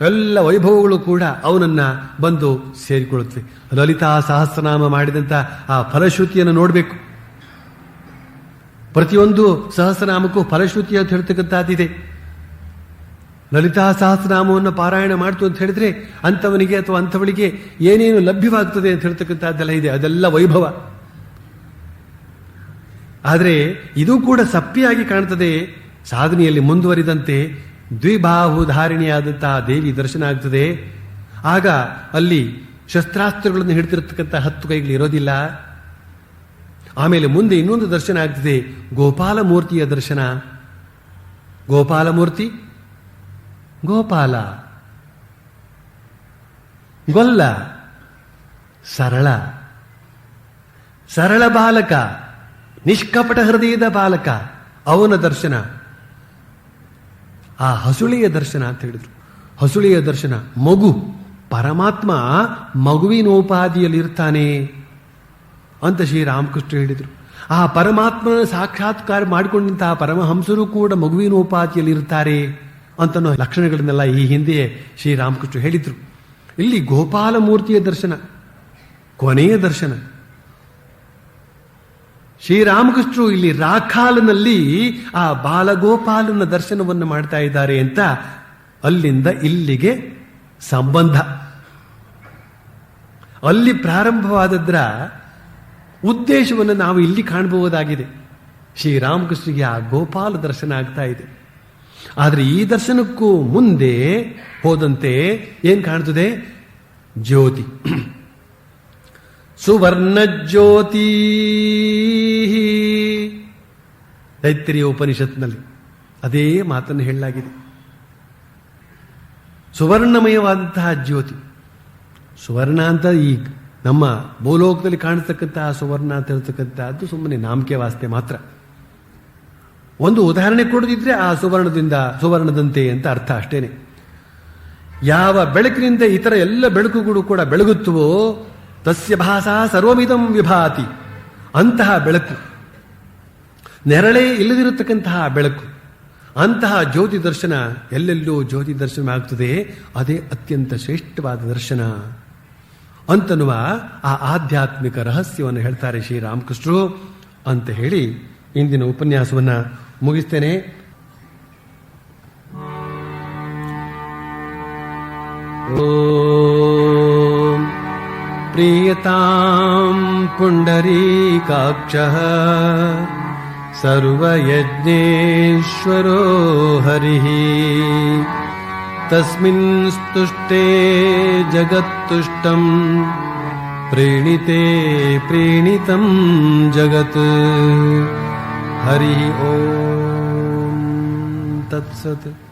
ಎಲ್ಲ ವೈಭವಗಳು ಕೂಡ ಅವನನ್ನ ಬಂದು ಸೇರಿಕೊಳ್ಳುತ್ತವೆ. ಲಲಿತಾ ಸಹಸ್ರನಾಮ ಮಾಡಿದಂಥ ಆ ಫಲಶ್ರುತಿಯನ್ನು ನೋಡಬೇಕು. ಪ್ರತಿಯೊಂದು ಸಹಸ್ರನಾಮಕ್ಕೂ ಫಲಶ್ರುತಿ ಅಂತ ಹೇಳ್ತಕ್ಕಂಥದ್ದಿದೆ. ಲಲಿತಾ ಸಹಸ್ರನಾಮವನ್ನು ಪಾರಾಯಣ ಮಾಡ್ತು ಅಂತ ಹೇಳಿದ್ರೆ ಅಂಥವನಿಗೆ ಅಥವಾ ಅಂಥವಳಿಗೆ ಏನೇನು ಲಭ್ಯವಾಗ್ತದೆ ಅಂತ ಹೇಳ್ತಕ್ಕಂಥದ್ದೆಲ್ಲ ಇದೆ. ಅದೆಲ್ಲ ವೈಭವ. ಆದರೆ ಇದು ಕೂಡ ಸಪ್ಪಿಯಾಗಿ ಕಾಣ್ತದೆ. ಸಾಧನೆಯಲ್ಲಿ ಮುಂದುವರಿದಂತೆ ದ್ವಿಬಾಹುಧಾರಿಣಿಯಾದಂತಹ ದೇವಿ ದರ್ಶನ ಆಗ್ತದೆ. ಆಗ ಅಲ್ಲಿ ಶಸ್ತ್ರಾಸ್ತ್ರಗಳನ್ನು ಹಿಡಿದಿರತಕ್ಕಂಥ 10 ಕೈಗಳು ಇರೋದಿಲ್ಲ. ಆಮೇಲೆ ಮುಂದೆ ಇನ್ನೊಂದು ದರ್ಶನ ಆಗ್ತದೆ, ಗೋಪಾಲಮೂರ್ತಿಯ ದರ್ಶನ. ಗೋಪಾಲಮೂರ್ತಿ, ಗೋಪಾಲ, ಗೊಲ್ಲ, ಸರಳ ಬಾಲಕ, ನಿಷ್ಕಪಟ ಹೃದಯದ ಬಾಲಕ, ಅವನ ದರ್ಶನ. ಆ ಹಸುಳೆಯ ದರ್ಶನ ಅಂತ ಹೇಳಿದ್ರು. ಹಸುಳೆಯ ದರ್ಶನ, ಮಗು, ಪರಮಾತ್ಮ ಮಗುವಿನೋಪಾದಿಯಲ್ಲಿ ಇರ್ತಾನೆ ಅಂತ ಶ್ರೀರಾಮಕೃಷ್ಣ ಹೇಳಿದರು. ಆ ಪರಮಾತ್ಮನ ಸಾಕ್ಷಾತ್ಕಾರ ಮಾಡಿಕೊಂಡಂತಹ ಪರಮಹಂಸರು ಕೂಡ ಮಗುವಿನೋಪಾದಿಯಲ್ಲಿ ಇರ್ತಾರೆ ಅಂತ ಲಕ್ಷಣಗಳನ್ನೆಲ್ಲ ಈ ಹಿಂದೆಯೇ ಶ್ರೀರಾಮಕೃಷ್ಣ ಹೇಳಿದ್ರು. ಇಲ್ಲಿ ಗೋಪಾಲ ಮೂರ್ತಿಯ ದರ್ಶನ, ಕೊನೆಯ ದರ್ಶನ. ಶ್ರೀರಾಮಕೃಷ್ಣರು ಇಲ್ಲಿ ರಾಖಾಲನಲ್ಲಿ ಆ ಬಾಲಗೋಪಾಲನ ದರ್ಶನವನ್ನು ಮಾಡ್ತಾ ಇದ್ದಾರೆ ಅಂತ ಅಲ್ಲಿಂದ ಇಲ್ಲಿಗೆ ಸಂಬಂಧ. ಅಲ್ಲಿ ಪ್ರಾರಂಭವಾದದ್ರ ಉದ್ದೇಶವನ್ನು ನಾವು ಇಲ್ಲಿ ಕಾಣಬಹುದಾಗಿದೆ. ಶ್ರೀರಾಮಕೃಷ್ಣರಿಗೆ ಆ ಗೋಪಾಲ ದರ್ಶನ ಆಗ್ತಾ ಇದೆ. ಆದರೆ ಈ ದರ್ಶನಕ್ಕೂ ಮುಂದೆ ಹೋದಂತೆ ಏನ್ ಕಾಣ್ತದೆ? ಜ್ಯೋತಿ, ಸುವರ್ಣ ಜ್ಯೋತಿ. ತೈತ್ರಿಯ ಉಪನಿಷತ್ನಲ್ಲಿ ಅದೇ ಮಾತನ್ನು ಹೇಳಲಾಗಿದೆ. ಸುವರ್ಣಮಯವಾದಂತಹ ಜ್ಯೋತಿ. ಸುವರ್ಣ ಅಂತ ಈ ನಮ್ಮ ಭೂಲೋಕದಲ್ಲಿ ಕಾಣಿಸ್ತಕ್ಕಂತಹ ಸುವರ್ಣ ಅಂತ ಹೇಳ್ತಕ್ಕಂಥದ್ದು ಸುಮ್ಮನೆ ನಾಮಕೆ ವಾಸ್ತೆ ಮಾತ್ರ. ಒಂದು ಉದಾಹರಣೆ ಕೊಡದಿದ್ರೆ ಆ ಸುವರ್ಣದಂತೆ ಅಂತ ಅರ್ಥ ಅಷ್ಟೇನೆ. ಯಾವ ಬೆಳಕಿನಿಂದ ಇತರ ಎಲ್ಲ ಬೆಳಕುಗಳು ಕೂಡ ಬೆಳಗುತ್ತವೋ ತಸ್ಯ ಭಾಸಾ ಸರ್ವಮಿದಂ ವಿಭಾತಿ. ಅಂತಹ ಬೆಳಕು, ನೆರಳೇ ಇಲ್ಲದಿರತಕ್ಕಂತಹ ಬೆಳಕು, ಅಂತಹ ಜ್ಯೋತಿ ದರ್ಶನ ಎಲ್ಲೆಲ್ಲೂ ಜ್ಯೋತಿ ದರ್ಶನ ಆಗ್ತದೆ. ಅದೇ ಅತ್ಯಂತ ಶ್ರೇಷ್ಠವಾದ ದರ್ಶನ ಅಂತನ್ನುವ ಆ ಆಧ್ಯಾತ್ಮಿಕ ರಹಸ್ಯವನ್ನು ಹೇಳ್ತಾರೆ ಶ್ರೀರಾಮಕೃಷ್ಣರು ಅಂತ ಹೇಳಿ ಇಂದಿನ ಉಪನ್ಯಾಸವನ್ನ ಮುಗಿಸ್ತೇನೆ. ಓಂ ಪ್ರಿಯತಾಂ ಪುಂಡರೀಕಾಕ್ಷಃ सर्वयज्ञेश्वरो हरिः तस्मिन् स्तुष्टे जगत्तुष्टम् प्रीणिते प्रीणितं जगत् हरि ओम तत्सत्।